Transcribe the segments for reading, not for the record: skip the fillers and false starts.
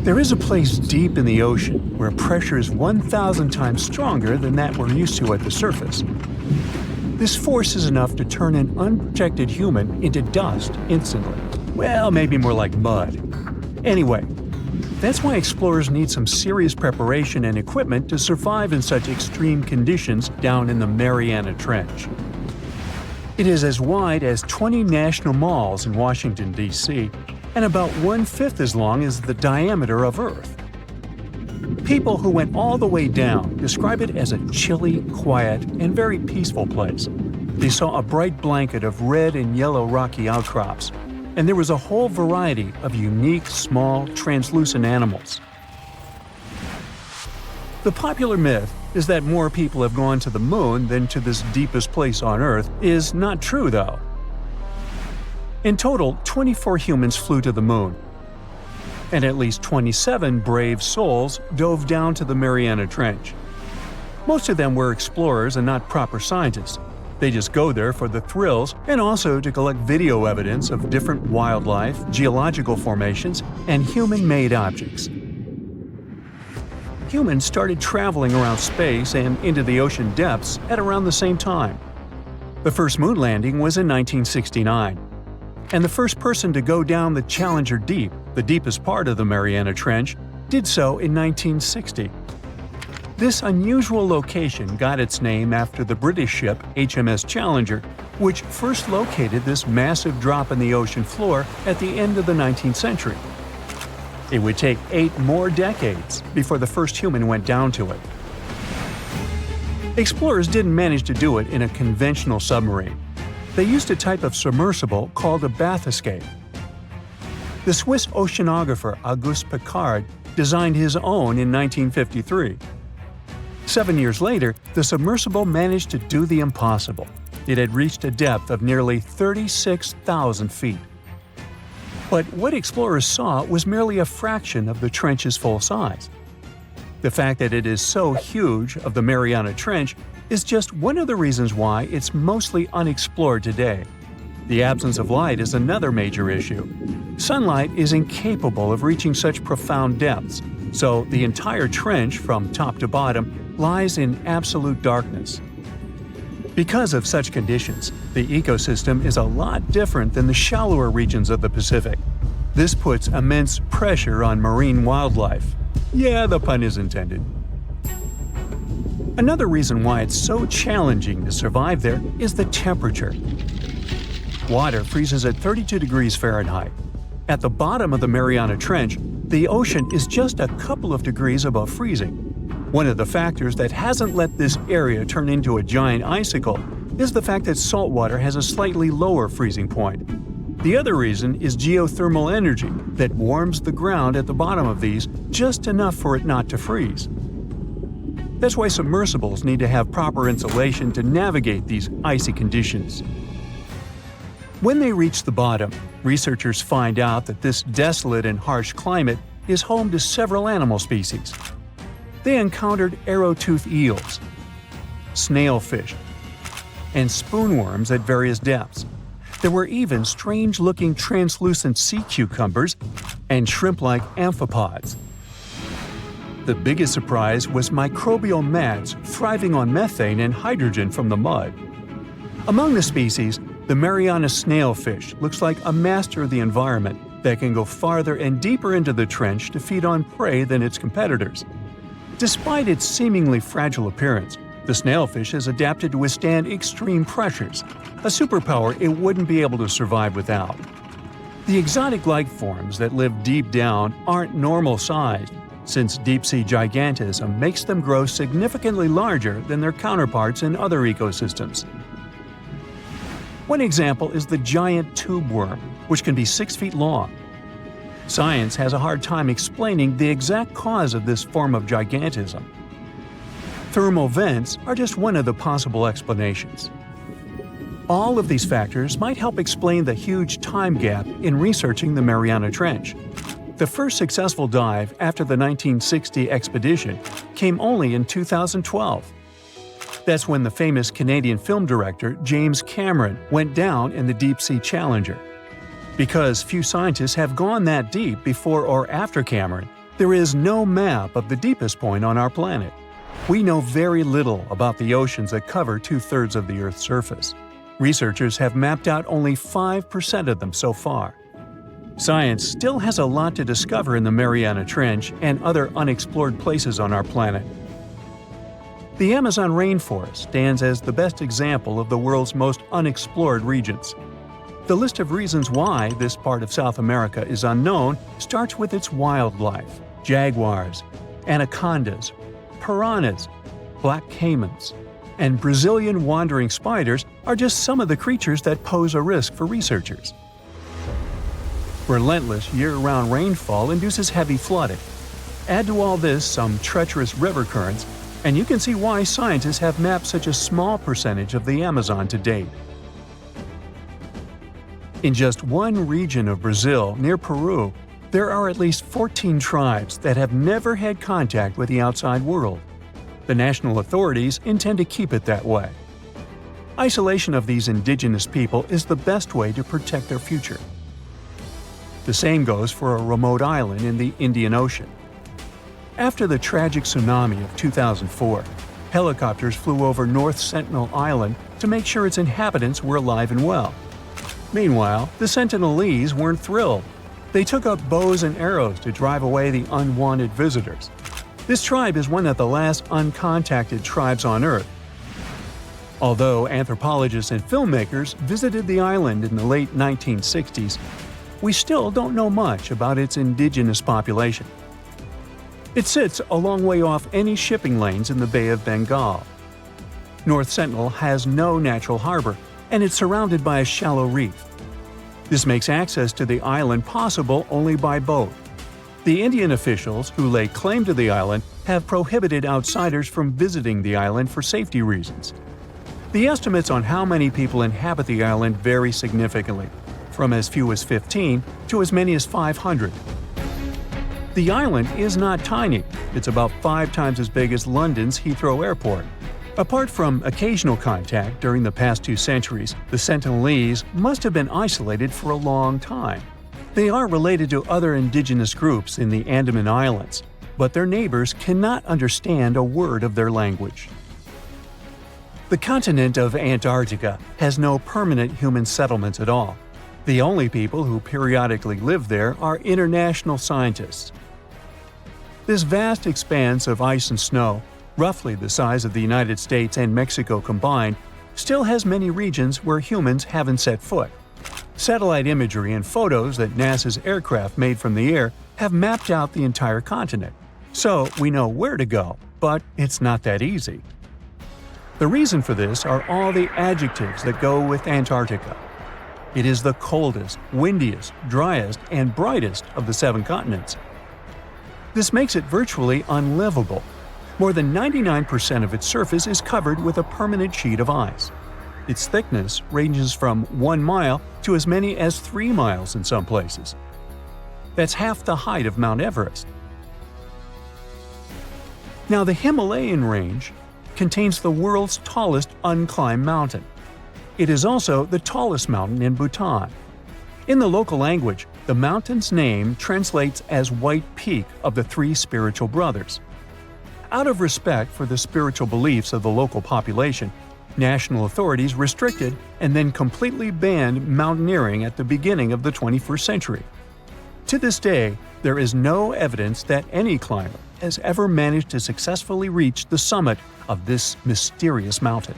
There is a place deep in the ocean where pressure is 1,000 times stronger than that we're used to at the surface. This force is enough to turn an unprotected human into dust instantly. Well, maybe more like mud. Anyway, that's why explorers need some serious preparation and equipment to survive in such extreme conditions down in the Mariana Trench. It is as wide as 20 national malls in Washington, D.C., and about 1/5 as long as the diameter of Earth. People who went all the way down describe it as a chilly, quiet, and very peaceful place. They saw a bright blanket of red and yellow rocky outcrops, and there was a whole variety of unique, small, translucent animals. The popular myth is that more people have gone to the moon than to this deepest place on Earth is not true, though. In total, 24 humans flew to the moon, and at least 27 brave souls dove down to the Mariana Trench. Most of them were explorers and not proper scientists. They just go there for the thrills and also to collect video evidence of different wildlife, geological formations, and human-made objects. Humans started traveling around space and into the ocean depths at around the same time. The first moon landing was in 1969. And the first person to go down the Challenger Deep, the deepest part of the Mariana Trench, did so in 1960. This unusual location got its name after the British ship HMS Challenger, which first located this massive drop in the ocean floor at the end of the 19th century. It would take 8 more decades before the first human went down to it. Explorers didn't manage to do it in a conventional submarine. They used a type of submersible called a bathyscaphe. The Swiss oceanographer Auguste Piccard designed his own in 1953. 7 years later, the submersible managed to do the impossible. It had reached a depth of nearly 36,000 feet. But what explorers saw was merely a fraction of the trench's full size. The fact that it is so huge of the Mariana Trench is just one of the reasons why it's mostly unexplored today. The absence of light is another major issue. Sunlight is incapable of reaching such profound depths, so the entire trench from top to bottom lies in absolute darkness. Because of such conditions, the ecosystem is a lot different than the shallower regions of the Pacific. This puts immense pressure on marine wildlife. Yeah, the pun is intended. Another reason why it's so challenging to survive there is the temperature. Water freezes at 32 degrees Fahrenheit. At the bottom of the Mariana Trench, the ocean is just a couple of degrees above freezing. One of the factors that hasn't let this area turn into a giant icicle is the fact that salt water has a slightly lower freezing point. The other reason is geothermal energy that warms the ground at the bottom of these just enough for it not to freeze. That's why submersibles need to have proper insulation to navigate these icy conditions. When they reach the bottom, researchers find out that this desolate and harsh climate is home to several animal species. They encountered arrow-toothed eels, snailfish, and spoonworms at various depths. There were even strange-looking translucent sea cucumbers and shrimp-like amphipods. The biggest surprise was microbial mats thriving on methane and hydrogen from the mud. Among the species, the Mariana snailfish looks like a master of the environment that can go farther and deeper into the trench to feed on prey than its competitors. Despite its seemingly fragile appearance, the snailfish has adapted to withstand extreme pressures, a superpower it wouldn't be able to survive without. The exotic life forms that live deep down aren't normal-sized, since deep-sea gigantism makes them grow significantly larger than their counterparts in other ecosystems. One example is the giant tube worm, which can be 6 feet long. Science has a hard time explaining the exact cause of this form of gigantism. Thermal vents are just one of the possible explanations. All of these factors might help explain the huge time gap in researching the Mariana Trench. The first successful dive after the 1960 expedition came only in 2012. That's when the famous Canadian film director James Cameron went down in the deep-sea Challenger. Because few scientists have gone that deep before or after Cameron, There is no map of the deepest point on our planet. We know very little about the oceans that cover 2/3 of the Earth's surface. Researchers have mapped out only 5% of them so far. Science still has a lot to discover in the Mariana Trench and other unexplored places on our planet. The Amazon rainforest stands as the best example of the world's most unexplored regions. The list of reasons why this part of South America is unknown starts with its wildlife: jaguars, anacondas, piranhas, black caimans, and Brazilian wandering spiders are just some of the creatures that pose a risk for researchers. Relentless year-round rainfall induces heavy flooding. Add to all this some treacherous river currents, and you can see why scientists have mapped such a small percentage of the Amazon to date. In just one region of Brazil, near Peru, there are at least 14 tribes that have never had contact with the outside world. The national authorities intend to keep it that way. Isolation of these indigenous people is the best way to protect their future. The same goes for a remote island in the Indian Ocean. After the tragic tsunami of 2004, helicopters flew over North Sentinel Island to make sure its inhabitants were alive and well. Meanwhile, the Sentinelese weren't thrilled. They took up bows and arrows to drive away the unwanted visitors. This tribe is one of the last uncontacted tribes on Earth. Although anthropologists and filmmakers visited the island in the late 1960s, we still don't know much about its indigenous population. It sits a long way off any shipping lanes in the Bay of Bengal. North Sentinel has no natural harbor, and it's surrounded by a shallow reef. This makes access to the island possible only by boat. The Indian officials who lay claim to the island have prohibited outsiders from visiting the island for safety reasons. The estimates on how many people inhabit the island vary significantly, from as few as 15 to as many as 500. The island is not tiny. It's about 5 times as big as London's Heathrow Airport. Apart from occasional contact during the past 2 centuries, the Sentinelese must have been isolated for a long time. They are related to other indigenous groups in the Andaman Islands, but their neighbors cannot understand a word of their language. The continent of Antarctica has no permanent human settlements at all. The only people who periodically live there are international scientists. This vast expanse of ice and snow, roughly the size of the United States and Mexico combined, still has many regions where humans haven't set foot. Satellite imagery and photos that NASA's aircraft made from the air have mapped out the entire continent. So we know where to go, but it's not that easy. The reason for this are all the adjectives that go with Antarctica. It is the coldest, windiest, driest, and brightest of the 7 continents. This makes it virtually unlivable. More than 99% of its surface is covered with a permanent sheet of ice. Its thickness ranges from 1 mile to as many as 3 miles in some places. That's half the height of Mount Everest. Now, the Himalayan range contains the world's tallest unclimbed mountain. It is also the tallest mountain in Bhutan. In the local language, the mountain's name translates as White Peak of the 3 spiritual brothers. Out of respect for the spiritual beliefs of the local population, national authorities restricted and then completely banned mountaineering at the beginning of the 21st century. To this day, there is no evidence that any climber has ever managed to successfully reach the summit of this mysterious mountain.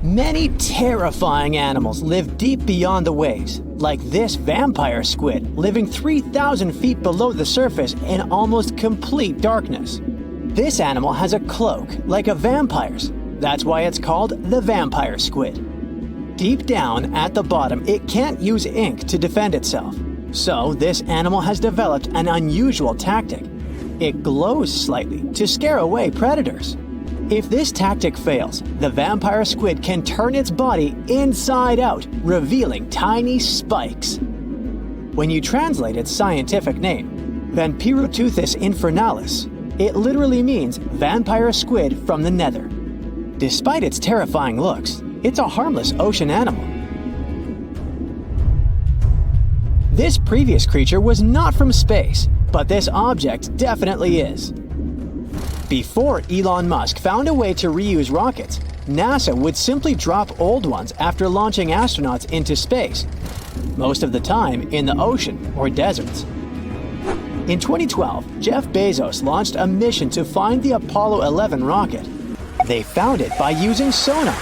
Many terrifying animals live deep beyond the waves, like this vampire squid living 3,000 feet below the surface in almost complete darkness. This animal has a cloak, like a vampire's. That's why it's called the vampire squid. Deep down at the bottom, it can't use ink to defend itself. So this animal has developed an unusual tactic. It glows slightly to scare away predators. If this tactic fails, the vampire squid can turn its body inside out, revealing tiny spikes. When you translate its scientific name, Vampiroteuthis infernalis, it literally means vampire squid from the nether. Despite its terrifying looks, it's a harmless ocean animal. This previous creature was not from space, but this object definitely is. Before Elon Musk found a way to reuse rockets, NASA would simply drop old ones after launching astronauts into space, most of the time in the ocean or deserts. In 2012, Jeff Bezos launched a mission to find the Apollo 11 rocket. They found it by using sonar,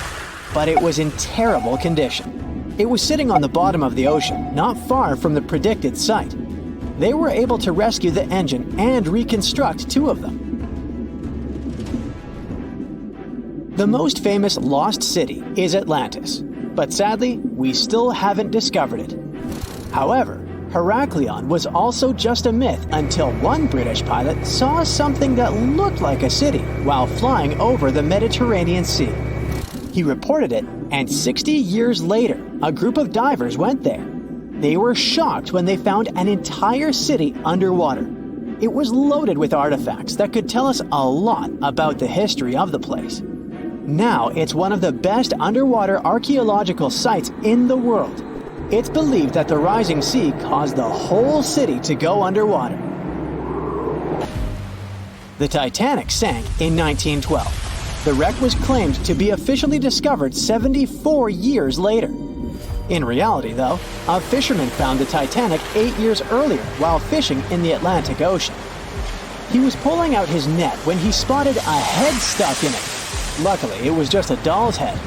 but it was in terrible condition. It was sitting on the bottom of the ocean, not far from the predicted site. They were able to rescue the engine and reconstruct 2 of them. The most famous lost city is Atlantis, but sadly, we still haven't discovered it. However, Heraklion was also just a myth until one British pilot saw something that looked like a city while flying over the Mediterranean Sea. He reported it, and 60 years later, a group of divers went there. They were shocked when they found an entire city underwater. It was loaded with artifacts that could tell us a lot about the history of the place. Now it's one of the best underwater archaeological sites in the world. It's believed that the rising sea caused the whole city to go underwater. The Titanic sank in 1912. The wreck was claimed to be officially discovered 74 years later. In reality, though, a fisherman found the Titanic 8 years earlier while fishing in the Atlantic Ocean. He was pulling out his net when he spotted a head stuck in it. Luckily, it was just a doll's head.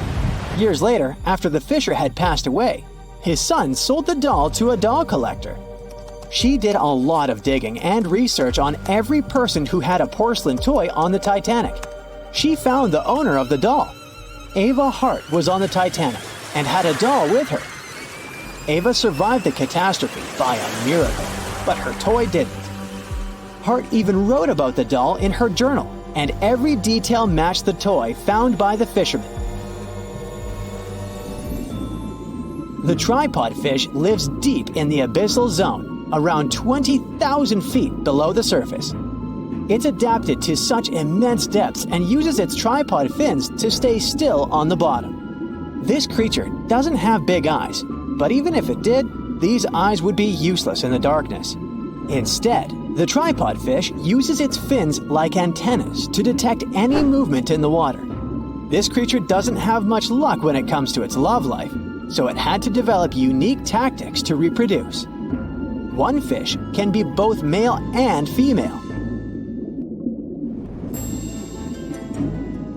Years later, after the fisher had passed away, his son sold the doll to a doll collector. She did a lot of digging and research on every person who had a porcelain toy on the Titanic. She found the owner of the doll. Ava Hart was on the Titanic and had a doll with her. Ava survived the catastrophe by a miracle, but her toy didn't. Hart even wrote about the doll in her journal, and every detail matched the toy found by the fisherman. The tripod fish lives deep in the abyssal zone, around 20,000 feet below the surface. It's adapted to such immense depths and uses its tripod fins to stay still on the bottom. This creature doesn't have big eyes, but even if it did, these eyes would be useless in the darkness. Instead, the tripod fish uses its fins like antennas to detect any movement in the water. This creature doesn't have much luck when it comes to its love life, so it had to develop unique tactics to reproduce. One fish can be both male and female.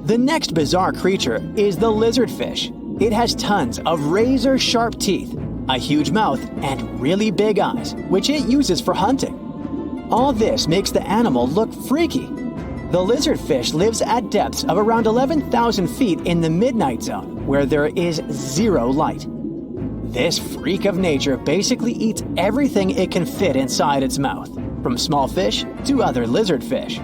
The next bizarre creature is the lizardfish. It has tons of razor-sharp teeth, a huge mouth, and really big eyes, which it uses for hunting. All this makes the animal look freaky. The lizardfish lives at depths of around 11,000 feet in the midnight zone, where there is zero light. This freak of nature basically eats everything it can fit inside its mouth, from small fish to other lizardfish.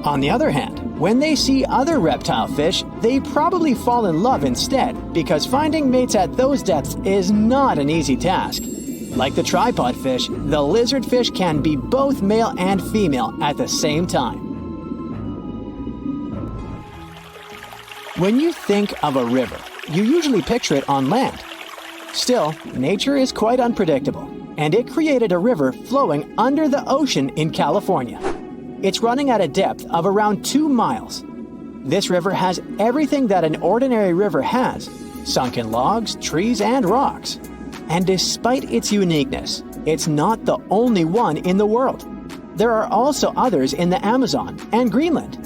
On the other hand, when they see other reptile fish, they probably fall in love instead, because finding mates at those depths is not an easy task. Like the tripod fish, the lizardfish can be both male and female at the same time. When you think of a river, you usually picture it on land. Still, nature is quite unpredictable, and it created a river flowing under the ocean in California. It's running at a depth of around 2 miles. This river has everything that an ordinary river has: sunken logs, trees, and rocks. And despite its uniqueness, it's not the only one in the world. There are also others in the Amazon and Greenland.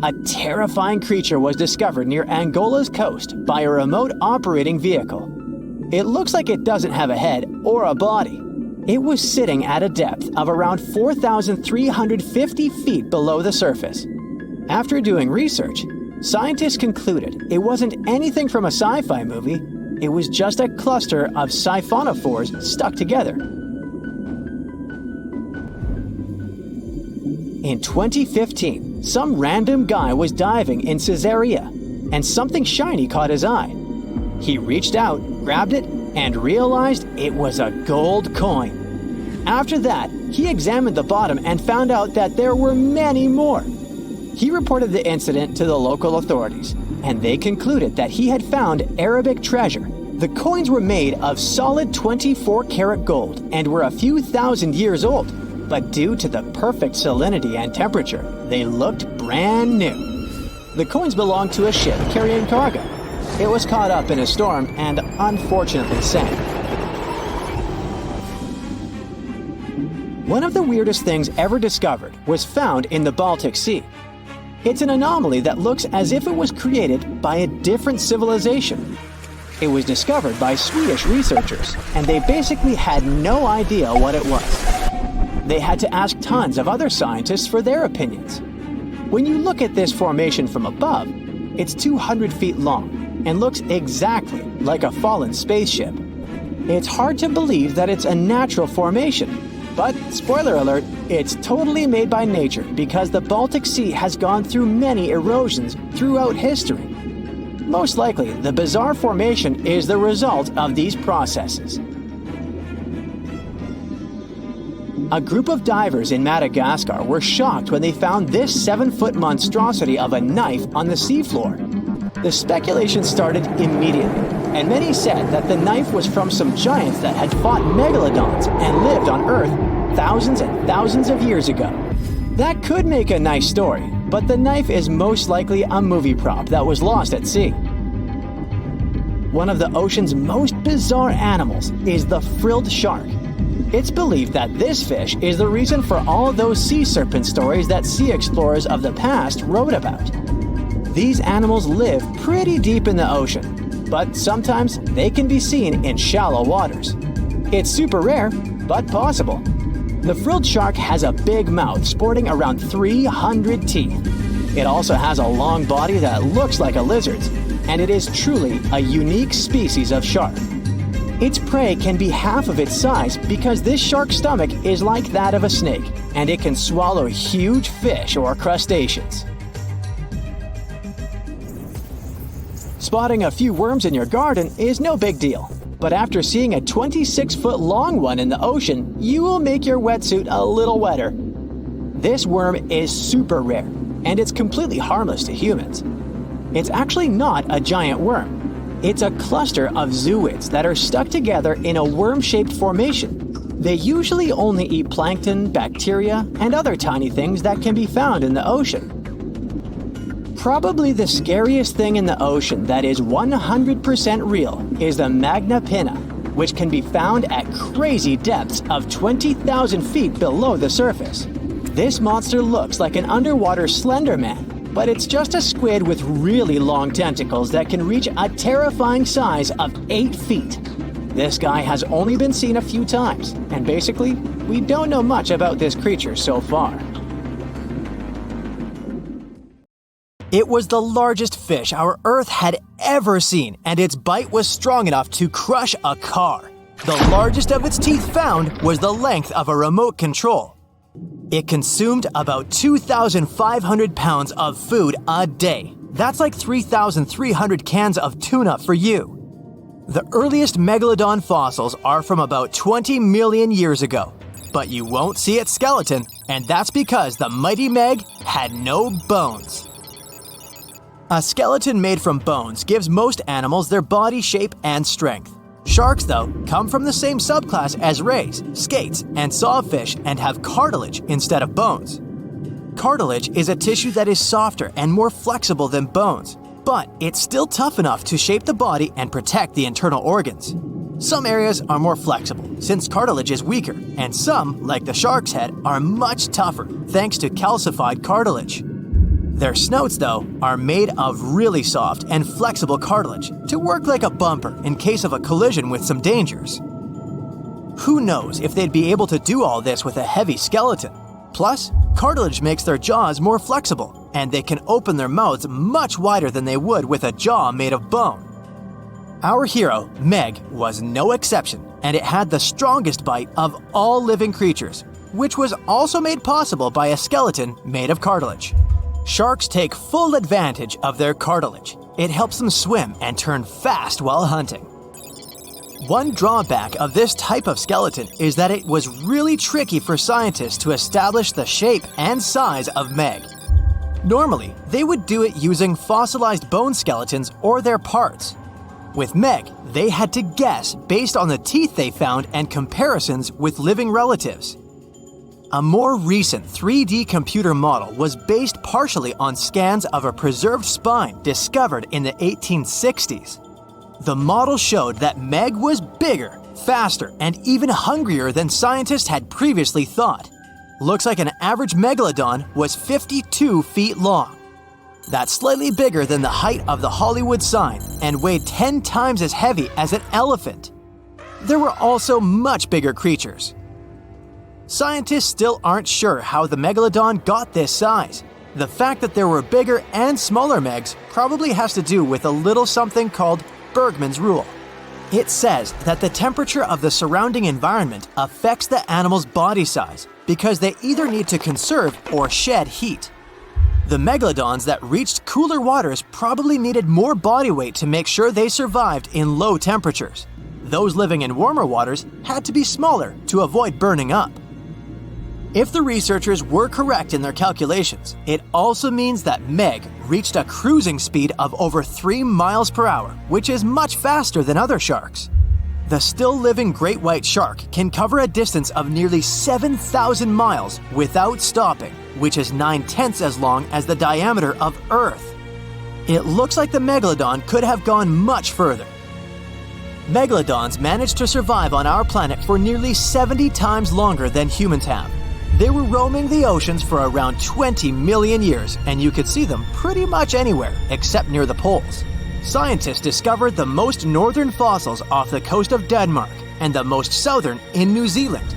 A terrifying creature was discovered near Angola's coast by a remote operating vehicle. It looks like it doesn't have a head or a body. It was sitting at a depth of around 4,350 feet below the surface. After doing research, scientists concluded it wasn't anything from a sci-fi movie, it was just a cluster of siphonophores stuck together. In 2015, some random guy was diving in Caesarea, and something shiny caught his eye. He reached out, grabbed it, and realized it was a gold coin. After that, he examined the bottom and found out that there were many more. He reported the incident to the local authorities, and they concluded that he had found Arabic treasure The coins were made of solid 24-karat gold and were a few thousand years old, but due to the perfect salinity and temperature, they looked brand new. The coins belonged to a ship carrying cargo. It was caught up in a storm and unfortunately sank. One of the weirdest things ever discovered was found in the Baltic Sea. It's an anomaly that looks as if it was created by a different civilization. It was discovered by Swedish researchers, and they basically had no idea what it was. They had to ask tons of other scientists for their opinions. When you look at this formation from above, it's 200 feet long and looks exactly like a fallen spaceship. It's hard to believe that it's a natural formation, but spoiler alert, it's totally made by nature because the Baltic Sea has gone through many erosions throughout history. Most likely, the bizarre formation is the result of these processes. A group of divers in Madagascar were shocked when they found this 7-foot monstrosity of a knife on the seafloor. The speculation started immediately, and many said that the knife was from some giants that had fought megalodons and lived on Earth thousands and thousands of years ago. That could make a nice story, but the knife is most likely a movie prop that was lost at sea. One of the ocean's most bizarre animals is the frilled shark. It's believed that this fish is the reason for all those sea serpent stories that sea explorers of the past wrote about. These animals live pretty deep in the ocean, but sometimes they can be seen in shallow waters. It's super rare, but possible. The frilled shark has a big mouth sporting around 300 teeth. It also has a long body that looks like a lizard's, and it is truly a unique species of shark. Its prey can be half of its size because this shark's stomach is like that of a snake, and it can swallow huge fish or crustaceans. Spotting a few worms in your garden is no big deal, but after seeing a 26-foot-long one in the ocean, you will make your wetsuit a little wetter. This worm is super rare, and it's completely harmless to humans. It's actually not a giant worm. It's a cluster of zooids that are stuck together in a worm-shaped formation. They usually only eat plankton, bacteria, and other tiny things that can be found in the ocean. Probably the scariest thing in the ocean that is 100% real is the magna pinna, which can be found at crazy depths of 20,000 feet below the surface. This monster looks like an underwater Slender Man, but it's just a squid with really long tentacles that can reach a terrifying size of 8 feet. This guy has only been seen a few times, and basically, we don't know much about this creature so far. It was the largest fish our Earth had ever seen, and its bite was strong enough to crush a car. The largest of its teeth found was the length of a remote control. It consumed about 2,500 pounds of food a day. That's like 3,300 cans of tuna for you. The earliest megalodon fossils are from about 20 million years ago, but you won't see its skeleton, and that's because the mighty Meg had no bones. A skeleton made from bones gives most animals their body shape and strength. Sharks, though, come from the same subclass as rays, skates, and sawfish and have cartilage instead of bones. Cartilage is a tissue that is softer and more flexible than bones, but it's still tough enough to shape the body and protect the internal organs. Some areas are more flexible, since cartilage is weaker, and some, like the shark's head, are much tougher thanks to calcified cartilage. Their snouts, though, are made of really soft and flexible cartilage to work like a bumper in case of a collision with some dangers. Who knows if they'd be able to do all this with a heavy skeleton? Plus, cartilage makes their jaws more flexible, and they can open their mouths much wider than they would with a jaw made of bone. Our hero, Meg, was no exception, and it had the strongest bite of all living creatures, which was also made possible by a skeleton made of cartilage. Sharks take full advantage of their cartilage. It helps them swim and turn fast while hunting. One drawback of this type of skeleton is that it was really tricky for scientists to establish the shape and size of Meg. Normally, they would do it using fossilized bone skeletons or their parts. With Meg, they had to guess based on the teeth they found and comparisons with living relatives. A more recent 3D computer model was based partially on scans of a preserved spine discovered in the 1860s. The model showed that Meg was bigger, faster, and even hungrier than scientists had previously thought. Looks like an average megalodon was 52 feet long. That's slightly bigger than the height of the Hollywood sign and weighed 10 times as heavy as an elephant. There were also much bigger creatures. Scientists still aren't sure how the megalodon got this size. The fact that there were bigger and smaller Megs probably has to do with a little something called Bergmann's rule. It says that the temperature of the surrounding environment affects the animal's body size because they either need to conserve or shed heat. The megalodons that reached cooler waters probably needed more body weight to make sure they survived in low temperatures. Those living in warmer waters had to be smaller to avoid burning up. If the researchers were correct in their calculations, it also means that Meg reached a cruising speed of over 3 miles per hour, which is much faster than other sharks. The still-living great white shark can cover a distance of nearly 7,000 miles without stopping, which is 9/10 as long as the diameter of Earth. It looks like the megalodon could have gone much further. Megalodons managed to survive on our planet for nearly 70 times longer than humans have. They were roaming the oceans for around 20 million years, and you could see them pretty much anywhere except near the poles. Scientists discovered the most northern fossils off the coast of Denmark and the most southern in New Zealand.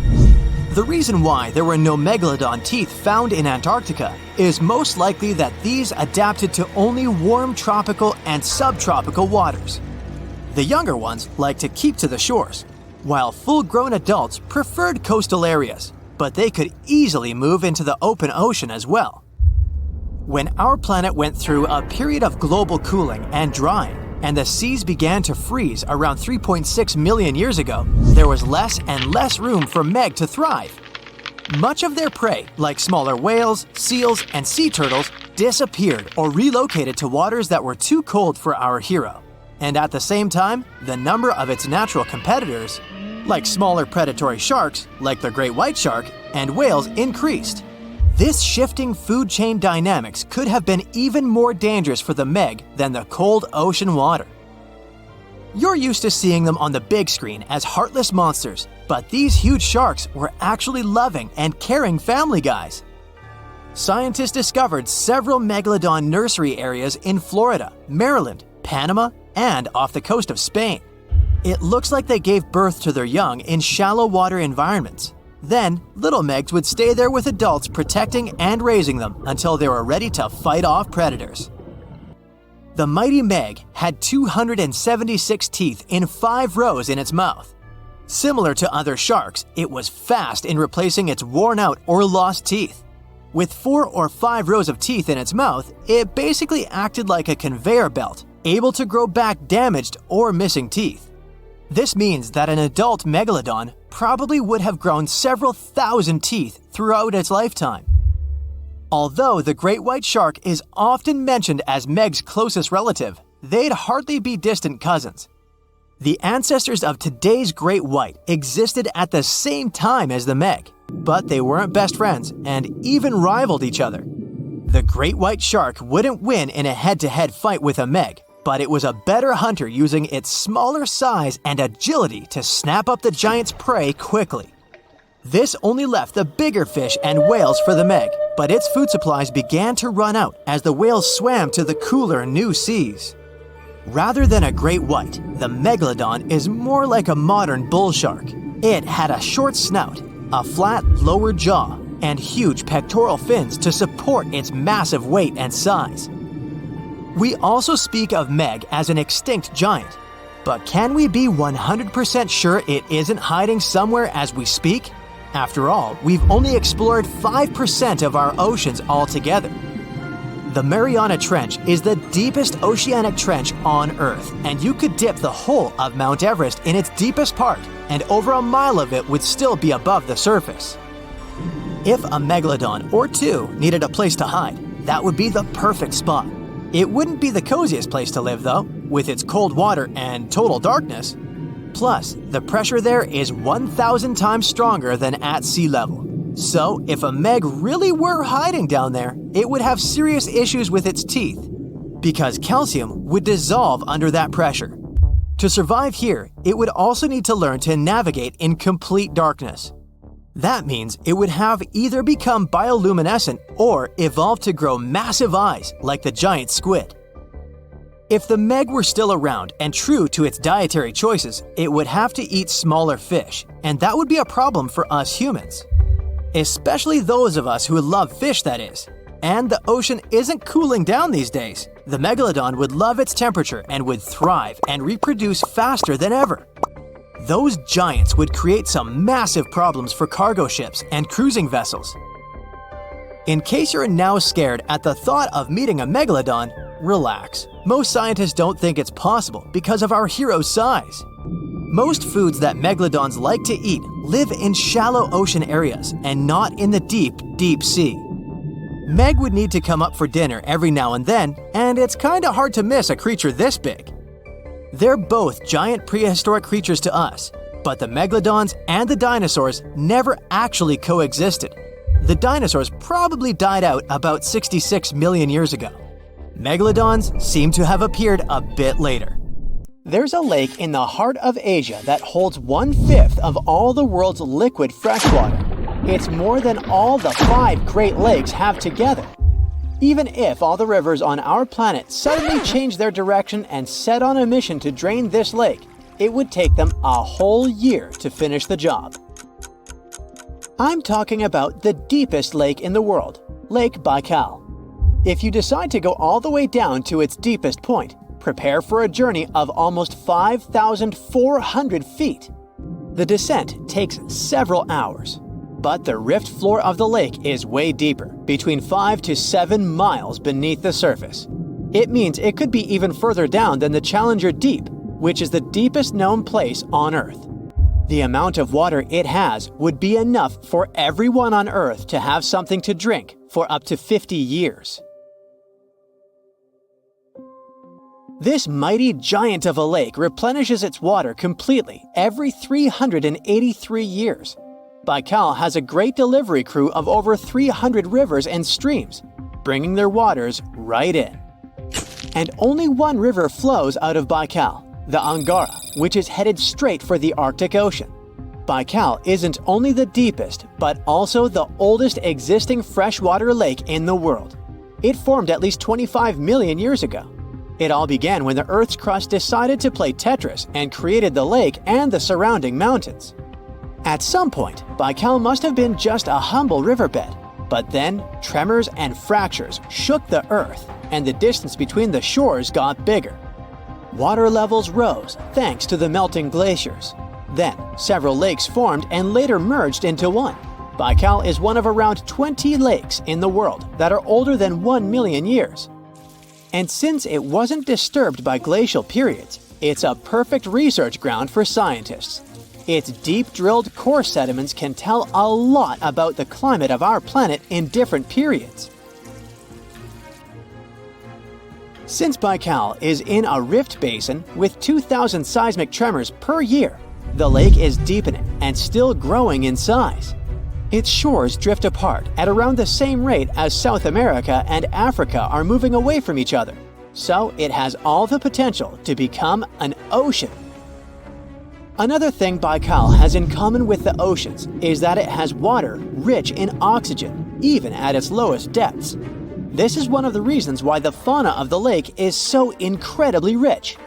The reason why there were no megalodon teeth found in Antarctica is most likely that these adapted to only warm tropical and subtropical waters. The younger ones like to keep to the shores, while full-grown adults preferred coastal areas, but they could easily move into the open ocean as well. When our planet went through a period of global cooling and drying, and the seas began to freeze around 3.6 million years ago, there was less and less room for Meg to thrive. Much of their prey, like smaller whales, seals, and sea turtles, disappeared or relocated to waters that were too cold for our hero. And at the same time, the number of its natural competitors, like smaller predatory sharks, like the great white shark, and whales increased. This shifting food chain dynamics could have been even more dangerous for the Meg than the cold ocean water. You're used to seeing them on the big screen as heartless monsters, but these huge sharks were actually loving and caring family guys. Scientists discovered several megalodon nursery areas in Florida, Maryland, Panama, and off the coast of Spain. It looks like they gave birth to their young in shallow water environments. Then, little Megs would stay there with adults protecting and raising them until they were ready to fight off predators. The mighty Meg had 276 teeth in 5 rows in its mouth. Similar to other sharks, it was fast in replacing its worn-out or lost teeth. With 4 or 5 rows of teeth in its mouth, it basically acted like a conveyor belt, able to grow back damaged or missing teeth. This means that an adult megalodon probably would have grown several thousand teeth throughout its lifetime. Although the great white shark is often mentioned as Meg's closest relative, they'd hardly be distant cousins. The ancestors of today's great white existed at the same time as the Meg, but they weren't best friends and even rivaled each other. The great white shark wouldn't win in a head-to-head fight with a Meg, but it was a better hunter using its smaller size and agility to snap up the giant's prey quickly. This only left the bigger fish and whales for the Meg, but its food supplies began to run out as the whales swam to the cooler new seas. Rather than a great white, the megalodon is more like a modern bull shark. It had a short snout, a flat lower jaw, and huge pectoral fins to support its massive weight and size. We also speak of Meg as an extinct giant, but can we be 100% sure it isn't hiding somewhere as we speak? After all, we've only explored 5% of our oceans altogether. The Mariana Trench is the deepest oceanic trench on Earth, and you could dip the whole of Mount Everest in its deepest part, and over a mile of it would still be above the surface. If a megalodon or two needed a place to hide, that would be the perfect spot. It wouldn't be the coziest place to live, though. with its cold water and total darkness. Plus, the pressure there is 1,000 times stronger than at sea level. So, if a meg really were hiding down there, it would have serious issues with its teeth, because calcium would dissolve under that pressure. To survive here, it would also need to learn to navigate in complete darkness. That means it would have either become bioluminescent or evolve to grow massive eyes like the giant squid. If the meg were still around and true to its dietary choices, it would have to eat smaller fish, and that would be a problem for us humans. Especially those of us who love fish, that is. And the ocean isn't cooling down these days. The megalodon would love its temperature and would thrive and reproduce faster than ever. Those giants would create some massive problems for cargo ships and cruising vessels. In case you're now scared at the thought of meeting a megalodon, relax. Most scientists don't think it's possible because of our hero's size. Most foods that megalodons like to eat live in shallow ocean areas and not in the deep, deep sea. Meg would need to come up for dinner every now and then, and it's kinda hard to miss a creature this big. They're both giant prehistoric creatures to us, but the megalodons and the dinosaurs never actually coexisted. The dinosaurs probably died out about 66 million years ago. Megalodons seem to have appeared a bit later. There's a lake in the heart of Asia that holds 1/5 of all the world's liquid freshwater. It's more than all the 5 Great Lakes have together. Even if all the rivers on our planet suddenly changed their direction and set on a mission to drain this lake, it would take them a whole year to finish the job. I'm talking about the deepest lake in the world, Lake Baikal. If you decide to go all the way down to its deepest point, prepare for a journey of almost 5,400 feet. The descent takes several hours, but the rift floor of the lake is way deeper, between 5 to 7 miles beneath the surface. It means it could be even further down than the Challenger Deep, which is the deepest known place on Earth. The amount of water it has would be enough for everyone on Earth to have something to drink for up to 50 years. This mighty giant of a lake replenishes its water completely every 383 years. Baikal has a great delivery crew of over 300 rivers and streams, bringing their waters right in. And only one river flows out of Baikal, the Angara, which is headed straight for the Arctic Ocean. Baikal isn't only the deepest, but also the oldest existing freshwater lake in the world. It formed at least 25 million years ago. It all began when the Earth's crust decided to play Tetris and created the lake and the surrounding mountains. At some point, Baikal must have been just a humble riverbed, but then tremors and fractures shook the Earth, and the distance between the shores got bigger. Water levels rose thanks to the melting glaciers. Then, several lakes formed and later merged into one. Baikal is one of around 20 lakes in the world that are older than 1 million years. And since it wasn't disturbed by glacial periods, it's a perfect research ground for scientists. Its deep-drilled core sediments can tell a lot about the climate of our planet in different periods. Since Baikal is in a rift basin with 2,000 seismic tremors per year, the lake is deepening and still growing in size. Its shores drift apart at around the same rate as South America and Africa are moving away from each other, so it has all the potential to become an ocean. Another thing Baikal has in common with the oceans is that it has water rich in oxygen, even at its lowest depths. This is one of the reasons why the fauna of the lake is so incredibly rich.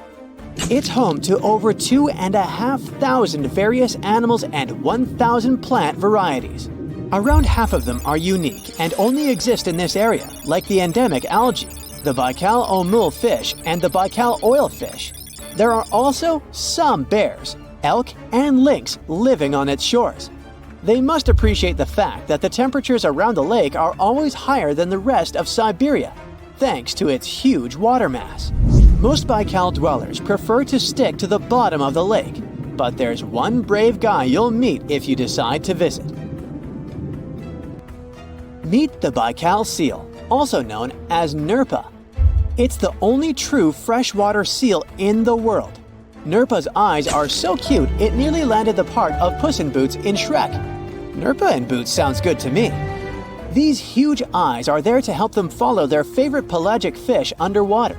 It's home to over 2,500 various animals and 1,000 plant varieties. Around half of them are unique and only exist in this area, like the endemic algae, the Baikal omul fish, and the Baikal oilfish. There are also some bears, elk, and lynx living on its shores. They must appreciate the fact that the temperatures around the lake are always higher than the rest of Siberia, thanks to its huge water mass. Most Baikal dwellers prefer to stick to the bottom of the lake, but there's one brave guy you'll meet if you decide to visit. Meet the Baikal seal, also known as Nerpa. It's the only true freshwater seal in the world. Nerpa's eyes are so cute it nearly landed the part of Puss in Boots in Shrek. Nerpa in Boots sounds good to me. These huge eyes are there to help them follow their favorite pelagic fish underwater.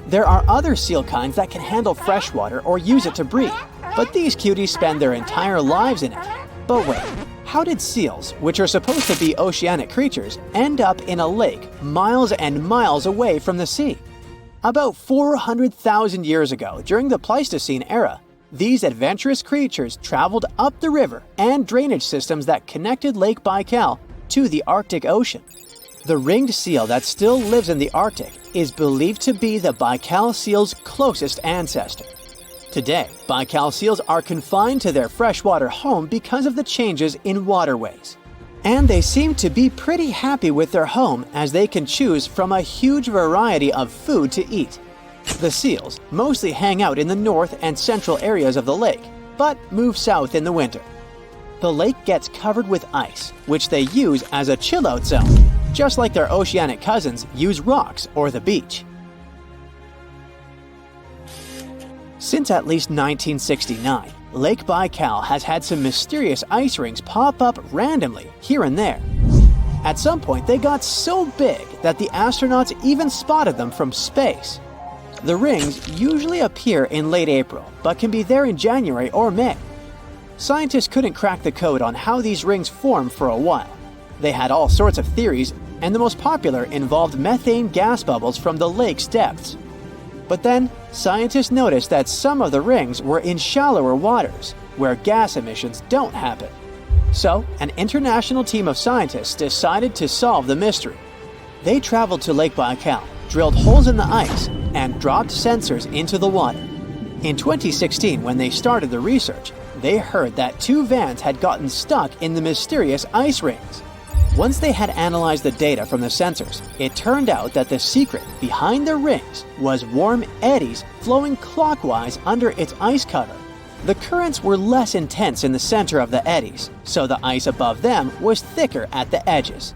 There are other seal kinds that can handle freshwater or use it to breathe, but these cuties spend their entire lives in it. But wait, how did seals, which are supposed to be oceanic creatures, end up in a lake miles and miles away from the sea? About 400,000 years ago, during the Pleistocene era, these adventurous creatures traveled up the river and drainage systems that connected Lake Baikal to the Arctic Ocean. The ringed seal that still lives in the Arctic is believed to be the Baikal seal's closest ancestor. Today, Baikal seals are confined to their freshwater home because of the changes in waterways. And they seem to be pretty happy with their home as they can choose from a huge variety of food to eat. The seals mostly hang out in the north and central areas of the lake, but move south in the winter. The lake gets covered with ice, which they use as a chill-out zone, just like their oceanic cousins use rocks or the beach. Since at least 1969, Lake Baikal has had some mysterious ice rings pop up randomly here and there. At some point, they got so big that the astronauts even spotted them from space. The rings usually appear in late April, but can be there in January or May. Scientists couldn't crack the code on how these rings form for a while. They had all sorts of theories, and the most popular involved methane gas bubbles from the lake's depths. But then, scientists noticed that some of the rings were in shallower waters, where gas emissions don't happen. So, an international team of scientists decided to solve the mystery. They traveled to Lake Baikal, drilled holes in the ice, and dropped sensors into the water. In 2016, when they started the research, they heard that 2 vans had gotten stuck in the mysterious ice rings. Once they had analyzed the data from the sensors, it turned out that the secret behind the rings was warm eddies flowing clockwise under its ice cover. The currents were less intense in the center of the eddies, so the ice above them was thicker at the edges.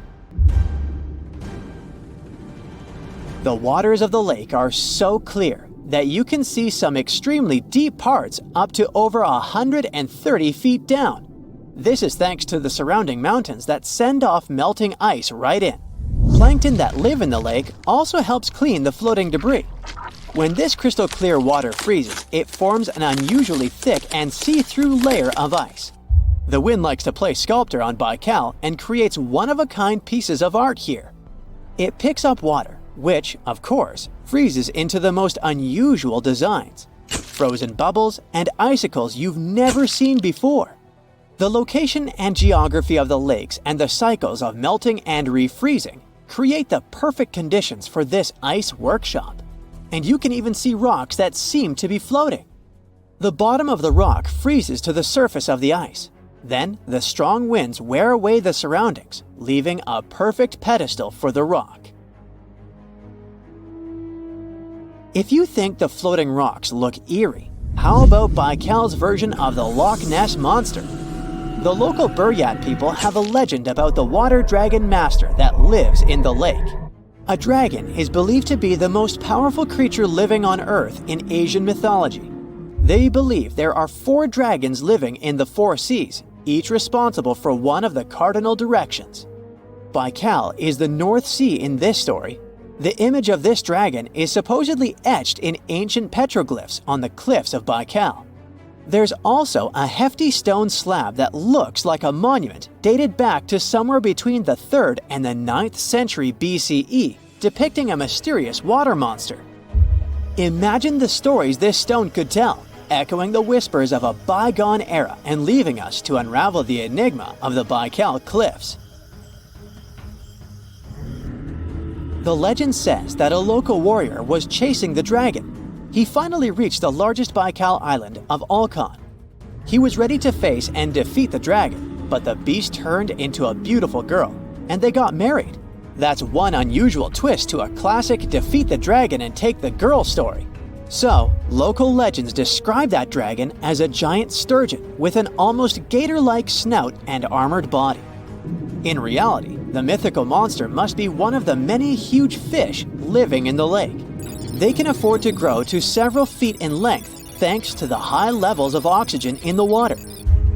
The waters of the lake are so clear that you can see some extremely deep parts up to over 130 feet down. This is thanks to the surrounding mountains that send off melting ice right in. Plankton that live in the lake also helps clean the floating debris. When this crystal clear water freezes, it forms an unusually thick and see-through layer of ice. The wind likes to play sculptor on Baikal and creates one-of-a-kind pieces of art here. It picks up water, which, of course, freezes into the most unusual designs. Frozen bubbles and icicles you've never seen before. The location and geography of the lakes and the cycles of melting and refreezing create the perfect conditions for this ice workshop. And you can even see rocks that seem to be floating. The bottom of the rock freezes to the surface of the ice. Then, the strong winds wear away the surroundings, leaving a perfect pedestal for the rock. If you think the floating rocks look eerie, how about Baikal's version of the Loch Ness Monster? The local Buryat people have a legend about the water dragon master that lives in the lake. A dragon is believed to be the most powerful creature living on Earth in Asian mythology. They believe there are 4 dragons living in the 4 seas, each responsible for one of the cardinal directions. Baikal is the North Sea in this story. The image of this dragon is supposedly etched in ancient petroglyphs on the cliffs of Baikal. There's also a hefty stone slab that looks like a monument dated back to somewhere between the 3rd and the 9th century BCE, depicting a mysterious water monster. Imagine the stories this stone could tell, echoing the whispers of a bygone era and leaving us to unravel the enigma of the Baikal cliffs. The legend says that a local warrior was chasing the dragon. He finally reached the largest Baikal island of Alkan. He was ready to face and defeat the dragon, but the beast turned into a beautiful girl, and they got married. That's one unusual twist to a classic defeat the dragon and take the girl story. So, local legends describe that dragon as a giant sturgeon with an almost gator-like snout and armored body. In reality, The mythical monster must be one of the many huge fish living in the lake. They can afford to grow to several feet in length thanks to the high levels of oxygen in the water.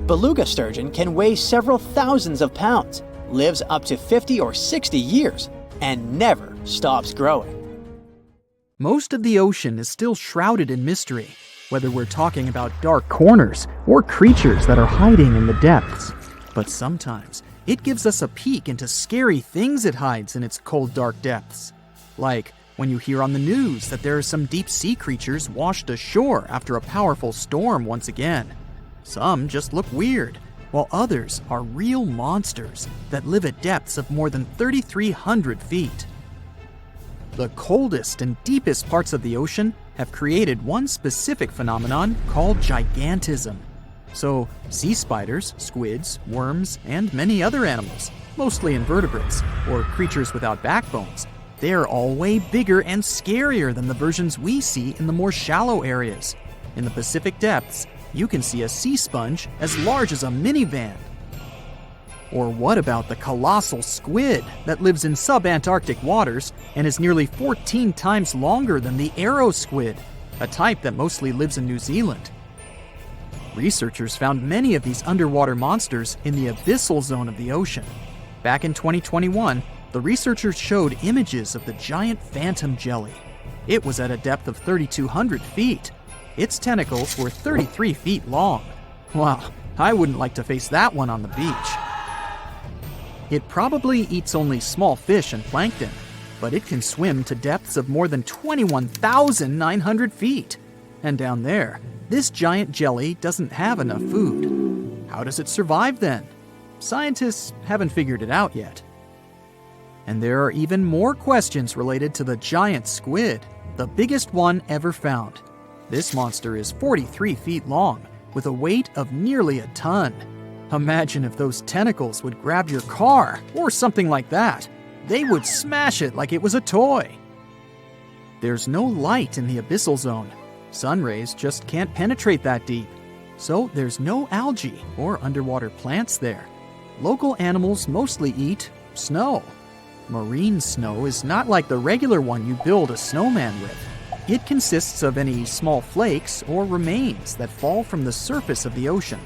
Beluga sturgeon can weigh several thousands of pounds, lives up to 50 or 60 years, and never stops growing. Most of the ocean is still shrouded in mystery, whether we're talking about dark corners or creatures that are hiding in the depths. But sometimes it gives us a peek into scary things it hides in its cold, dark depths. Like when you hear on the news that there are some deep-sea creatures washed ashore after a powerful storm once again. Some just look weird, while others are real monsters that live at depths of more than 3,300 feet. The coldest and deepest parts of the ocean have created one specific phenomenon called gigantism. So, sea spiders, squids, worms, and many other animals, mostly invertebrates, or creatures without backbones, they're all way bigger and scarier than the versions we see in the more shallow areas. In the Pacific depths, you can see a sea sponge as large as a minivan. Or what about the colossal squid that lives in subantarctic waters and is nearly 14 times longer than the arrow squid, a type that mostly lives in New Zealand? Researchers found many of these underwater monsters in the abyssal zone of the ocean. Back in 2021, the researchers showed images of the giant phantom jelly. It was at a depth of 3,200 feet. Its tentacles were 33 feet long. Wow, I wouldn't like to face that one on the beach. It probably eats only small fish and plankton, but it can swim to depths of more than 21,900 feet. And down there, this giant jelly doesn't have enough food. How does it survive then? Scientists haven't figured it out yet. And there are even more questions related to the giant squid, the biggest one ever found. This monster is 43 feet long, with a weight of nearly a ton. Imagine if those tentacles would grab your car, or something like that. They would smash it like it was a toy. There's no light in the abyssal zone. Sun rays just can't penetrate that deep. So there's no algae or underwater plants there. Local animals mostly eat snow. Marine snow is not like the regular one you build a snowman with. It consists of any small flakes or remains that fall from the surface of the ocean.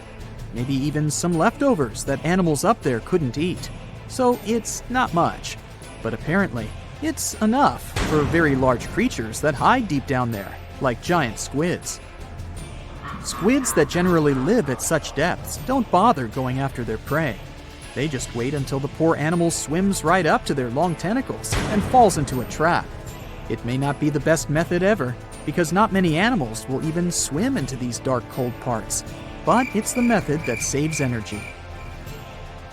Maybe even some leftovers that animals up there couldn't eat. So it's not much. But apparently, it's enough for very large creatures that hide deep down there, like giant squids. Squids that generally live at such depths don't bother going after their prey. They just wait until the poor animal swims right up to their long tentacles and falls into a trap. It may not be the best method ever, because not many animals will even swim into these dark, cold parts. But it's the method that saves energy.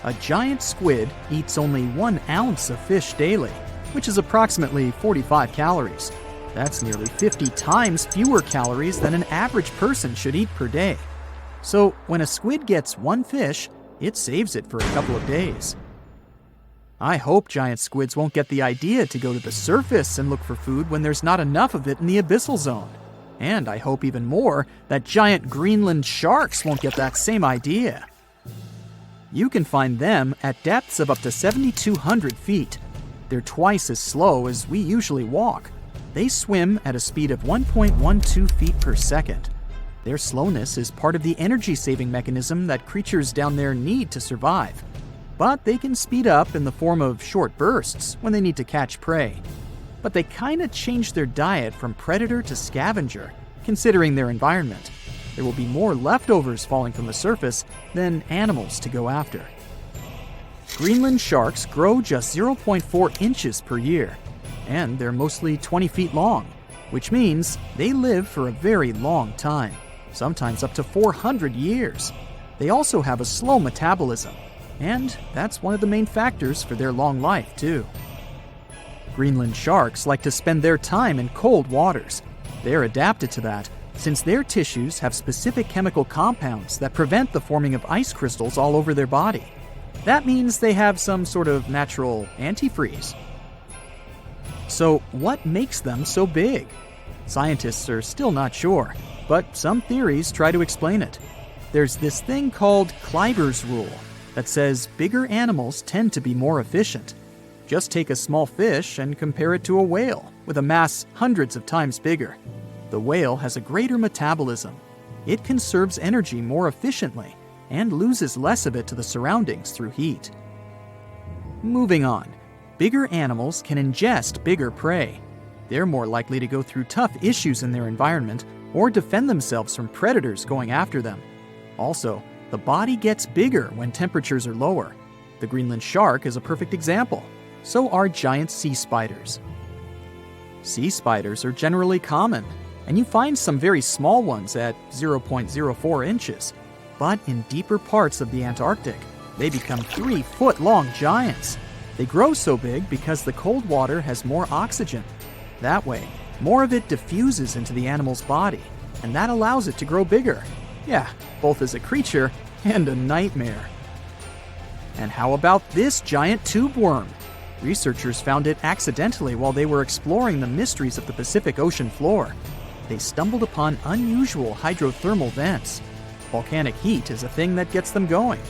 A giant squid eats only 1 ounce of fish daily, which is approximately 45 calories. That's nearly 50 times fewer calories than an average person should eat per day. So when a squid gets 1 fish, it saves it for a couple of days. I hope giant squids won't get the idea to go to the surface and look for food when there's not enough of it in the abyssal zone. And I hope even more that giant Greenland sharks won't get that same idea. You can find them at depths of up to 7,200 feet. They're twice as slow as we usually walk. They swim at a speed of 1.12 feet per second. Their slowness is part of the energy-saving mechanism that creatures down there need to survive. But they can speed up in the form of short bursts when they need to catch prey. But they kinda change their diet from predator to scavenger, considering their environment. There will be more leftovers falling from the surface than animals to go after. Greenland sharks grow just 0.4 inches per year, and they're mostly 20 feet long, which means they live for a very long time, sometimes up to 400 years. They also have a slow metabolism, and that's one of the main factors for their long life, too. Greenland sharks like to spend their time in cold waters. They're adapted to that, since their tissues have specific chemical compounds that prevent the forming of ice crystals all over their body. That means they have some sort of natural antifreeze. So what makes them so big? Scientists are still not sure, but some theories try to explain it. There's this thing called Kleiber's rule. that says bigger animals tend to be more efficient. Just take a small fish and compare it to a whale with a mass hundreds of times bigger. The whale has a greater metabolism. It conserves energy more efficiently and loses less of it to the surroundings through heat. Moving on, bigger animals can ingest bigger prey. They're more likely to go through tough issues in their environment or defend themselves from predators going after them. Also, the body gets bigger when temperatures are lower. The Greenland shark is a perfect example. So are giant sea spiders. Sea spiders are generally common, and you find some very small ones at 0.04 inches. But in deeper parts of the Antarctic, they become 3-foot-long giants. They grow so big because the cold water has more oxygen. That way, more of it diffuses into the animal's body, and that allows it to grow bigger. Yeah, both as a creature and a nightmare. And how about this giant tube worm? Researchers found it accidentally while they were exploring the mysteries of the Pacific Ocean floor. They stumbled upon unusual hydrothermal vents. Volcanic heat is a thing that gets them going.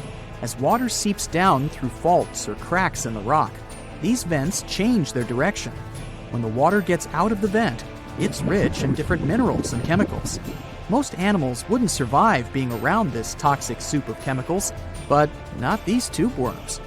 As water seeps down through faults or cracks in the rock, these vents change their direction. When the water gets out of the vent, it's rich in different minerals and chemicals. Most animals wouldn't survive being around this toxic soup of chemicals, but not these tube worms.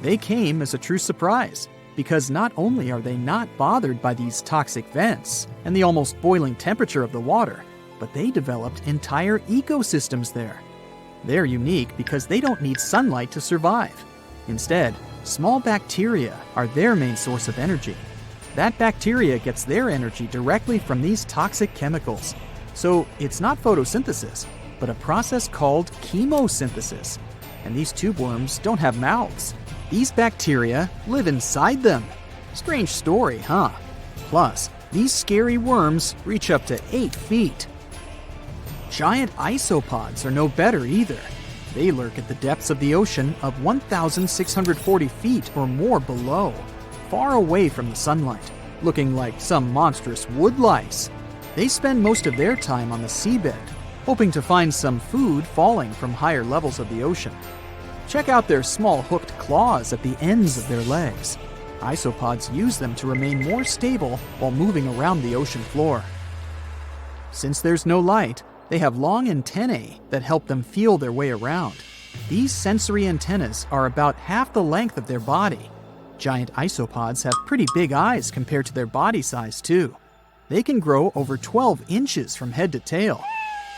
They came as a true surprise, because not only are they not bothered by these toxic vents and the almost boiling temperature of the water, but they developed entire ecosystems there. They're unique because they don't need sunlight to survive. Instead, small bacteria are their main source of energy. That bacteria gets their energy directly from these toxic chemicals. So it's not photosynthesis, but a process called chemosynthesis. And these tube worms don't have mouths. These bacteria live inside them. Strange story, huh? Plus, these scary worms reach up to 8 feet. Giant isopods are no better either. They lurk at the depths of the ocean of 1,640 feet or more below, far away from the sunlight, looking like some monstrous wood lice. They spend most of their time on the seabed, hoping to find some food falling from higher levels of the ocean. Check out their small hooked claws at the ends of their legs. Isopods use them to remain more stable while moving around the ocean floor. Since there's no light, they have long antennae that help them feel their way around. These sensory antennas are about half the length of their body. Giant isopods have pretty big eyes compared to their body size, too. They can grow over 12 inches from head to tail.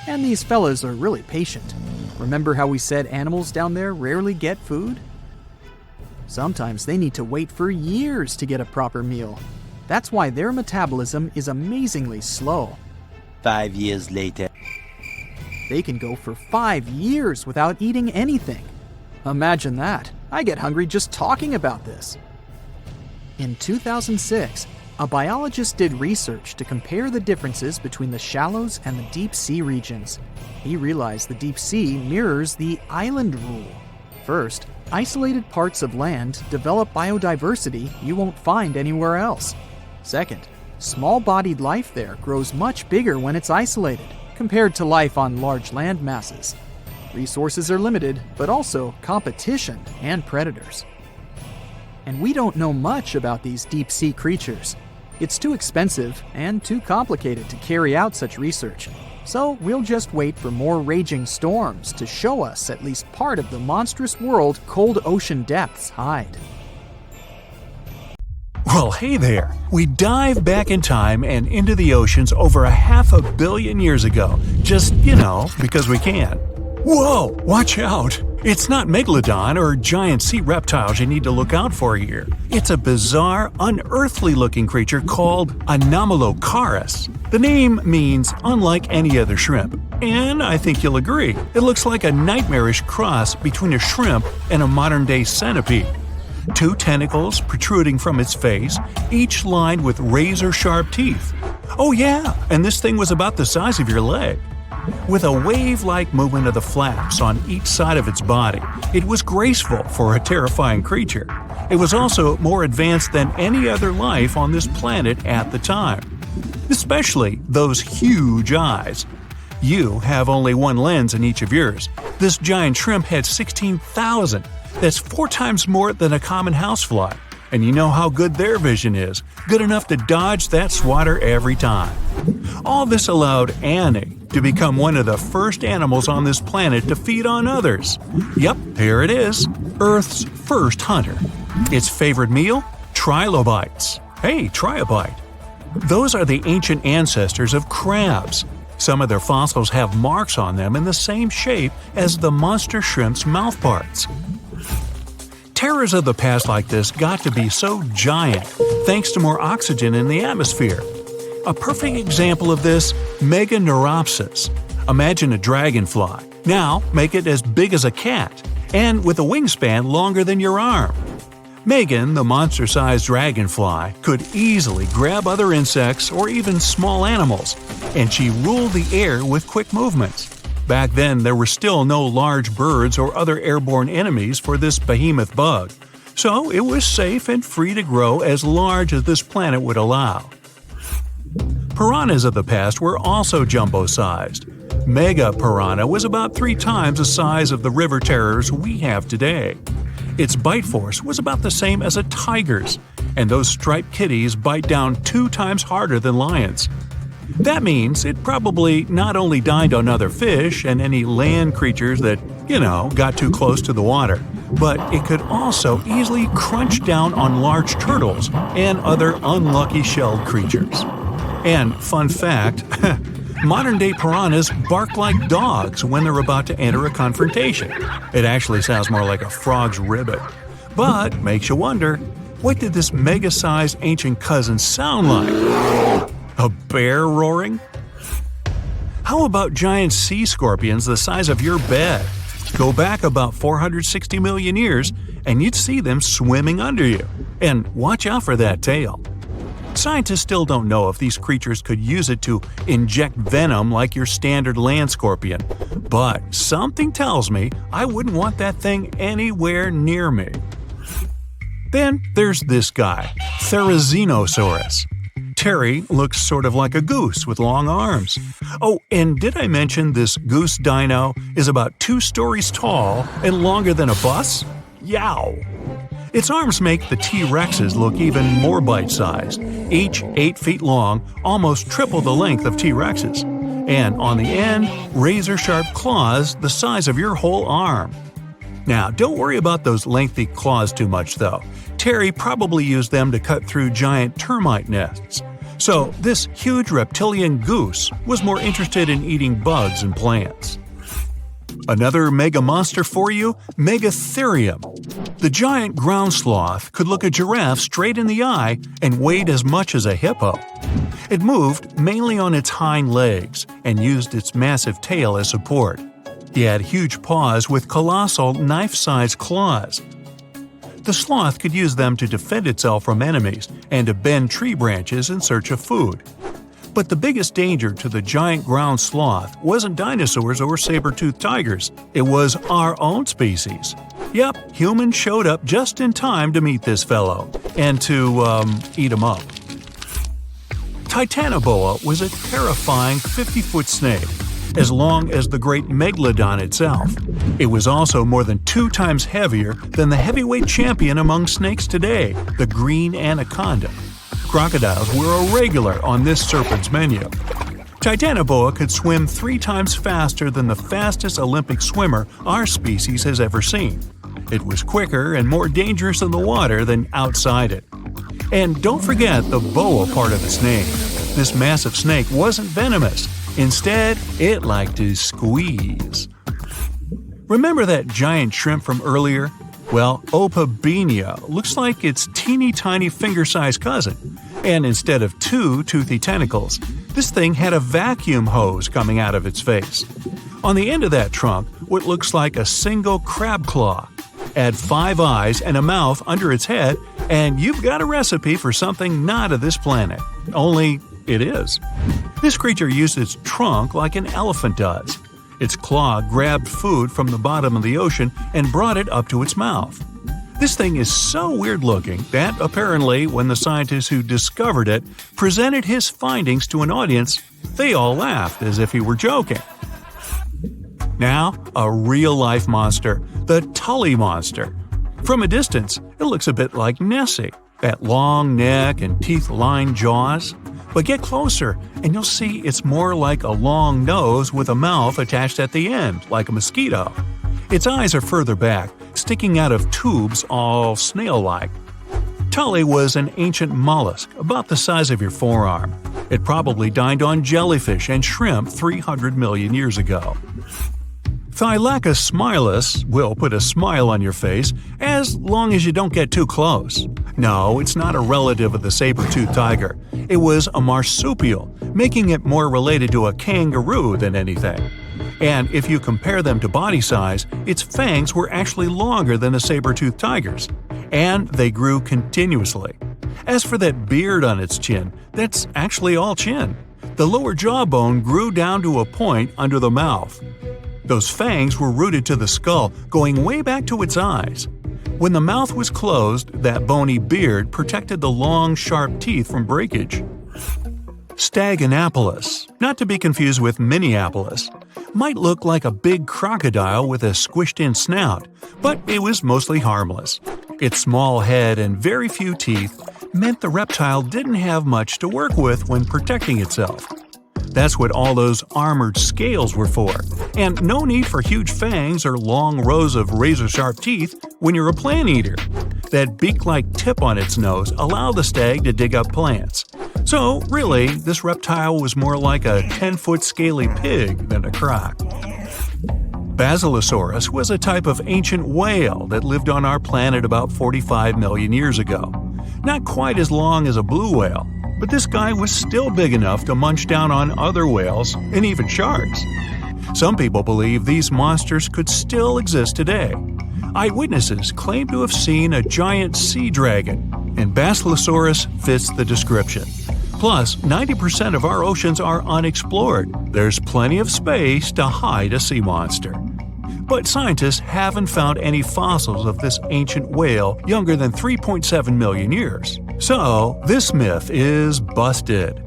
And these fellas are really patient. Remember how we said animals down there rarely get food? Sometimes they need to wait for years to get a proper meal. That's why their metabolism is amazingly slow. 5 years later. They can go for 5 years without eating anything. Imagine that. I get hungry just talking about this. In 2006, a biologist did research to compare the differences between the shallows and the deep sea regions. He realized the deep sea mirrors the island rule. First, isolated parts of land develop biodiversity you won't find anywhere else. Second, small-bodied life there grows much bigger when it's isolated, compared to life on large land masses. Resources are limited, but also competition and predators. And we don't know much about these deep-sea creatures. It's too expensive and too complicated to carry out such research, so we'll just wait for more raging storms to show us at least part of the monstrous world cold ocean depths hide. Well, hey there! We dive back in time and into the oceans over 500 million years ago. Just, because we can. Whoa! Watch out! It's not megalodon or giant sea reptiles you need to look out for here. It's a bizarre, unearthly-looking creature called Anomalocaris. The name means unlike any other shrimp. And I think you'll agree, it looks like a nightmarish cross between a shrimp and a modern-day centipede. 2 tentacles protruding from its face, each lined with razor-sharp teeth. Oh yeah, and this thing was about the size of your leg. With a wave-like movement of the flaps on each side of its body, it was graceful for a terrifying creature. It was also more advanced than any other life on this planet at the time. Especially those huge eyes. You have only one lens in each of yours. This giant shrimp had 16,000. That's 4 times more than a common housefly. And you know how good their vision is. Good enough to dodge that swatter every time. All this allowed Annie to become one of the first animals on this planet to feed on others. Yep, here it is. Earth's first hunter. Its favorite meal? Trilobites. Hey, try a bite. Those are the ancient ancestors of crabs. Some of their fossils have marks on them in the same shape as the monster shrimp's mouth parts. Terrors of the past like this got to be so giant thanks to more oxygen in the atmosphere. A perfect example of this, Meganeuropsis. Imagine a dragonfly. Now make it as big as a cat, and with a wingspan longer than your arm. Megan, the monster-sized dragonfly, could easily grab other insects or even small animals, and she ruled the air with quick movements. Back then, there were still no large birds or other airborne enemies for this behemoth bug, so it was safe and free to grow as large as this planet would allow. Piranhas of the past were also jumbo-sized. Mega piranha was about 3 times the size of the river terrors we have today. Its bite force was about the same as a tiger's, and those striped kitties bite down 2 times harder than lions. That means it probably not only dined on other fish and any land creatures that, got too close to the water, but it could also easily crunch down on large turtles and other unlucky shelled creatures. And fun fact, modern-day piranhas bark like dogs when they're about to enter a confrontation. It actually sounds more like a frog's ribbit. But makes you wonder, what did this mega-sized ancient cousin sound like? A bear roaring? How about giant sea scorpions the size of your bed? Go back about 460 million years, and you'd see them swimming under you. And watch out for that tail. Scientists still don't know if these creatures could use it to inject venom like your standard land scorpion, but something tells me I wouldn't want that thing anywhere near me. Then there's this guy, Therizinosaurus. Terry looks sort of like a goose with long arms. Oh, and did I mention this goose dino is about 2 stories tall and longer than a bus? Yow! Its arms make the T-Rexes look even more bite-sized, each 8 feet long, almost triple the length of T-Rexes. And on the end, razor-sharp claws the size of your whole arm. Now, don't worry about those lengthy claws too much, though. Terry probably used them to cut through giant termite nests. So, this huge reptilian goose was more interested in eating bugs and plants. Another mega monster for you, Megatherium. The giant ground sloth could look a giraffe straight in the eye and weighed as much as a hippo. It moved mainly on its hind legs and used its massive tail as support. It had huge paws with colossal knife-sized claws. The sloth could use them to defend itself from enemies and to bend tree branches in search of food. But the biggest danger to the giant ground sloth wasn't dinosaurs or saber-toothed tigers. It was our own species. Yep, humans showed up just in time to meet this fellow and to, eat him up. Titanoboa was a terrifying 50-foot snake, as long as the great megalodon itself. It was also more than 2 times heavier than the heavyweight champion among snakes today, the green anaconda. Crocodiles were a regular on this serpent's menu. Titanoboa could swim 3 times faster than the fastest Olympic swimmer our species has ever seen. It was quicker and more dangerous in the water than outside it. And don't forget the boa part of its name. This massive snake wasn't venomous. Instead, it liked to squeeze. Remember that giant shrimp from earlier? Well, Opabenia looks like its teeny-tiny finger-sized cousin. And instead of 2 toothy tentacles, this thing had a vacuum hose coming out of its face. On the end of that trunk, what looks like a single crab claw. Add 5 eyes and a mouth under its head, and you've got a recipe for something not of this planet. Only it is. This creature used its trunk like an elephant does. Its claw grabbed food from the bottom of the ocean and brought it up to its mouth. This thing is so weird-looking that apparently when the scientist who discovered it presented his findings to an audience, they all laughed as if he were joking. Now, a real-life monster, the Tully monster. From a distance, it looks a bit like Nessie, that long neck and teeth-lined jaws. But get closer, and you'll see it's more like a long nose with a mouth attached at the end, like a mosquito. Its eyes are further back, sticking out of tubes all snail-like. Tully was an ancient mollusk, about the size of your forearm. It probably dined on jellyfish and shrimp 300 million years ago. Thylacus smilus will put a smile on your face as long as you don't get too close. No, it's not a relative of the saber-toothed tiger. It was a marsupial, making it more related to a kangaroo than anything. And if you compare them to body size, its fangs were actually longer than a saber-toothed tiger's. And they grew continuously. As for that beard on its chin, that's actually all chin. The lower jawbone grew down to a point under the mouth. Those fangs were rooted to the skull, going way back to its eyes. When the mouth was closed, that bony beard protected the long, sharp teeth from breakage. Staganapolis, not to be confused with Minneapolis, might look like a big crocodile with a squished-in snout, but it was mostly harmless. Its small head and very few teeth meant the reptile didn't have much to work with when protecting itself. That's what all those armored scales were for, and no need for huge fangs or long rows of razor-sharp teeth when you're a plant eater. That beak-like tip on its nose allowed the stag to dig up plants. So, really, this reptile was more like a 10-foot scaly pig than a croc. Basilosaurus was a type of ancient whale that lived on our planet about 45 million years ago. Not quite as long as a blue whale, but this guy was still big enough to munch down on other whales and even sharks. Some people believe these monsters could still exist today. Eyewitnesses claim to have seen a giant sea dragon, and Basilosaurus fits the description. Plus, 90% of our oceans are unexplored. There's plenty of space to hide a sea monster. But scientists haven't found any fossils of this ancient whale younger than 3.7 million years. So, this myth is busted.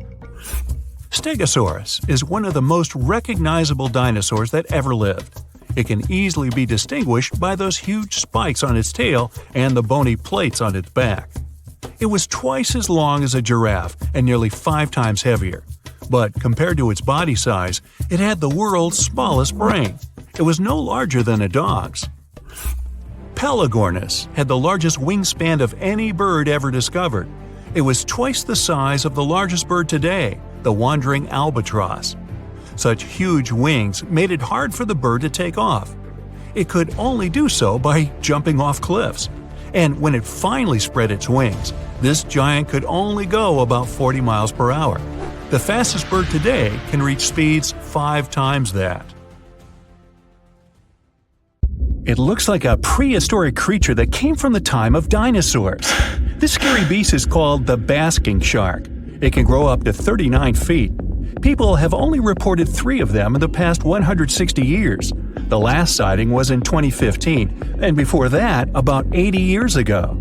Stegosaurus is one of the most recognizable dinosaurs that ever lived. It can easily be distinguished by those huge spikes on its tail and the bony plates on its back. It was twice as long as a giraffe and nearly 5 times heavier. But compared to its body size, it had the world's smallest brain. It was no larger than a dog's. Pelagornis had the largest wingspan of any bird ever discovered. It was twice the size of the largest bird today, the wandering albatross. Such huge wings made it hard for the bird to take off. It could only do so by jumping off cliffs. And when it finally spread its wings, this giant could only go about 40 miles per hour. The fastest bird today can reach speeds 5 times that. It looks like a prehistoric creature that came from the time of dinosaurs. This scary beast is called the basking shark. It can grow up to 39 feet. People have only reported 3 of them in the past 160 years. The last sighting was in 2015, and before that, about 80 years ago.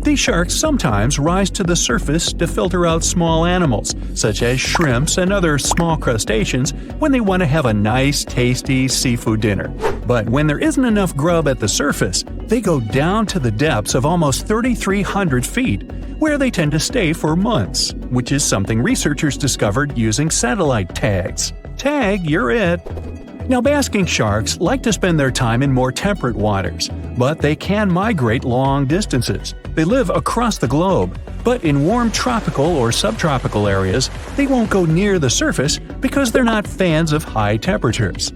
These sharks sometimes rise to the surface to filter out small animals, such as shrimps and other small crustaceans, when they want to have a nice, tasty seafood dinner. But when there isn't enough grub at the surface, they go down to the depths of almost 3,300 feet, where they tend to stay for months, which is something researchers discovered using satellite tags. Tag, you're it! Now, basking sharks like to spend their time in more temperate waters, but they can migrate long distances. They live across the globe, but in warm tropical or subtropical areas, they won't go near the surface because they're not fans of high temperatures.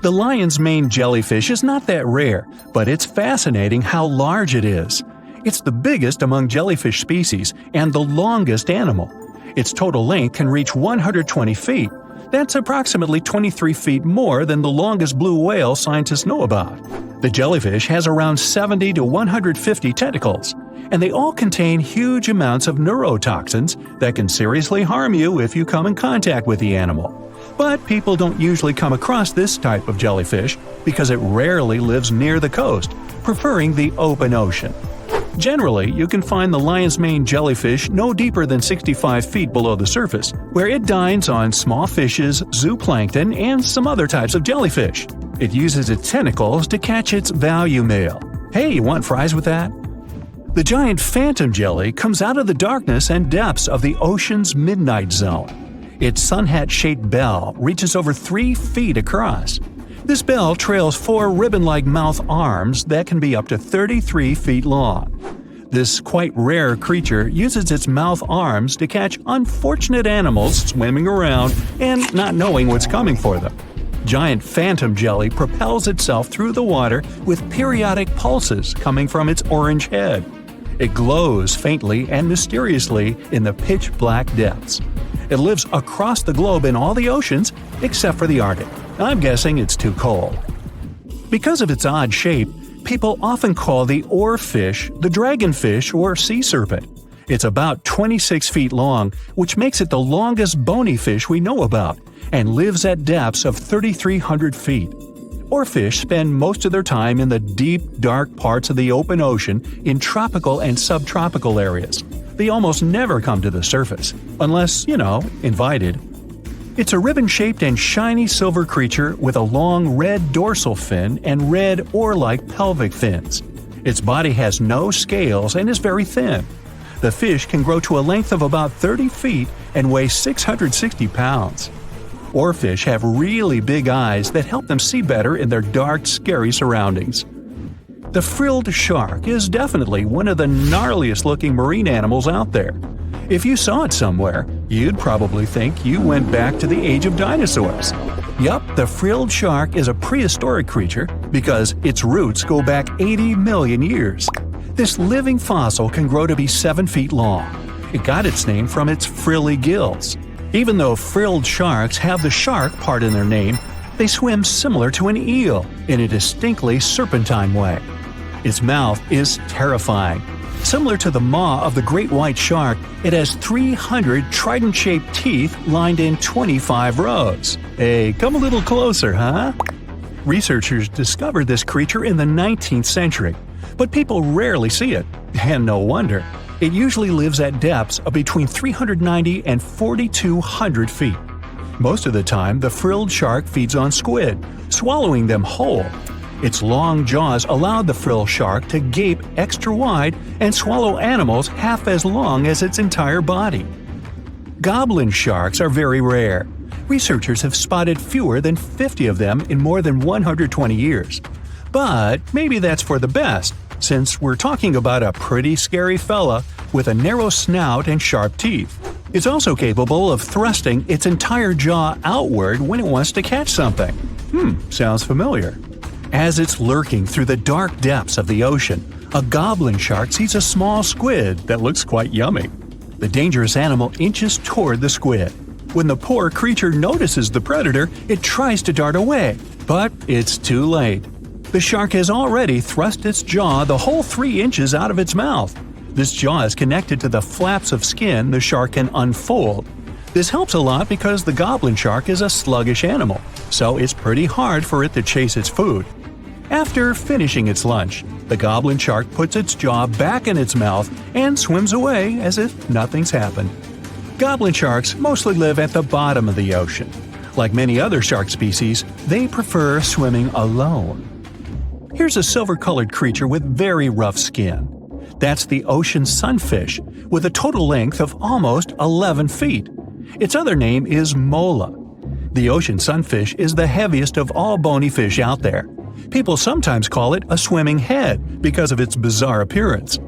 The lion's mane jellyfish is not that rare, but it's fascinating how large it is. It's the biggest among jellyfish species and the longest animal. Its total length can reach 120 feet. That's approximately 23 feet more than the longest blue whale scientists know about. The jellyfish has around 70 to 150 tentacles, and they all contain huge amounts of neurotoxins that can seriously harm you if you come in contact with the animal. But people don't usually come across this type of jellyfish because it rarely lives near the coast, preferring the open ocean. Generally, you can find the lion's mane jellyfish no deeper than 65 feet below the surface, where it dines on small fishes, zooplankton, and some other types of jellyfish. It uses its tentacles to catch its value male. Hey, you want fries with that? The giant phantom jelly comes out of the darkness and depths of the ocean's midnight zone. Its sun hat-shaped bell reaches over 3 feet across. This bell trails 4 ribbon-like mouth arms that can be up to 33 feet long. This quite rare creature uses its mouth arms to catch unfortunate animals swimming around and not knowing what's coming for them. Giant phantom jelly propels itself through the water with periodic pulses coming from its orange head. It glows faintly and mysteriously in the pitch-black depths. It lives across the globe in all the oceans except for the Arctic. I'm guessing it's too cold. Because of its odd shape, people often call the oarfish the dragonfish or sea serpent. It's about 26 feet long, which makes it the longest bony fish we know about, and lives at depths of 3,300 feet. Oarfish spend most of their time in the deep, dark parts of the open ocean in tropical and subtropical areas. They almost never come to the surface, unless, invited. It's a ribbon-shaped and shiny silver creature with a long red dorsal fin and red oar-like pelvic fins. Its body has no scales and is very thin. The fish can grow to a length of about 30 feet and weigh 660 pounds. Oarfish have really big eyes that help them see better in their dark, scary surroundings. The frilled shark is definitely one of the gnarliest-looking marine animals out there. If you saw it somewhere, you'd probably think you went back to the age of dinosaurs. Yup, the frilled shark is a prehistoric creature because its roots go back 80 million years. This living fossil can grow to be 7 feet long. It got its name from its frilly gills. Even though frilled sharks have the shark part in their name, they swim similar to an eel in a distinctly serpentine way. Its mouth is terrifying. Similar to the maw of the great white shark, it has 300 trident-shaped teeth lined in 25 rows. Hey, come a little closer, huh? Researchers discovered this creature in the 19th century, but people rarely see it, and no wonder. It usually lives at depths of between 390 and 4,200 feet. Most of the time, the frilled shark feeds on squid, swallowing them whole. Its long jaws allowed the frilled shark to gape extra wide and swallow animals half as long as its entire body. Goblin sharks are very rare. Researchers have spotted fewer than 50 of them in more than 120 years. But maybe that's for the best, since we're talking about a pretty scary fella with a narrow snout and sharp teeth. It's also capable of thrusting its entire jaw outward when it wants to catch something. Sounds familiar. As it's lurking through the dark depths of the ocean, a goblin shark sees a small squid that looks quite yummy. The dangerous animal inches toward the squid. When the poor creature notices the predator, it tries to dart away, but it's too late. The shark has already thrust its jaw the whole 3 inches out of its mouth. This jaw is connected to the flaps of skin the shark can unfold. This helps a lot because the goblin shark is a sluggish animal, so it's pretty hard for it to chase its food. After finishing its lunch, the goblin shark puts its jaw back in its mouth and swims away as if nothing's happened. Goblin sharks mostly live at the bottom of the ocean. Like many other shark species, they prefer swimming alone. Here's a silver-colored creature with very rough skin. That's the ocean sunfish, with a total length of almost 11 feet. Its other name is mola. The ocean sunfish is the heaviest of all bony fish out there. People sometimes call it a swimming head because of its bizarre appearance.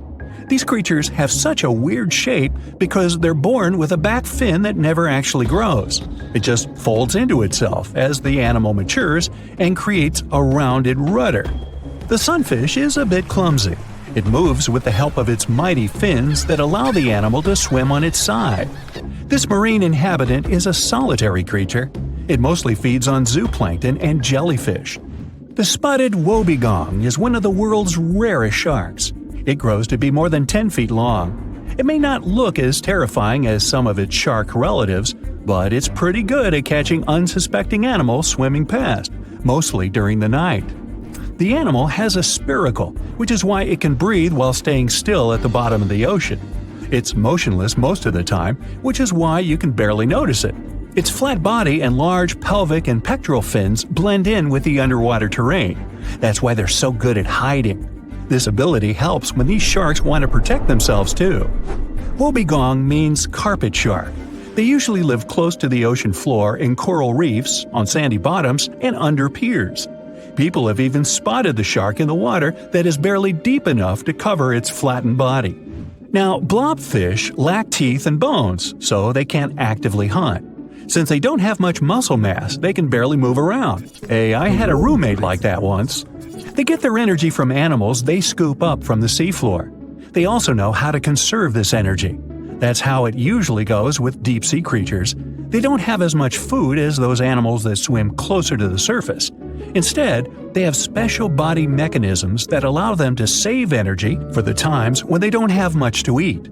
These creatures have such a weird shape because they're born with a back fin that never actually grows. It just folds into itself as the animal matures and creates a rounded rudder. The sunfish is a bit clumsy. It moves with the help of its mighty fins that allow the animal to swim on its side. This marine inhabitant is a solitary creature. It mostly feeds on zooplankton and jellyfish. The spotted wobbegong is one of the world's rarest sharks. It grows to be more than 10 feet long. It may not look as terrifying as some of its shark relatives, but it's pretty good at catching unsuspecting animals swimming past, mostly during the night. The animal has a spiracle, which is why it can breathe while staying still at the bottom of the ocean. It's motionless most of the time, which is why you can barely notice it. Its flat body and large pelvic and pectoral fins blend in with the underwater terrain. That's why they're so good at hiding. This ability helps when these sharks want to protect themselves too. Wobbegong means carpet shark. They usually live close to the ocean floor in coral reefs, on sandy bottoms, and under piers. People have even spotted the shark in the water that is barely deep enough to cover its flattened body. Now, blobfish lack teeth and bones, so they can't actively hunt. Since they don't have much muscle mass, they can barely move around. Hey, I had a roommate like that once. They get their energy from animals they scoop up from the seafloor. They also know how to conserve this energy. That's how it usually goes with deep-sea creatures. They don't have as much food as those animals that swim closer to the surface. Instead, they have special body mechanisms that allow them to save energy for the times when they don't have much to eat.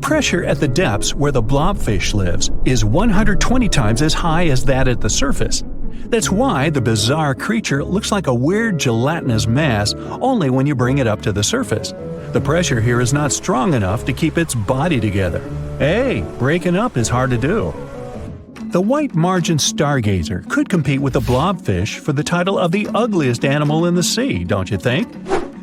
Pressure at the depths where the blobfish lives is 120 times as high as that at the surface. That's why the bizarre creature looks like a weird gelatinous mass only when you bring it up to the surface. The pressure here is not strong enough to keep its body together. Hey, breaking up is hard to do. The white margin stargazer could compete with the blobfish for the title of the ugliest animal in the sea, don't you think?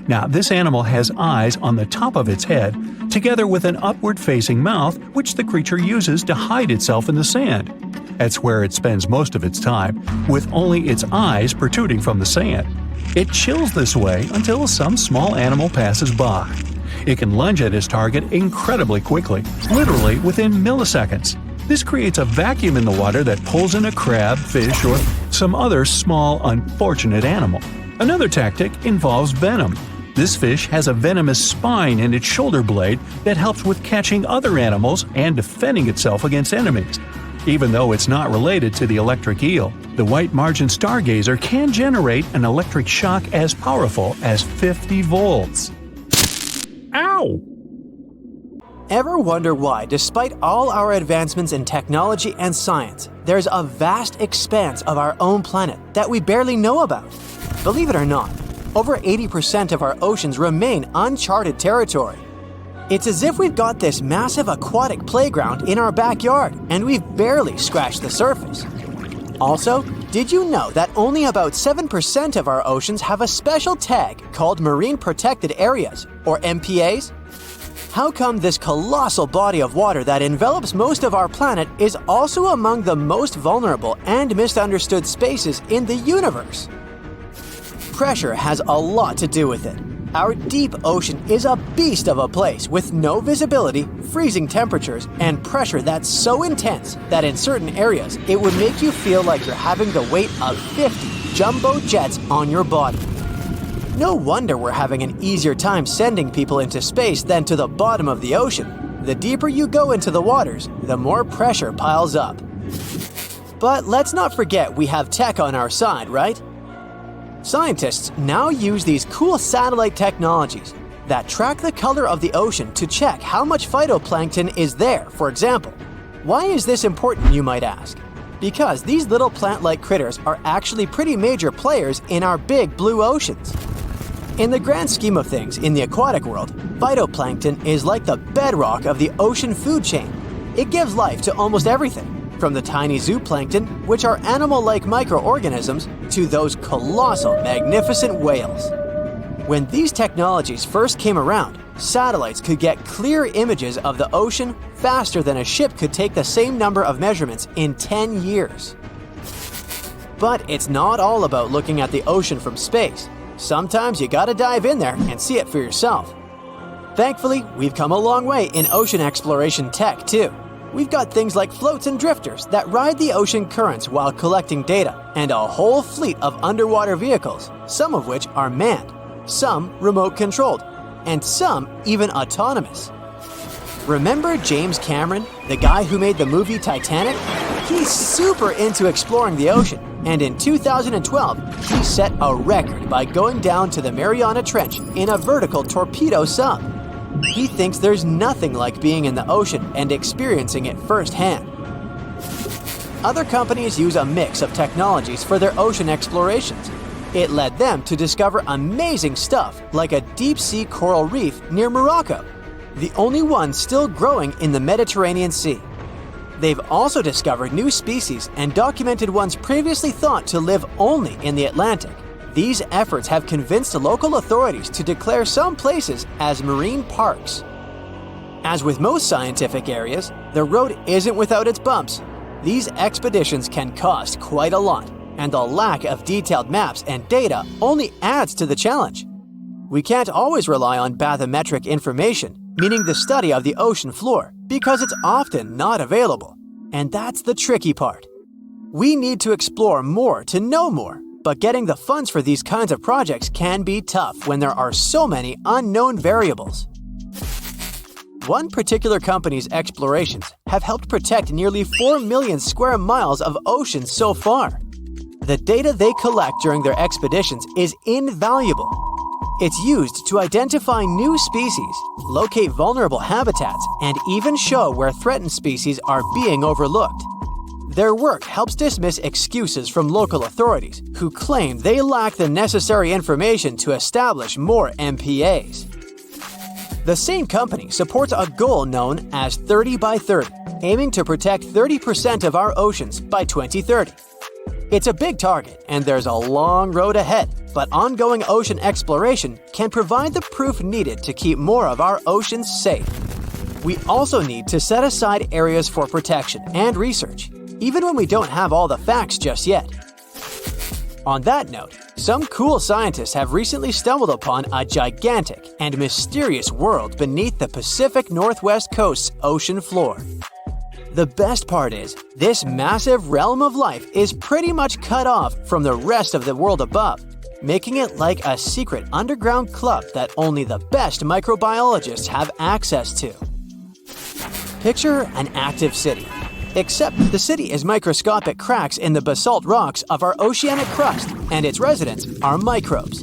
Now, this animal has eyes on the top of its head, together with an upward-facing mouth which the creature uses to hide itself in the sand. That's where it spends most of its time, with only its eyes protruding from the sand. It chills this way until some small animal passes by. It can lunge at its target incredibly quickly, literally within milliseconds. This creates a vacuum in the water that pulls in a crab, fish, or some other small, unfortunate animal. Another tactic involves venom. This fish has a venomous spine in its shoulder blade that helps with catching other animals and defending itself against enemies. Even though it's not related to the electric eel, the white margin stargazer can generate an electric shock as powerful as 50 volts. Ow! Ever wonder why, despite all our advancements in technology and science, there's a vast expanse of our own planet that we barely know about? Believe it or not, over 80% of our oceans remain uncharted territory. It's as if we've got this massive aquatic playground in our backyard, and we've barely scratched the surface. Also, did you know that only about 7% of our oceans have a special tag called Marine Protected Areas, or MPAs? How come this colossal body of water that envelops most of our planet is also among the most vulnerable and misunderstood spaces in the universe? Pressure has a lot to do with it. Our deep ocean is a beast of a place with no visibility, freezing temperatures, and pressure that's so intense that in certain areas it would make you feel like you're having the weight of 50 jumbo jets on your body. No wonder we're having an easier time sending people into space than to the bottom of the ocean. The deeper you go into the waters, the more pressure piles up. But let's not forget we have tech on our side, right? Scientists now use these cool satellite technologies that track the color of the ocean to check how much phytoplankton is there, for example. Why is this important, you might ask? Because these little plant-like critters are actually pretty major players in our big blue oceans. In the grand scheme of things in the aquatic world, phytoplankton is like the bedrock of the ocean food chain. It gives life to almost everything, from the tiny zooplankton, which are animal-like microorganisms, to those colossal, magnificent whales. When these technologies first came around, satellites could get clear images of the ocean faster than a ship could take the same number of measurements in 10 years. But it's not all about looking at the ocean from space. Sometimes you gotta dive in there and see it for yourself. Thankfully, we've come a long way in ocean exploration tech too. We've got things like floats and drifters that ride the ocean currents while collecting data, and a whole fleet of underwater vehicles, some of which are manned, some remote-controlled, and some even autonomous. Remember James Cameron, the guy who made the movie Titanic? He's super into exploring the ocean, and in 2012, he set a record by going down to the Mariana Trench in a vertical torpedo sub. He thinks there's nothing like being in the ocean and experiencing it firsthand. Other companies use a mix of technologies for their ocean explorations. It led them to discover amazing stuff like a deep-sea coral reef near Morocco, the only one still growing in the Mediterranean Sea. They've also discovered new species and documented ones previously thought to live only in the Atlantic. These efforts have convinced local authorities to declare some places as marine parks. As with most scientific areas, the road isn't without its bumps. These expeditions can cost quite a lot, and the lack of detailed maps and data only adds to the challenge. We can't always rely on bathymetric information, meaning the study of the ocean floor, because it's often not available. And that's the tricky part. We need to explore more to know more, but getting the funds for these kinds of projects can be tough when there are so many unknown variables. One particular company's explorations have helped protect nearly 4 million square miles of ocean so far. The data they collect during their expeditions is invaluable. It's used to identify new species, locate vulnerable habitats, and even show where threatened species are being overlooked. Their work helps dismiss excuses from local authorities who claim they lack the necessary information to establish more MPAs. The same company supports a goal known as 30 by 30, aiming to protect 30% of our oceans by 2030. It's a big target, and there's a long road ahead, but ongoing ocean exploration can provide the proof needed to keep more of our oceans safe. We also need to set aside areas for protection and research, even when we don't have all the facts just yet. On that note, some cool scientists have recently stumbled upon a gigantic and mysterious world beneath the Pacific Northwest coast's ocean floor. The best part is, this massive realm of life is pretty much cut off from the rest of the world above, making it like a secret underground club that only the best microbiologists have access to. Picture an active city, except the city is microscopic cracks in the basalt rocks of our oceanic crust, and its residents are microbes.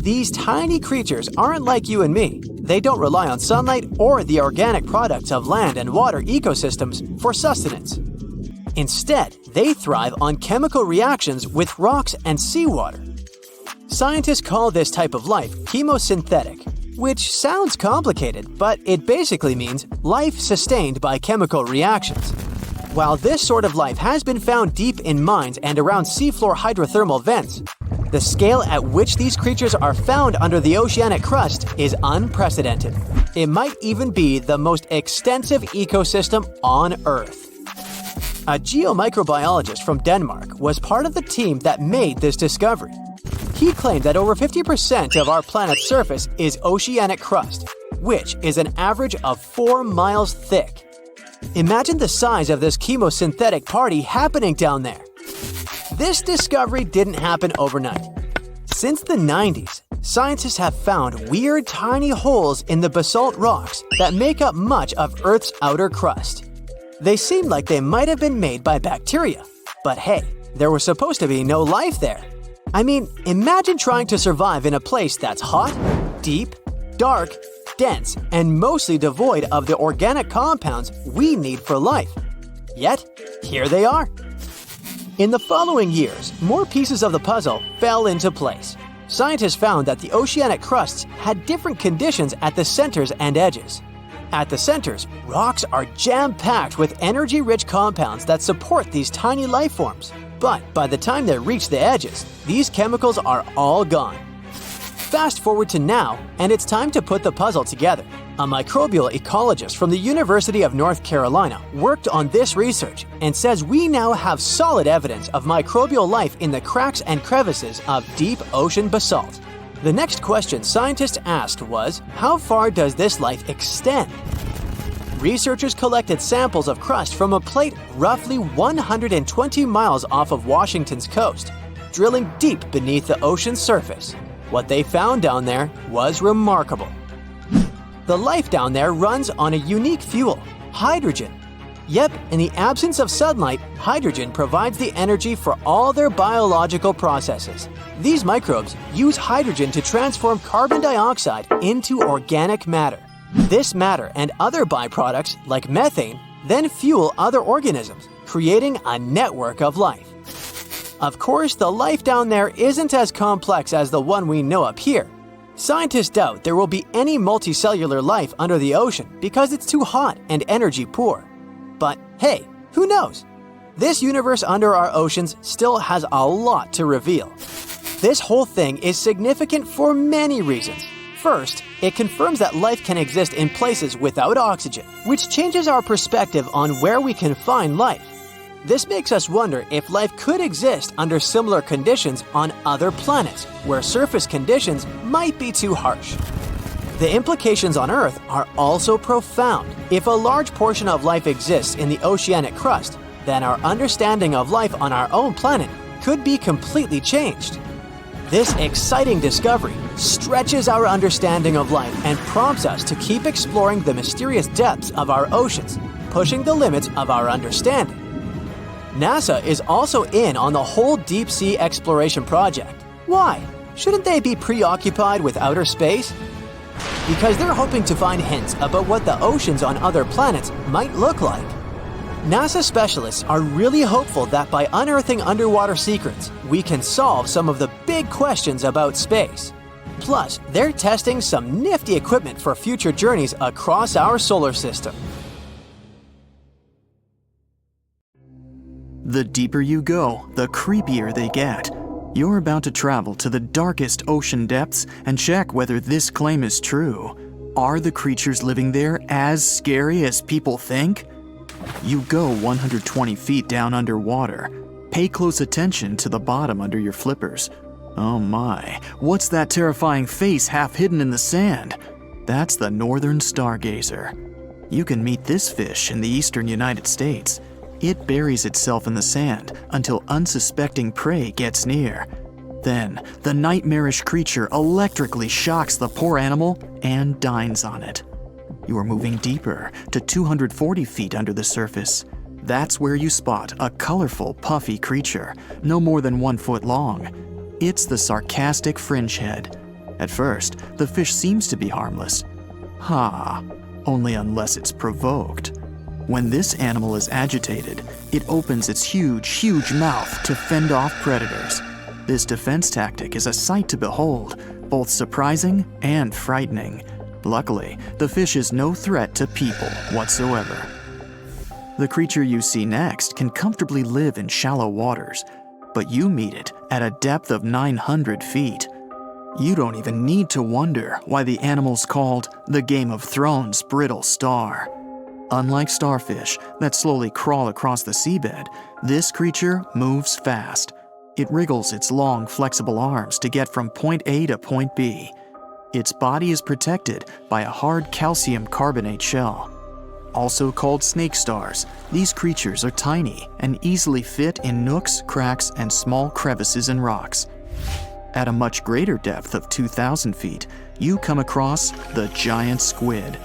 These tiny creatures aren't like you and me. They don't rely on sunlight or the organic products of land and water ecosystems for sustenance. Instead, they thrive on chemical reactions with rocks and seawater. Scientists call this type of life chemosynthetic, which sounds complicated, but it basically means life sustained by chemical reactions. While this sort of life has been found deep in mines and around seafloor hydrothermal vents, the scale at which these creatures are found under the oceanic crust is unprecedented. It might even be the most extensive ecosystem on Earth. A geomicrobiologist from Denmark was part of the team that made this discovery. He claimed that over 50% of our planet's surface is oceanic crust, which is an average of 4 miles thick. Imagine the size of this chemosynthetic party happening down there. This discovery didn't happen overnight. Since the 90s, scientists have found weird tiny holes in the basalt rocks that make up much of Earth's outer crust. They seem like they might have been made by bacteria, but hey, there was supposed to be no life there. I mean, imagine trying to survive in a place that's hot, deep, dark, dense, and mostly devoid of the organic compounds we need for life. Yet, here they are. In the following years, more pieces of the puzzle fell into place. Scientists found that the oceanic crusts had different conditions at the centers and edges. At the centers, rocks are jam-packed with energy-rich compounds that support these tiny life forms. But by the time they reach the edges, these chemicals are all gone. Fast forward to now, and it's time to put the puzzle together. A microbial ecologist from the University of North Carolina worked on this research and says we now have solid evidence of microbial life in the cracks and crevices of deep ocean basalt. The next question scientists asked was, how far does this life extend? Researchers collected samples of crust from a plate roughly 120 miles off of Washington's coast, drilling deep beneath the ocean's surface. What they found down there was remarkable. The life down there runs on a unique fuel, hydrogen. Yep, in the absence of sunlight, hydrogen provides the energy for all their biological processes. These microbes use hydrogen to transform carbon dioxide into organic matter. This matter and other byproducts, like methane, then fuel other organisms, creating a network of life. Of course, the life down there isn't as complex as the one we know up here. Scientists doubt there will be any multicellular life under the ocean because it's too hot and energy poor. But hey, who knows? This universe under our oceans still has a lot to reveal. This whole thing is significant for many reasons. First, it confirms that life can exist in places without oxygen, which changes our perspective on where we can find life. This makes us wonder if life could exist under similar conditions on other planets, where surface conditions might be too harsh. The implications on Earth are also profound. If a large portion of life exists in the oceanic crust, then our understanding of life on our own planet could be completely changed. This exciting discovery stretches our understanding of life and prompts us to keep exploring the mysterious depths of our oceans, pushing the limits of our understanding. NASA is also in on the whole deep sea exploration project. Why? Shouldn't they be preoccupied with outer space? Because they're hoping to find hints about what the oceans on other planets might look like. NASA specialists are really hopeful that by unearthing underwater secrets, we can solve some of the big questions about space. Plus, they're testing some nifty equipment for future journeys across our solar system. The deeper you go, the creepier they get. You're about to travel to the darkest ocean depths and check whether this claim is true. Are the creatures living there as scary as people think? You go 120 feet down underwater. Pay close attention to the bottom under your flippers. Oh my, what's that terrifying face half hidden in the sand? That's the northern stargazer. You can meet this fish in the eastern United States. It buries itself in the sand until unsuspecting prey gets near. Then, the nightmarish creature electrically shocks the poor animal and dines on it. You are moving deeper to 240 feet under the surface. That's where you spot a colorful, puffy creature, no more than 1 foot long. It's the sarcastic fringehead. At first, the fish seems to be harmless. Only unless it's provoked. When this animal is agitated, it opens its huge mouth to fend off predators. This defense tactic is a sight to behold, both surprising and frightening. Luckily, the fish is no threat to people whatsoever. The creature you see next can comfortably live in shallow waters, but you meet it at a depth of 900 feet. You don't even need to wonder why the animal's called the Game of Thrones brittle star. Unlike starfish that slowly crawl across the seabed, this creature moves fast. It wriggles its long, flexible arms to get from point A to point B. Its body is protected by a hard calcium carbonate shell. Also called snake stars, these creatures are tiny and easily fit in nooks, cracks, and small crevices in rocks. At a much greater depth of 2,000 feet, you come across the giant squid.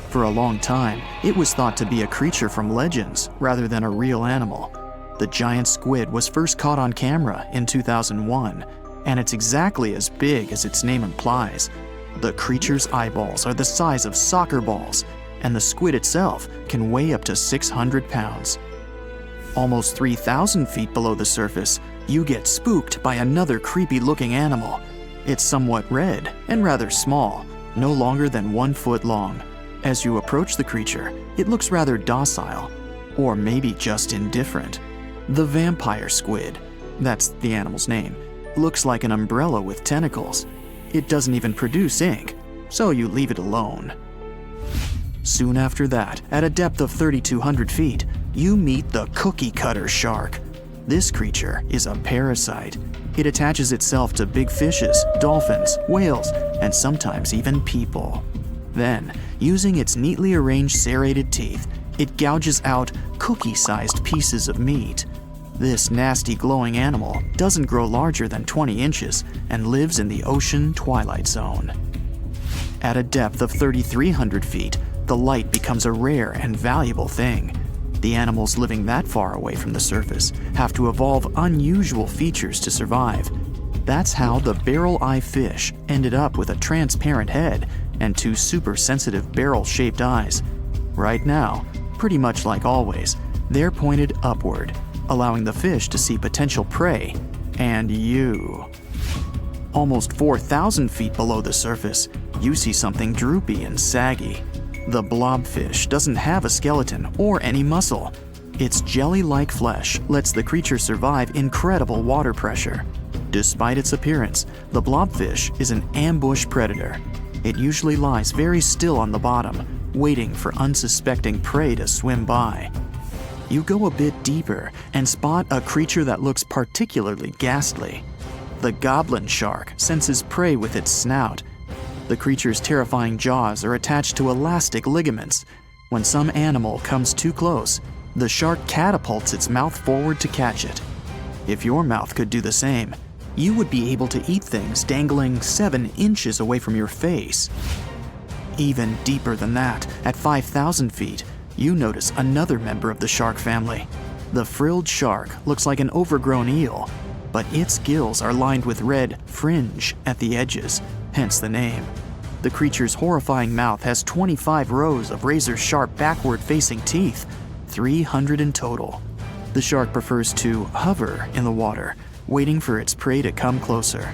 For a long time, it was thought to be a creature from legends rather than a real animal. The giant squid was first caught on camera in 2001, and it's exactly as big as its name implies. The creature's eyeballs are the size of soccer balls, and the squid itself can weigh up to 600 pounds. Almost 3,000 feet below the surface, you get spooked by another creepy-looking animal. It's somewhat red and rather small, no longer than 1 foot long. As you approach the creature, it looks rather docile, or maybe just indifferent. The vampire squid, that's the animal's name, looks like an umbrella with tentacles. It doesn't even produce ink, so you leave it alone. Soon after that, at a depth of 3,200 feet, you meet the cookie cutter shark. This creature is a parasite. It attaches itself to big fishes, dolphins, whales, and sometimes even people. Then, using its neatly arranged serrated teeth, it gouges out cookie-sized pieces of meat. This nasty glowing animal doesn't grow larger than 20 inches and lives in the ocean twilight zone. At a depth of 3,300 feet, the light becomes a rare and valuable thing. The animals living that far away from the surface have to evolve unusual features to survive. That's how the barrel-eye fish ended up with a transparent head and 2 super-sensitive barrel-shaped eyes. Right now, pretty much like always, they're pointed upward, allowing the fish to see potential prey and you. Almost 4,000 feet below the surface, you see something droopy and saggy. The blobfish doesn't have a skeleton or any muscle. Its jelly-like flesh lets the creature survive incredible water pressure. Despite its appearance, the blobfish is an ambush predator. It usually lies very still on the bottom, waiting for unsuspecting prey to swim by. You go a bit deeper and spot a creature that looks particularly ghastly. The goblin shark senses prey with its snout. The creature's terrifying jaws are attached to elastic ligaments. When some animal comes too close, the shark catapults its mouth forward to catch it. If your mouth could do the same, you would be able to eat things dangling 7 inches away from your face. Even deeper than that, at 5,000 feet, you notice another member of the shark family. The frilled shark looks like an overgrown eel, but its gills are lined with red fringe at the edges, hence the name. The creature's horrifying mouth has 25 rows of razor-sharp backward-facing teeth, 300 in total. The shark prefers to hover in the water, waiting for its prey to come closer.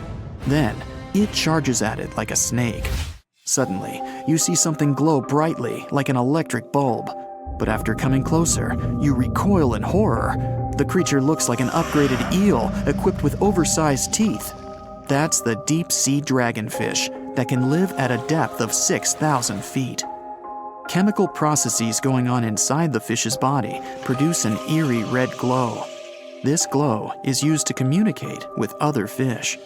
Then, it charges at it like a snake. Suddenly, you see something glow brightly like an electric bulb. But after coming closer, you recoil in horror. The creature looks like an upgraded eel equipped with oversized teeth. That's the deep-sea dragonfish that can live at a depth of 6,000 feet. Chemical processes going on inside the fish's body produce an eerie red glow. This glow is used to communicate with other fish.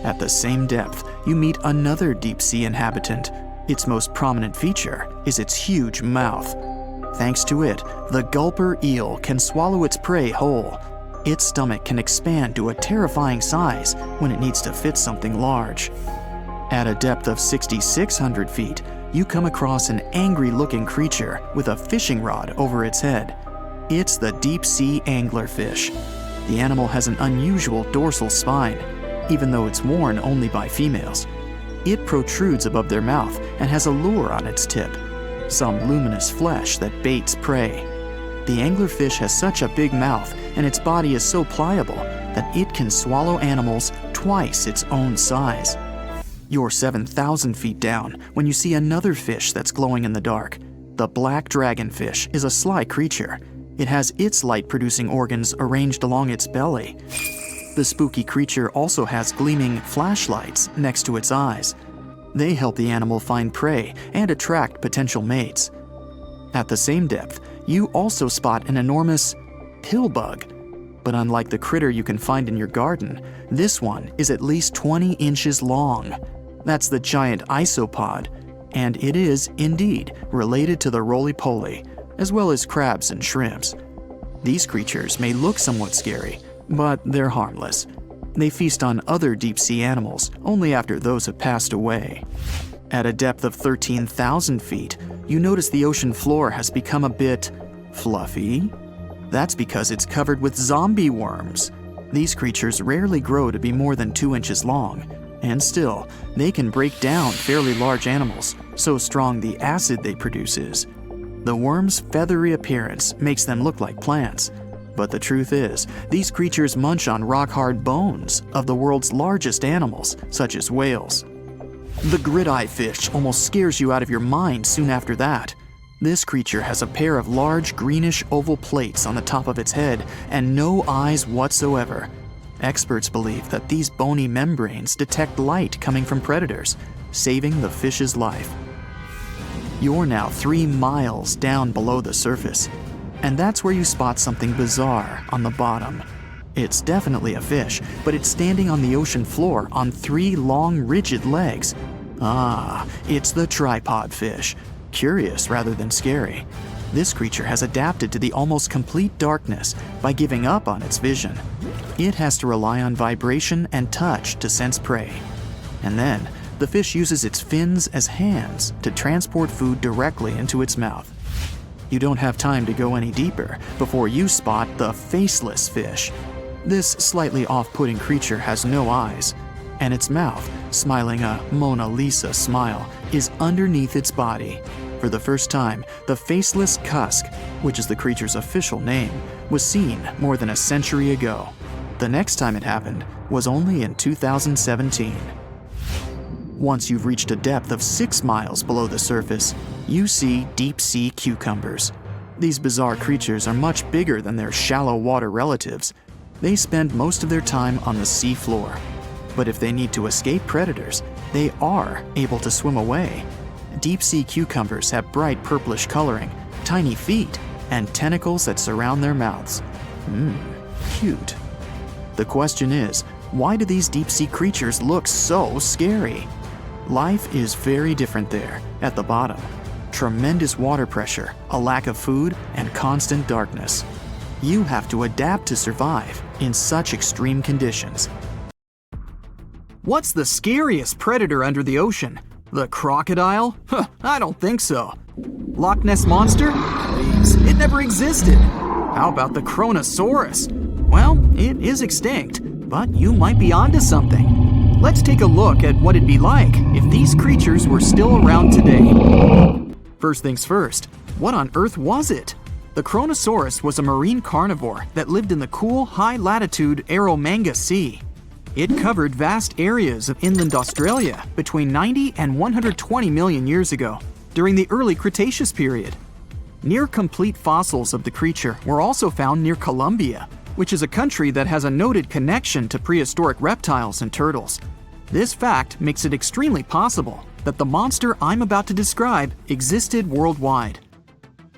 At the same depth, you meet another deep-sea inhabitant. Its most prominent feature is its huge mouth. Thanks to it, the gulper eel can swallow its prey whole. Its stomach can expand to a terrifying size when it needs to fit something large. At a depth of 6,600 feet, you come across an angry-looking creature with a fishing rod over its head. It's the deep-sea anglerfish. The animal has an unusual dorsal spine, even though it's worn only by females. It protrudes above their mouth and has a lure on its tip, some luminous flesh that baits prey. The anglerfish has such a big mouth and its body is so pliable that it can swallow animals twice its own size. You're 7,000 feet down when you see another fish that's glowing in the dark. The black dragonfish is a sly creature. It has its light-producing organs arranged along its belly. The spooky creature also has gleaming flashlights next to its eyes. They help the animal find prey and attract potential mates. At the same depth, you also spot an enormous pillbug. But unlike the critter you can find in your garden, this one is at least 20 inches long. That's the giant isopod, and it is, indeed, related to the roly-poly, as well as crabs and shrimps. These creatures may look somewhat scary, but they're harmless. They feast on other deep-sea animals only after those have passed away. At a depth of 13,000 feet, you notice the ocean floor has become a bit fluffy. That's because it's covered with zombie worms. These creatures rarely grow to be more than 2 inches long, and still, they can break down fairly large animals, so strong the acid they produce is. The worms' feathery appearance makes them look like plants, but the truth is, these creatures munch on rock-hard bones of the world's largest animals, such as whales. The grid-eye fish almost scares you out of your mind soon after that. This creature has a pair of large greenish oval plates on the top of its head and no eyes whatsoever. Experts believe that these bony membranes detect light coming from predators, saving the fish's life. You're now 3 miles down below the surface, and that's where you spot something bizarre on the bottom. It's definitely a fish, but it's standing on the ocean floor on 3 long, rigid legs. Ah, it's the tripod fish. Curious rather than scary. This creature has adapted to the almost complete darkness by giving up on its vision. It has to rely on vibration and touch to sense prey. And then, the fish uses its fins as hands to transport food directly into its mouth. You don't have time to go any deeper before you spot the faceless fish. This slightly off-putting creature has no eyes, and its mouth, smiling a Mona Lisa smile, is underneath its body. For the first time, the faceless cusk, which is the creature's official name, was seen more than a century ago. The next time it happened was only in 2017. Once you've reached a depth of 6 miles below the surface, you see deep-sea cucumbers. These bizarre creatures are much bigger than their shallow water relatives. They spend most of their time on the sea floor. But if they need to escape predators, they are able to swim away. Deep-sea cucumbers have bright purplish coloring, tiny feet, and tentacles that surround their mouths. Cute. The question is, why do these deep-sea creatures look so scary? Life is very different there, at the bottom. Tremendous water pressure, a lack of food, and constant darkness. You have to adapt to survive in such extreme conditions. What's the scariest predator under the ocean? The crocodile? I don't think so. Loch Ness Monster? Please, it never existed. How about the Kronosaurus? Well, it is extinct, but you might be onto something. Let's take a look at what it'd be like if these creatures were still around today. First things first, what on earth was it? The Kronosaurus was a marine carnivore that lived in the cool, high-latitude Eromanga Sea. It covered vast areas of inland Australia between 90 and 120 million years ago, during the early Cretaceous period. Near-complete fossils of the creature were also found near Colombia, which is a country that has a noted connection to prehistoric reptiles and turtles. This fact makes it extremely possible that the monster I'm about to describe existed worldwide.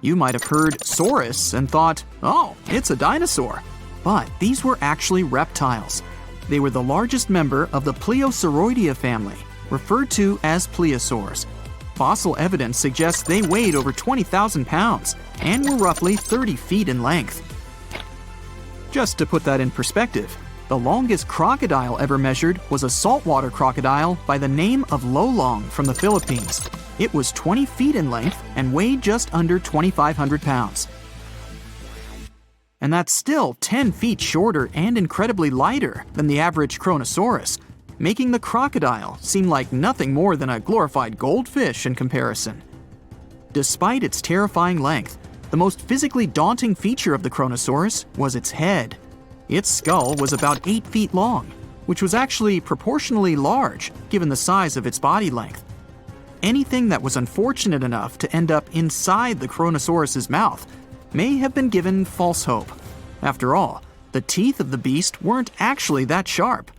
You might have heard saurus and thought, oh, it's a dinosaur. But these were actually reptiles. They were the largest member of the Plesiosauridae family, referred to as plesiosaurs. Fossil evidence suggests they weighed over 20,000 pounds and were roughly 30 feet in length. Just to put that in perspective, the longest crocodile ever measured was a saltwater crocodile by the name of Lolong from the Philippines. It was 20 feet in length and weighed just under 2,500 pounds. And that's still 10 feet shorter and incredibly lighter than the average Kronosaurus, making the crocodile seem like nothing more than a glorified goldfish in comparison. Despite its terrifying length, the most physically daunting feature of the Kronosaurus was its head. Its skull was about 8 feet long, which was actually proportionally large given the size of its body length. Anything that was unfortunate enough to end up inside the Kronosaurus's mouth may have been given false hope. After all, the teeth of the beast weren't actually that sharp.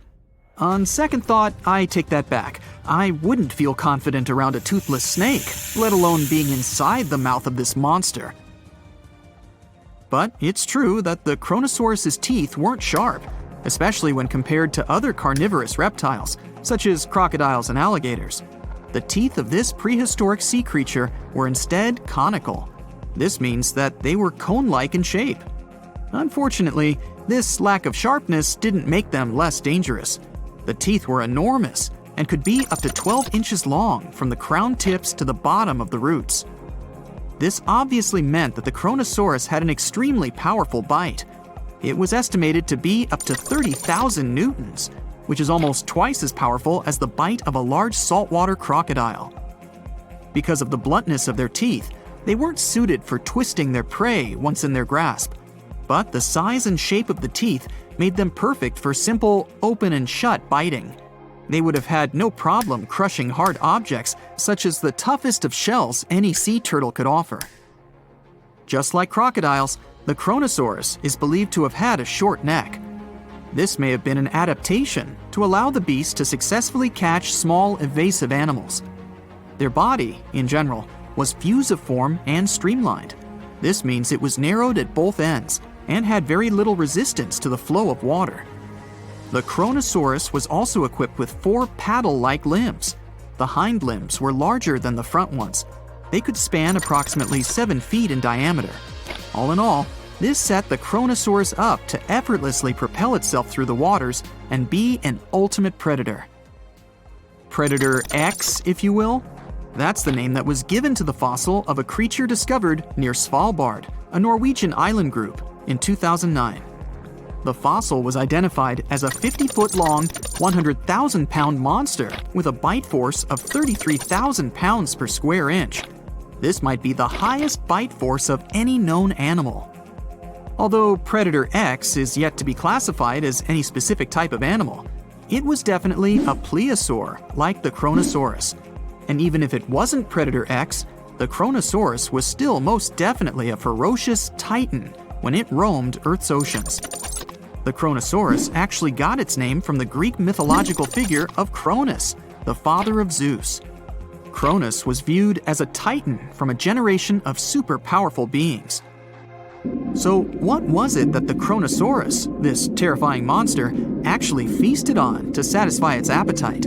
On second thought, I take that back. I wouldn't feel confident around a toothless snake, let alone being inside the mouth of this monster. But it's true that the Kronosaurus's teeth weren't sharp, especially when compared to other carnivorous reptiles, such as crocodiles and alligators. The teeth of this prehistoric sea creature were instead conical. This means that they were cone-like in shape. Unfortunately, this lack of sharpness didn't make them less dangerous. The teeth were enormous and could be up to 12 inches long from the crown tips to the bottom of the roots. This obviously meant that the Kronosaurus had an extremely powerful bite. It was estimated to be up to 30,000 newtons, which is almost twice as powerful as the bite of a large saltwater crocodile. Because of the bluntness of their teeth, they weren't suited for twisting their prey once in their grasp. But the size and shape of the teeth made them perfect for simple open and shut biting. They would have had no problem crushing hard objects such as the toughest of shells any sea turtle could offer. Just like crocodiles, the Kronosaurus is believed to have had a short neck. This may have been an adaptation to allow the beast to successfully catch small, evasive animals. Their body, in general, was fusiform and streamlined. This means it was narrowed at both ends and had very little resistance to the flow of water. The Kronosaurus was also equipped with 4 paddle-like limbs. The hind limbs were larger than the front ones. They could span approximately 7 feet in diameter. All in all, this set the Kronosaurus up to effortlessly propel itself through the waters and be an ultimate predator. Predator X, if you will? That's the name that was given to the fossil of a creature discovered near Svalbard, a Norwegian island group, in 2009. The fossil was identified as a 50-foot-long, 100,000-pound monster with a bite force of 33,000 pounds per square inch. This might be the highest bite force of any known animal. Although Predator X is yet to be classified as any specific type of animal, it was definitely a plesiosaur, like the Kronosaurus. And even if it wasn't Predator X, the Kronosaurus was still most definitely a ferocious titan when it roamed Earth's oceans. The Kronosaurus actually got its name from the Greek mythological figure of Cronus, the father of Zeus. Cronus was viewed as a titan from a generation of super powerful beings. So what was it that the Kronosaurus, this terrifying monster, actually feasted on to satisfy its appetite?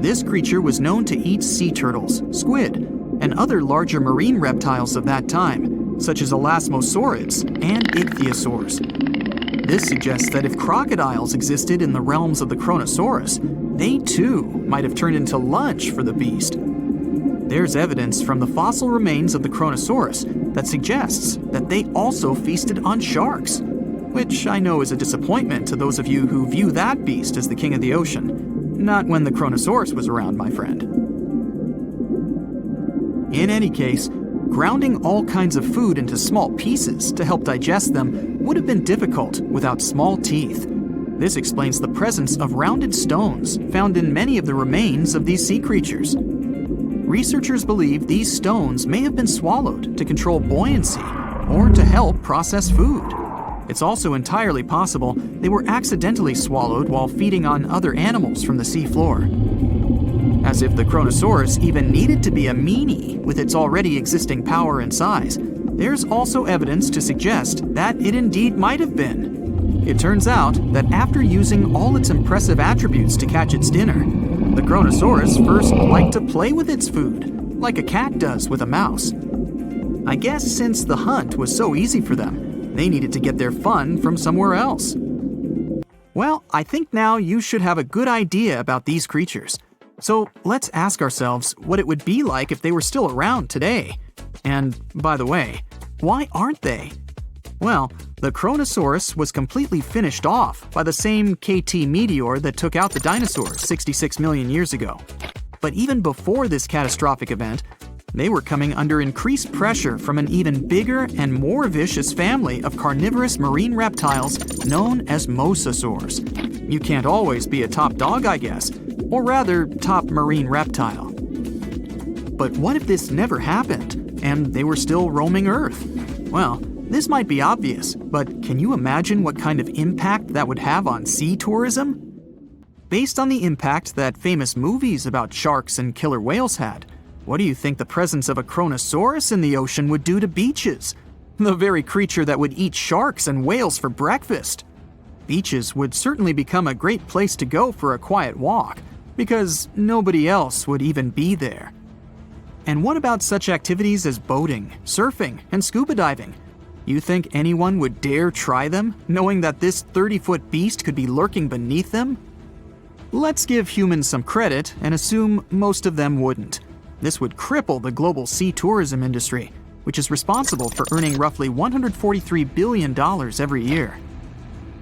This creature was known to eat sea turtles, squid, and other larger marine reptiles of that time, such as elasmosaurids and ichthyosaurs. This suggests that if crocodiles existed in the realms of the Kronosaurus, they too might have turned into lunch for the beast. There's evidence from the fossil remains of the Kronosaurus that suggests that they also feasted on sharks, which I know is a disappointment to those of you who view that beast as the king of the ocean. Not when the Kronosaurus was around, my friend. In any case, grounding all kinds of food into small pieces to help digest them would have been difficult without small teeth. This explains the presence of rounded stones found in many of the remains of these sea creatures. Researchers believe these stones may have been swallowed to control buoyancy or to help process food. It's also entirely possible they were accidentally swallowed while feeding on other animals from the seafloor. As if the Kronosaurus even needed to be a meanie with its already existing power and size, there's also evidence to suggest that it indeed might have been. It turns out that after using all its impressive attributes to catch its dinner, the Kronosaurus first liked to play with its food, like a cat does with a mouse. I guess since the hunt was so easy for them, they needed to get their fun from somewhere else. Well, I think now you should have a good idea about these creatures. So let's ask ourselves what it would be like if they were still around today. And by the way, why aren't they? Well, the Kronosaurus was completely finished off by the same KT meteor that took out the dinosaurs 66 million years ago. But even before this catastrophic event, they were coming under increased pressure from an even bigger and more vicious family of carnivorous marine reptiles known as mosasaurs. You can't always be a top dog, I guess, or rather, top marine reptile. But what if this never happened, and they were still roaming Earth? Well, this might be obvious, but can you imagine what kind of impact that would have on sea tourism? Based on the impact that famous movies about sharks and killer whales had, what do you think the presence of a Kronosaurus in the ocean would do to beaches? The very creature that would eat sharks and whales for breakfast. Beaches would certainly become a great place to go for a quiet walk, because nobody else would even be there. And what about such activities as boating, surfing, and scuba diving? You think anyone would dare try them, knowing that this 30-foot beast could be lurking beneath them? Let's give humans some credit and assume most of them wouldn't. This would cripple the global sea tourism industry, which is responsible for earning roughly $143 billion every year.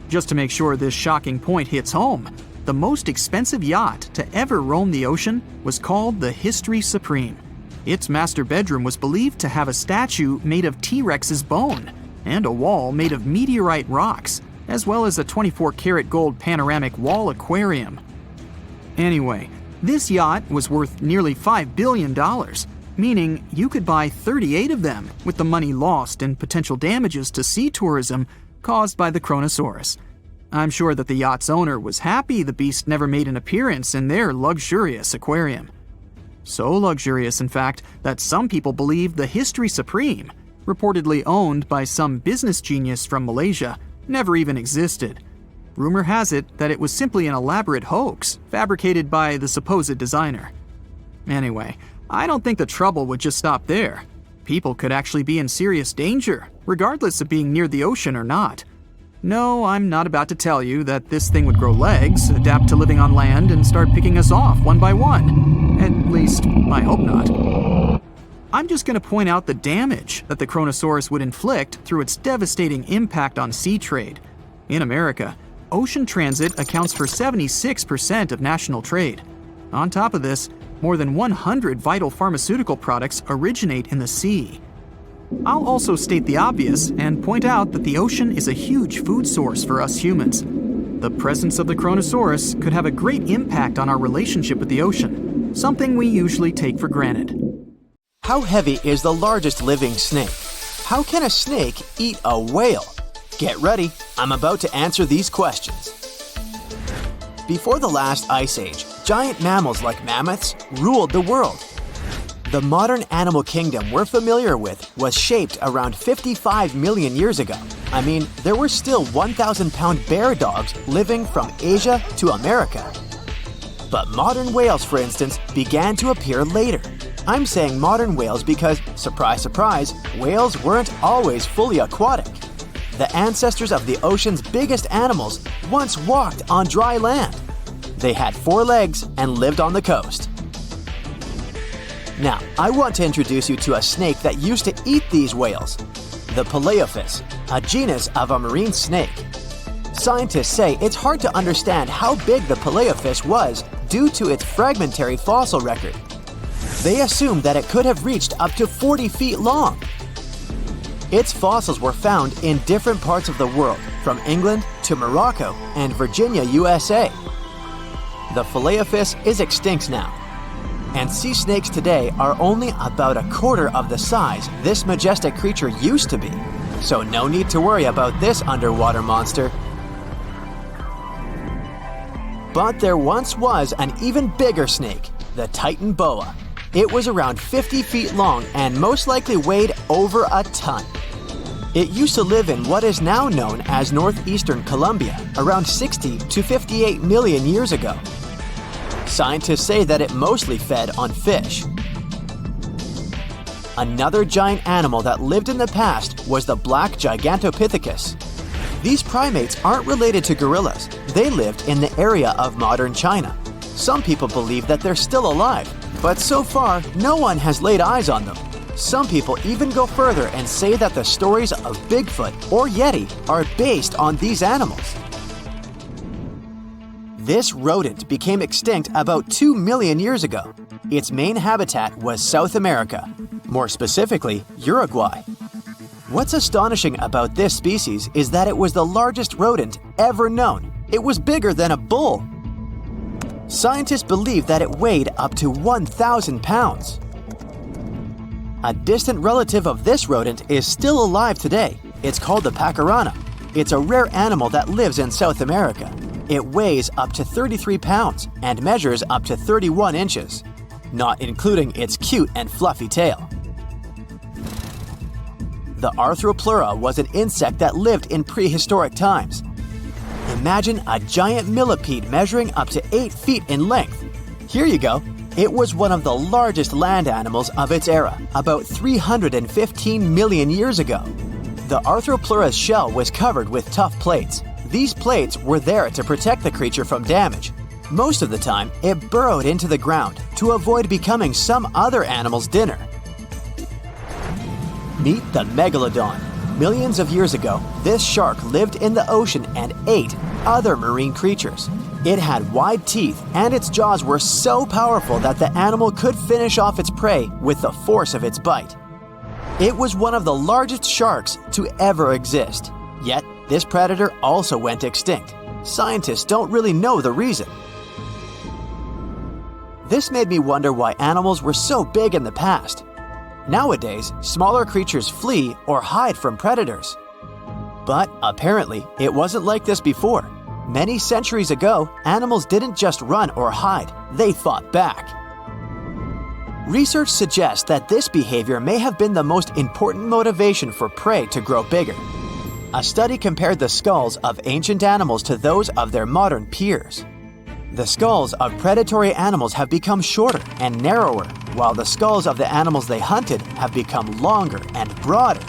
Just to make sure this shocking point hits home, the most expensive yacht to ever roam the ocean was called the History Supreme. Its master bedroom was believed to have a statue made of T-Rex's bone and a wall made of meteorite rocks, as well as a 24-karat gold panoramic wall aquarium. Anyway, this yacht was worth nearly $5 billion, meaning you could buy 38 of them with the money lost in potential damages to sea tourism caused by the Kronosaurus. I'm sure that the yacht's owner was happy the beast never made an appearance in their luxurious aquarium. So luxurious, in fact, that some people believe the History Supreme, reportedly owned by some business genius from Malaysia, never even existed. Rumor has it that it was simply an elaborate hoax fabricated by the supposed designer. Anyway, I don't think the trouble would just stop there. People could actually be in serious danger, regardless of being near the ocean or not. No, I'm not about to tell you that this thing would grow legs, adapt to living on land, and start picking us off one by one. At least, I hope not. I'm just going to point out the damage that the Kronosaurus would inflict through its devastating impact on sea trade. In America, ocean transit accounts for 76% of national trade. On top of this, more than 100 vital pharmaceutical products originate in the sea. I'll also state the obvious and point out that the ocean is a huge food source for us humans. The presence of the Kronosaurus could have a great impact on our relationship with the ocean, something we usually take for granted. How heavy is the largest living snake? How can a snake eat a whale? Get ready, I'm about to answer these questions. Before the last ice age, giant mammals like mammoths ruled the world. The modern animal kingdom we're familiar with was shaped around 55 million years ago. I mean, there were still 1,000-pound bear dogs living from Asia to America. But modern whales, for instance, began to appear later. I'm saying modern whales because, surprise, surprise, whales weren't always fully aquatic. The ancestors of the ocean's biggest animals once walked on dry land. They had 4 legs and lived on the coast. Now, I want to introduce you to a snake that used to eat these whales, the Palaeophis, a genus of a marine snake. Scientists say it's hard to understand how big the Palaeophis was due to its fragmentary fossil record. They assumed that it could have reached up to 40 feet long. Its fossils were found in different parts of the world, from England to Morocco and Virginia, USA. The Palaeophis is extinct now, and sea snakes today are only about a quarter of the size this majestic creature used to be. So no need to worry about this underwater monster. But there once was an even bigger snake, the Titan boa. It was around 50 feet long and most likely weighed over a ton. It used to live in what is now known as northeastern Colombia, around 60 to 58 million years ago. Scientists say that it mostly fed on fish. Another giant animal that lived in the past was the black Gigantopithecus. These primates aren't related to gorillas. They lived in the area of modern China. Some people believe that they're still alive, but so far, no one has laid eyes on them. Some people even go further and say that the stories of Bigfoot or Yeti are based on these animals. This rodent became extinct about 2 million years ago. Its main habitat was South America, more specifically, Uruguay. What's astonishing about this species is that it was the largest rodent ever known. It was bigger than a bull. Scientists believe that it weighed up to 1,000 pounds. A distant relative of this rodent is still alive today. It's called the pacarana. It's a rare animal that lives in South America. It weighs up to 33 pounds and measures up to 31 inches, not including its cute and fluffy tail. The Arthropleura was an insect that lived in prehistoric times. Imagine a giant millipede measuring up to 8 feet in length. Here you go. It was one of the largest land animals of its era, about 315 million years ago. The Arthropleura's shell was covered with tough plates. These plates were there to protect the creature from damage. Most of the time, it burrowed into the ground to avoid becoming some other animal's dinner. Meet the megalodon. Millions of years ago, this shark lived in the ocean and ate other marine creatures. It had wide teeth, and its jaws were so powerful that the animal could finish off its prey with the force of its bite. It was one of the largest sharks to ever exist. Yet, this predator also went extinct. Scientists don't really know the reason. This made me wonder why animals were so big in the past. Nowadays, smaller creatures flee or hide from predators. But apparently, it wasn't like this before. Many centuries ago, animals didn't just run or hide, they fought back. Research suggests that this behavior may have been the most important motivation for prey to grow bigger. A study compared the skulls of ancient animals to those of their modern peers. The skulls of predatory animals have become shorter and narrower, while the skulls of the animals they hunted have become longer and broader.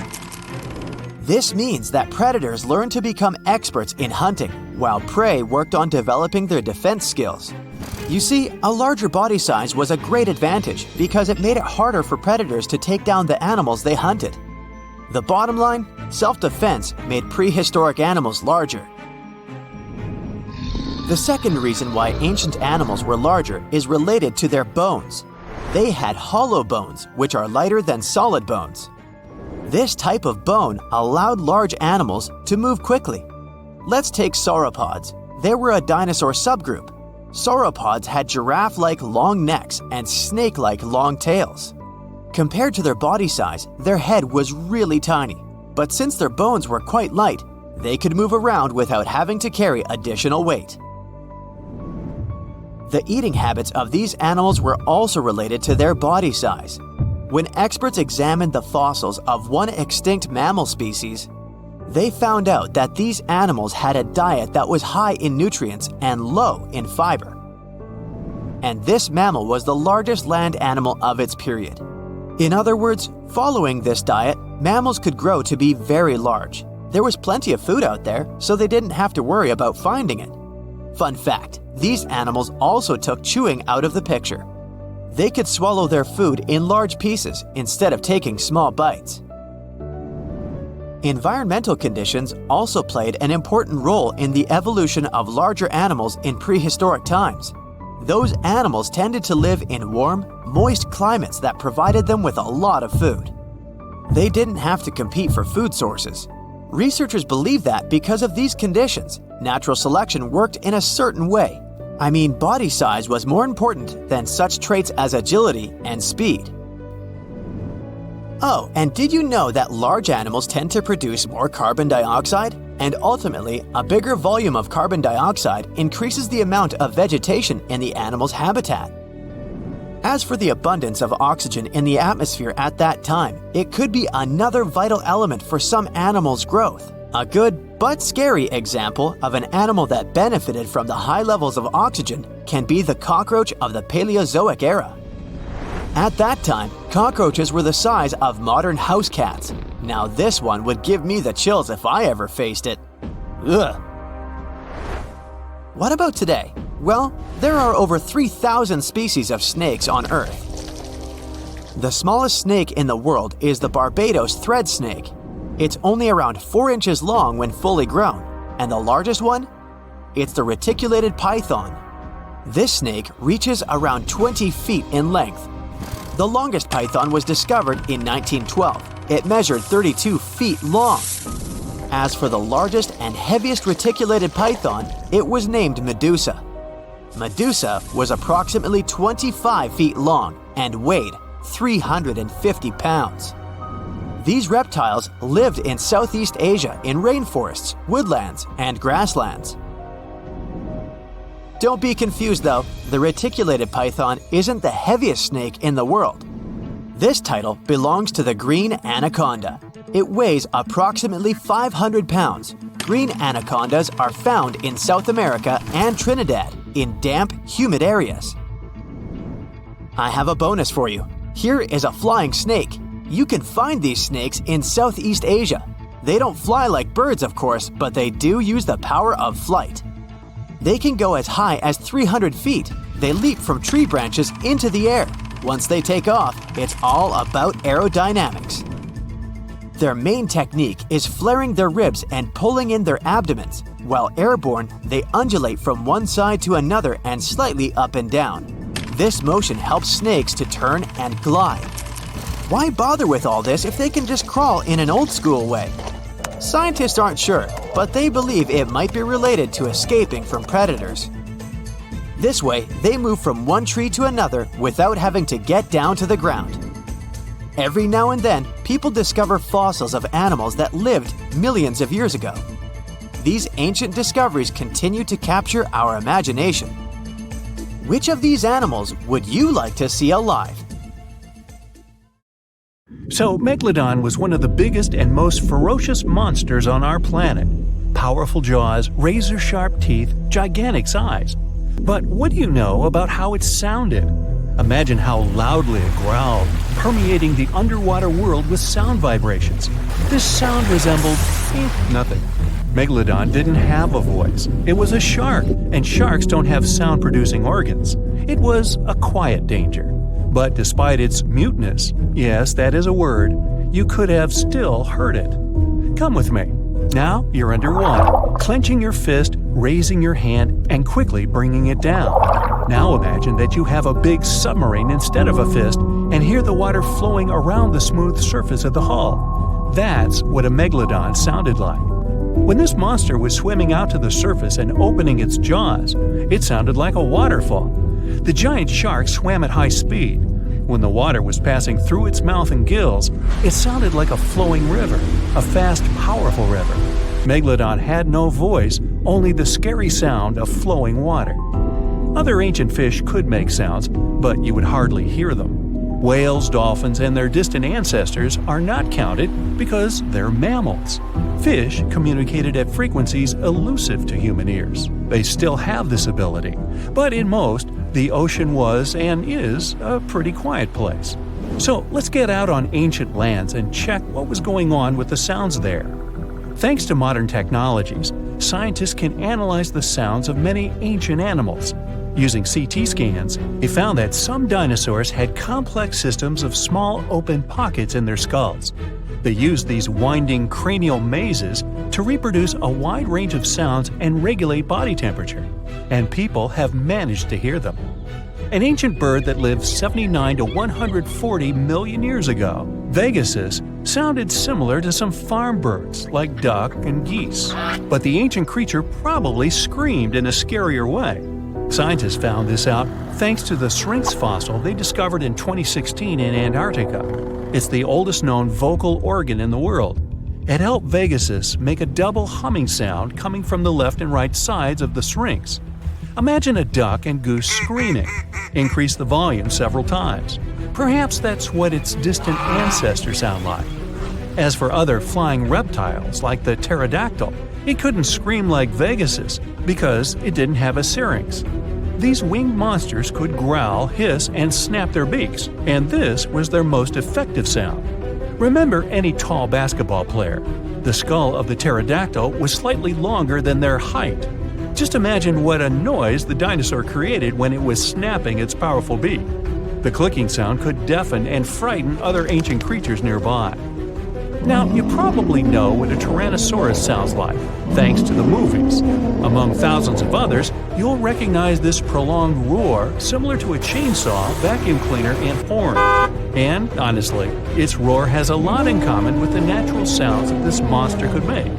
This means that predators learned to become experts in hunting, while prey worked on developing their defense skills. You see, a larger body size was a great advantage because it made it harder for predators to take down the animals they hunted. The bottom line, self-defense made prehistoric animals larger. The second reason why ancient animals were larger is related to their bones. They had hollow bones, which are lighter than solid bones. This type of bone allowed large animals to move quickly. Let's take sauropods. They were a dinosaur subgroup. Sauropods had giraffe-like long necks and snake-like long tails. Compared to their body size, their head was really tiny. But since their bones were quite light, they could move around without having to carry additional weight. The eating habits of these animals were also related to their body size. When experts examined the fossils of one extinct mammal species, they found out that these animals had a diet that was high in nutrients and low in fiber. And this mammal was the largest land animal of its period. In other words, following this diet, mammals could grow to be very large. There was plenty of food out there, so they didn't have to worry about finding it. Fun fact, these animals also took chewing out of the picture. They could swallow their food in large pieces instead of taking small bites. Environmental conditions also played an important role in the evolution of larger animals in prehistoric times. Those animals tended to live in warm, moist climates that provided them with a lot of food. They didn't have to compete for food sources. Researchers believe that because of these conditions, natural selection worked in a certain way. I mean, body size was more important than such traits as agility and speed. Oh, and did you know that large animals tend to produce more carbon dioxide? And ultimately, a bigger volume of carbon dioxide increases the amount of vegetation in the animal's habitat. As for the abundance of oxygen in the atmosphere at that time, it could be another vital element for some animals' growth. A good but scary example of an animal that benefited from the high levels of oxygen can be the cockroach of the Paleozoic era. At that time, cockroaches were the size of modern house cats. Now this one would give me the chills if I ever faced it. Ugh. What about today? Well, there are over 3,000 species of snakes on Earth. The smallest snake in the world is the Barbados thread snake. It's only around 4 inches long when fully grown, and the largest one? It's the reticulated python. This snake reaches around 20 feet in length. The longest python was discovered in 1912. It measured 32 feet long. As for the largest and heaviest reticulated python, it was named Medusa. Medusa was approximately 25 feet long and weighed 350 pounds. These reptiles lived in Southeast Asia in rainforests, woodlands, and grasslands. Don't be confused though, the reticulated python isn't the heaviest snake in the world. This title belongs to the green anaconda. It weighs approximately 500 pounds. Green anacondas are found in South America and Trinidad in damp, humid areas. I have a bonus for you. Here is a flying snake. You can find these snakes in Southeast Asia. They don't fly like birds, of course, but they do use the power of flight. They can go as high as 300 feet. They leap from tree branches into the air. Once they take off, it's all about aerodynamics. Their main technique is flaring their ribs and pulling in their abdomens. While airborne, they undulate from one side to another and slightly up and down. This motion helps snakes to turn and glide. Why bother with all this if they can just crawl in an old-school way? Scientists aren't sure, but they believe it might be related to escaping from predators. This way, they move from one tree to another without having to get down to the ground. Every now and then, people discover fossils of animals that lived millions of years ago. These ancient discoveries continue to capture our imagination. Which of these animals would you like to see alive? So, Megalodon was one of the biggest and most ferocious monsters on our planet. Powerful jaws, razor-sharp teeth, gigantic size. But what do you know about how it sounded? Imagine how loudly it growled, permeating the underwater world with sound vibrations. This sound resembled nothing. Megalodon didn't have a voice. It was a shark, and sharks don't have sound-producing organs. It was a quiet danger. But despite its muteness, yes, that is a word, you could have still heard it. Come with me. Now you're underwater, clenching your fist, raising your hand, and quickly bringing it down. Now imagine that you have a big submarine instead of a fist and hear the water flowing around the smooth surface of the hull. That's what a megalodon sounded like. When this monster was swimming out to the surface and opening its jaws, it sounded like a waterfall. The giant shark swam at high speed. When the water was passing through its mouth and gills, it sounded like a flowing river, a fast, powerful river. Megalodon had no voice, only the scary sound of flowing water. Other ancient fish could make sounds, but you would hardly hear them. Whales, dolphins, and their distant ancestors are not counted because they're mammals. Fish communicated at frequencies elusive to human ears. They still have this ability, but in most, the ocean was and is a pretty quiet place. So let's get out on ancient lands and check what was going on with the sounds there. Thanks to modern technologies, scientists can analyze the sounds of many ancient animals. Using CT scans, they found that some dinosaurs had complex systems of small open pockets in their skulls. They used these winding cranial mazes to reproduce a wide range of sounds and regulate body temperature, and people have managed to hear them. An ancient bird that lived 79 to 140 million years ago, Vegasus, sounded similar to some farm birds like duck and geese. But the ancient creature probably screamed in a scarier way. Scientists found this out thanks to the Syrinx fossil they discovered in 2016 in Antarctica. It's the oldest known vocal organ in the world. It helped Vegasus make a double humming sound coming from the left and right sides of the Syrinx. Imagine a duck and goose screaming. Increase the volume several times. Perhaps that's what its distant ancestors sound like. As for other flying reptiles like the pterodactyl, it couldn't scream like Vegasus because it didn't have a syrinx. These winged monsters could growl, hiss, and snap their beaks, and this was their most effective sound. Remember any tall basketball player. The skull of the pterodactyl was slightly longer than their height. Just imagine what a noise the dinosaur created when it was snapping its powerful beak. The clicking sound could deafen and frighten other ancient creatures nearby. Now, you probably know what a Tyrannosaurus sounds like, thanks to the movies. Among thousands of others, you'll recognize this prolonged roar similar to a chainsaw, vacuum cleaner, and horn. And, honestly, its roar has a lot in common with the natural sounds that this monster could make.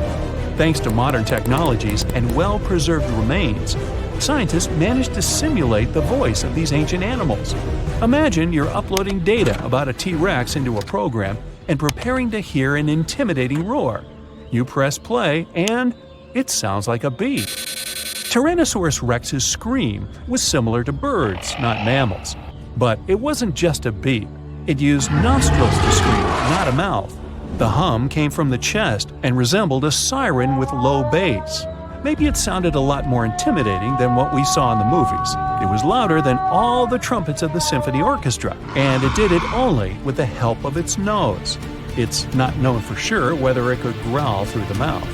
Thanks to modern technologies and well-preserved remains, scientists managed to simulate the voice of these ancient animals. Imagine you're uploading data about a T-Rex into a program and preparing to hear an intimidating roar. You press play, and it sounds like a beep. Tyrannosaurus rex's scream was similar to birds, not mammals. But it wasn't just a beep. It used nostrils to scream, not a mouth. The hum came from the chest and resembled a siren with low bass. Maybe it sounded a lot more intimidating than what we saw in the movies. It was louder than all the trumpets of the symphony orchestra, and it did it only with the help of its nose. It's not known for sure whether it could growl through the mouth.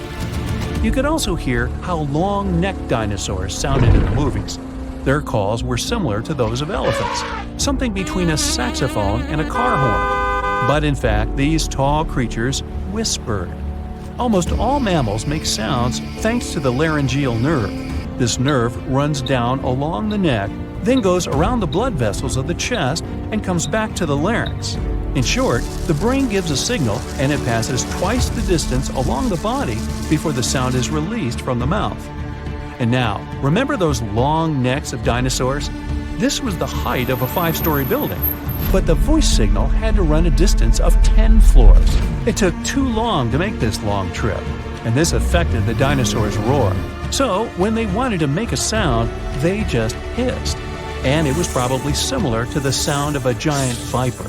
You could also hear how long-necked dinosaurs sounded in the movies. Their calls were similar to those of elephants, something between a saxophone and a car horn. But in fact, these tall creatures whispered. Almost all mammals make sounds thanks to the laryngeal nerve. This nerve runs down along the neck, then goes around the blood vessels of the chest and comes back to the larynx. In short, the brain gives a signal and it passes twice the distance along the body before the sound is released from the mouth. And now, remember those long necks of dinosaurs? This was the height of a 5-story building. But the voice signal had to run a distance of 10 floors. It took too long to make this long trip, and this affected the dinosaurs' roar. So, when they wanted to make a sound, they just hissed. And it was probably similar to the sound of a giant viper.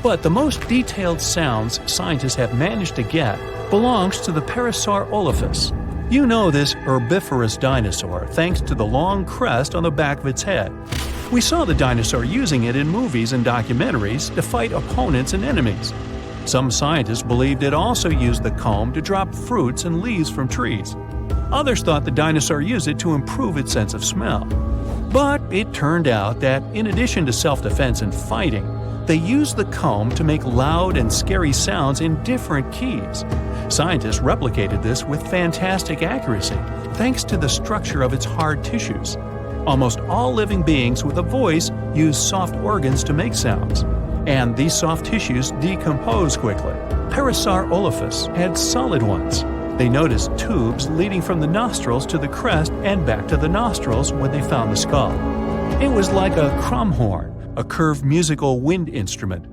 But the most detailed sounds scientists have managed to get belongs to the Parasaurolophus. You know this herbivorous dinosaur thanks to the long crest on the back of its head. We saw the dinosaur using it in movies and documentaries to fight opponents and enemies. Some scientists believed it also used the comb to drop fruits and leaves from trees. Others thought the dinosaur used it to improve its sense of smell. But it turned out that in addition to self-defense and fighting, they used the comb to make loud and scary sounds in different keys. Scientists replicated this with fantastic accuracy, thanks to the structure of its hard tissues. Almost all living beings with a voice use soft organs to make sounds, and these soft tissues decompose quickly. Parasaurolophus had solid ones. They noticed tubes leading from the nostrils to the crest and back to the nostrils when they found the skull. It was like a crumhorn, a curved musical wind instrument.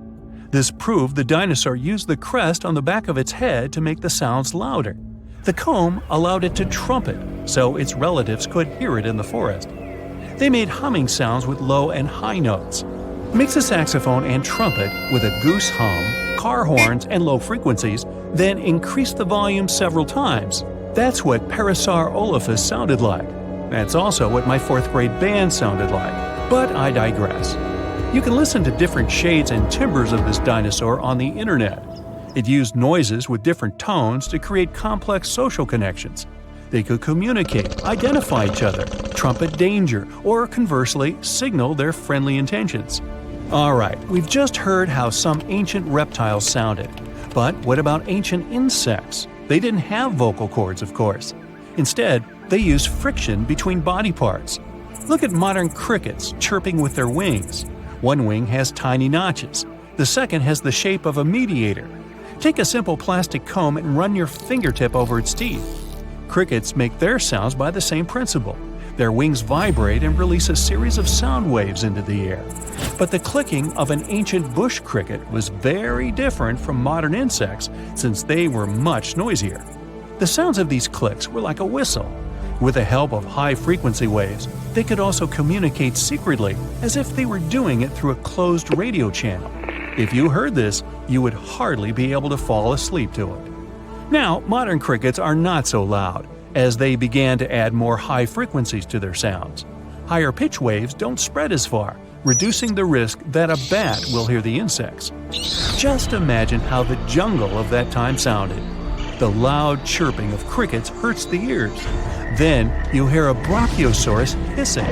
This proved the dinosaur used the crest on the back of its head to make the sounds louder. The comb allowed it to trumpet, so its relatives could hear it in the forest. They made humming sounds with low and high notes. Mix a saxophone and trumpet with a goose hum, car horns, and low frequencies, then increase the volume several times. That's what Parasaurolophus sounded like. That's also what my 4th grade band sounded like. But I digress. You can listen to different shades and timbres of this dinosaur on the internet. It used noises with different tones to create complex social connections. They could communicate, identify each other, trumpet danger, or conversely, signal their friendly intentions. Alright, we've just heard how some ancient reptiles sounded. But what about ancient insects? They didn't have vocal cords, of course. Instead, they used friction between body parts. Look at modern crickets chirping with their wings. One wing has tiny notches. The second has the shape of a mediator. Take a simple plastic comb and run your fingertip over its teeth. Crickets make their sounds by the same principle. Their wings vibrate and release a series of sound waves into the air. But the clicking of an ancient bush cricket was very different from modern insects since they were much noisier. The sounds of these clicks were like a whistle. With the help of high-frequency waves, they could also communicate secretly as if they were doing it through a closed radio channel. If you heard this, you would hardly be able to fall asleep to it. Now, modern crickets are not so loud, as they began to add more high frequencies to their sounds. Higher pitch waves don't spread as far, reducing the risk that a bat will hear the insects. Just imagine how the jungle of that time sounded. The loud chirping of crickets hurts the ears. Then you hear a brachiosaurus hissing.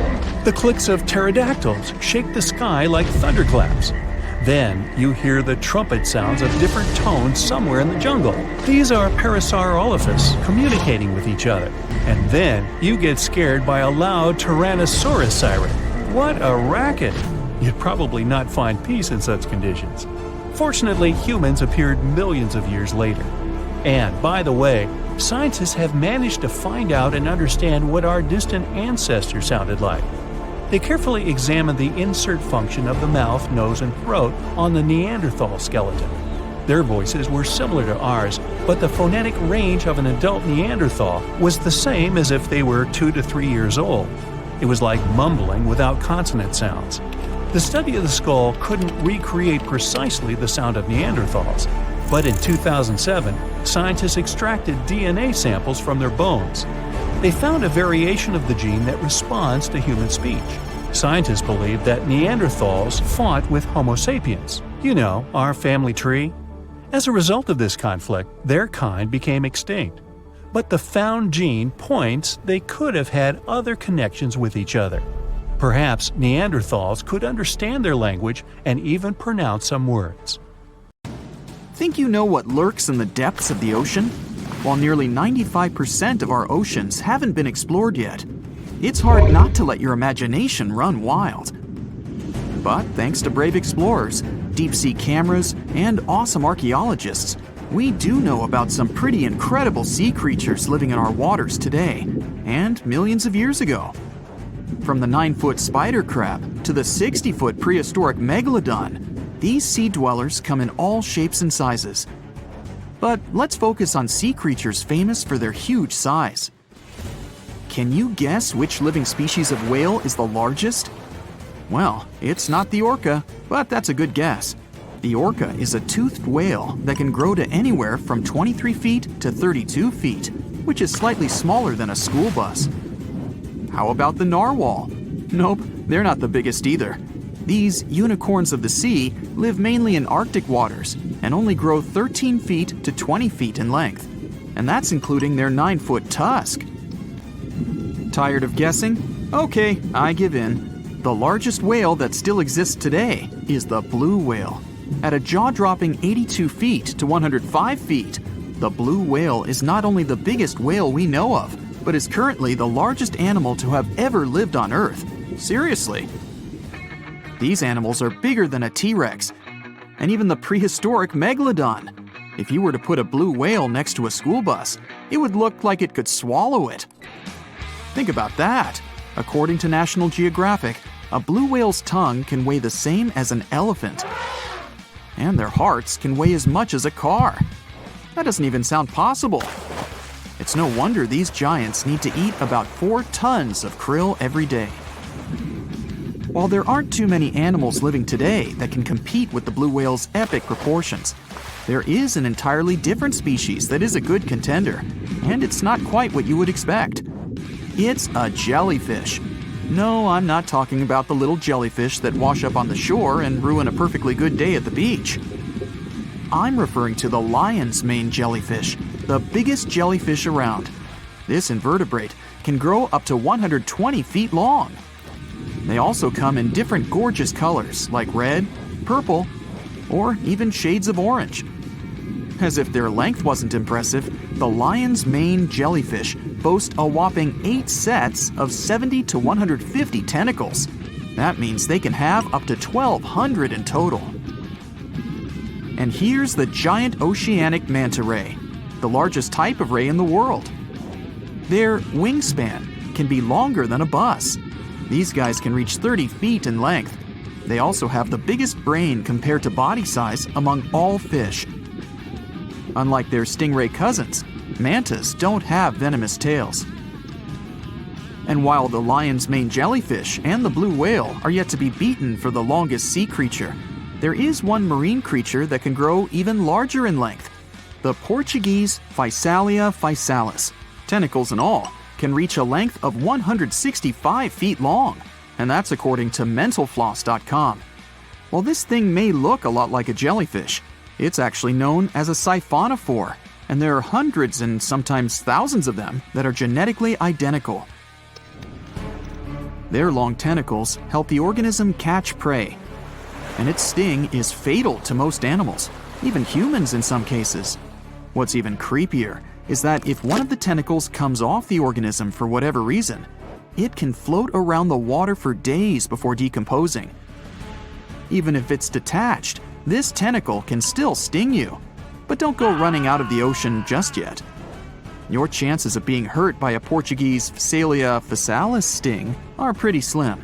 The clicks of pterodactyls shake the sky like thunderclaps. Then you hear the trumpet sounds of different tones somewhere in the jungle. These are Parasaurolophus communicating with each other. And then you get scared by a loud Tyrannosaurus siren. What a racket! You'd probably not find peace in such conditions. Fortunately, humans appeared millions of years later. And, by the way, scientists have managed to find out and understand what our distant ancestors sounded like. They carefully examined the insert function of the mouth, nose, and throat on the Neanderthal skeleton. Their voices were similar to ours, but the phonetic range of an adult Neanderthal was the same as if they were 2 to 3 years old. It was like mumbling without consonant sounds. The study of the skull couldn't recreate precisely the sound of Neanderthals, but in 2007, scientists extracted DNA samples from their bones. They found a variation of the gene that responds to human speech. Scientists believe that Neanderthals fought with Homo sapiens, our family tree. As a result of this conflict, their kind became extinct. But the found gene points they could have had other connections with each other. Perhaps Neanderthals could understand their language and even pronounce some words. Think you know what lurks in the depths of the ocean? While nearly 95% of our oceans haven't been explored yet, it's hard not to let your imagination run wild. But thanks to brave explorers, deep-sea cameras, and awesome archaeologists, we do know about some pretty incredible sea creatures living in our waters today, and millions of years ago. From the 9-foot spider crab to the 60-foot prehistoric megalodon, these sea dwellers come in all shapes and sizes. But let's focus on sea creatures famous for their huge size. Can you guess which living species of whale is the largest? Well, it's not the orca, but that's a good guess. The orca is a toothed whale that can grow to anywhere from 23 feet to 32 feet, which is slightly smaller than a school bus. How about the narwhal? Nope, they're not the biggest either. These unicorns of the sea live mainly in Arctic waters and only grow 13 feet to 20 feet in length, and that's including their 9-foot tusk. Tired of guessing? Okay, I give in. The largest whale that still exists today is the blue whale. At a jaw-dropping 82 feet to 105 feet, the blue whale is not only the biggest whale we know of, but is currently the largest animal to have ever lived on Earth. Seriously. These animals are bigger than a T-Rex, and even the prehistoric megalodon. If you were to put a blue whale next to a school bus, it would look like it could swallow it. Think about that. According to National Geographic, a blue whale's tongue can weigh the same as an elephant. And their hearts can weigh as much as a car. That doesn't even sound possible. It's no wonder these giants need to eat about 4 tons of krill every day. While there aren't too many animals living today that can compete with the blue whale's epic proportions, there is an entirely different species that is a good contender, and it's not quite what you would expect. It's a jellyfish. No, I'm not talking about the little jellyfish that wash up on the shore and ruin a perfectly good day at the beach. I'm referring to the lion's mane jellyfish, the biggest jellyfish around. This invertebrate can grow up to 120 feet long. They also come in different gorgeous colors like red, purple, or even shades of orange. As if their length wasn't impressive, the lion's mane jellyfish boast a whopping 8 sets of 70 to 150 tentacles. That means they can have up to 1,200 in total. And here's the giant oceanic manta ray, the largest type of ray in the world. Their wingspan can be longer than a bus. These guys can reach 30 feet in length. They also have the biggest brain compared to body size among all fish. Unlike their stingray cousins, mantas don't have venomous tails. And while the lion's mane jellyfish and the blue whale are yet to be beaten for the longest sea creature, there is one marine creature that can grow even larger in length. The Portuguese Physalia physalis, tentacles and all, can reach a length of 165 feet long, and that's according to mentalfloss.com. While this thing may look a lot like a jellyfish, it's actually known as a siphonophore, and there are hundreds and sometimes thousands of them that are genetically identical. Their long tentacles help the organism catch prey, and its sting is fatal to most animals, even humans in some cases. What's even creepier is that if one of the tentacles comes off the organism for whatever reason, it can float around the water for days before decomposing. Even if it's detached, this tentacle can still sting you. But don't go running out of the ocean just yet. Your chances of being hurt by a Portuguese Physalia physalis sting are pretty slim.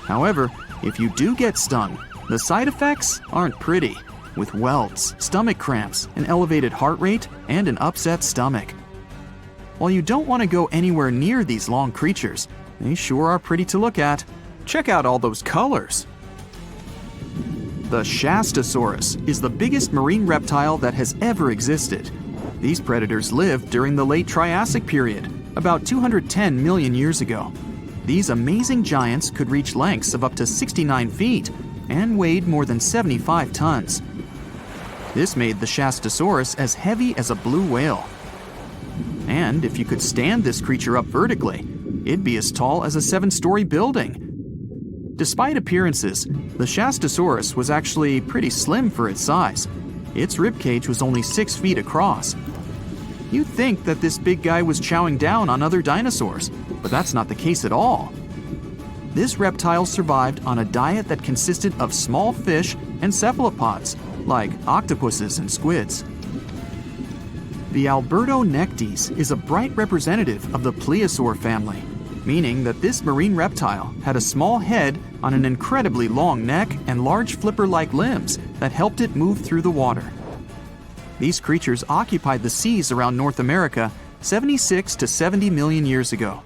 However, if you do get stung, the side effects aren't pretty, with welts, stomach cramps, an elevated heart rate, and an upset stomach. While you don't want to go anywhere near these long creatures, they sure are pretty to look at. Check out all those colors. The Shastasaurus is the biggest marine reptile that has ever existed. These predators lived during the late Triassic period, about 210 million years ago. These amazing giants could reach lengths of up to 69 feet and weighed more than 75 tons. This made the Shastasaurus as heavy as a blue whale. And if you could stand this creature up vertically, it'd be as tall as a 7-story building. Despite appearances, the Shastasaurus was actually pretty slim for its size. Its ribcage was only 6 feet across. You'd think that this big guy was chowing down on other dinosaurs, but that's not the case at all. This reptile survived on a diet that consisted of small fish and cephalopods, like octopuses and squids. The Albertonectes is a bright representative of the plesiosaur family, meaning that this marine reptile had a small head on an incredibly long neck and large flipper-like limbs that helped it move through the water. These creatures occupied the seas around North America 76 to 70 million years ago.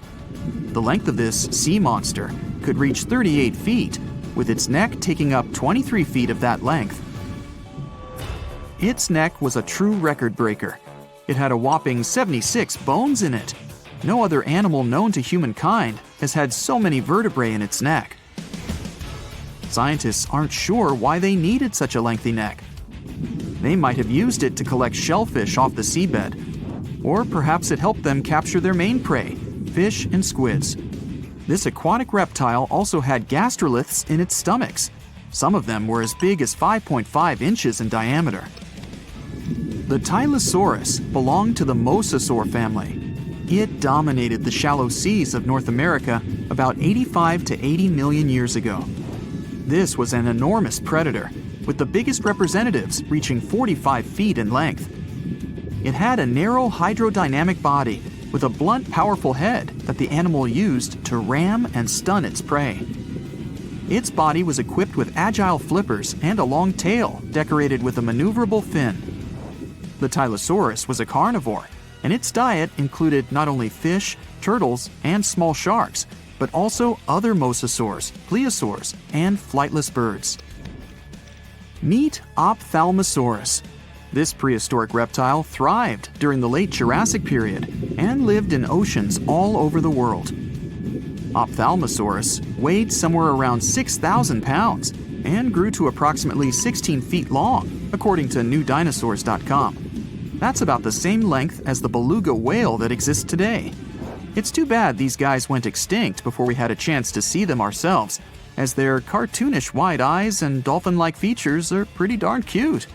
The length of this sea monster could reach 38 feet, with its neck taking up 23 feet of that length. Its neck was a true record breaker. It had a whopping 76 bones in it. No other animal known to humankind has had so many vertebrae in its neck. Scientists aren't sure why they needed such a lengthy neck. They might have used it to collect shellfish off the seabed, or perhaps it helped them capture their main prey, fish and squids. This aquatic reptile also had gastroliths in its stomachs. Some of them were as big as 5.5 inches in diameter. The Tylosaurus belonged to the Mosasaur family. It dominated the shallow seas of North America about 85 to 80 million years ago. This was an enormous predator, with the biggest representatives reaching 45 feet in length. It had a narrow hydrodynamic body with a blunt, powerful head that the animal used to ram and stun its prey. Its body was equipped with agile flippers and a long tail decorated with a maneuverable fin. The Tylosaurus was a carnivore, and its diet included not only fish, turtles, and small sharks, but also other mosasaurs, plesiosaurs, and flightless birds. Meet Ophthalmosaurus. This prehistoric reptile thrived during the late Jurassic period and lived in oceans all over the world. Ophthalmosaurus weighed somewhere around 6,000 pounds and grew to approximately 16 feet long, according to newdinosaurs.com. That's about the same length as the beluga whale that exists today. It's too bad these guys went extinct before we had a chance to see them ourselves, as their cartoonish wide eyes and dolphin-like features are pretty darn cute.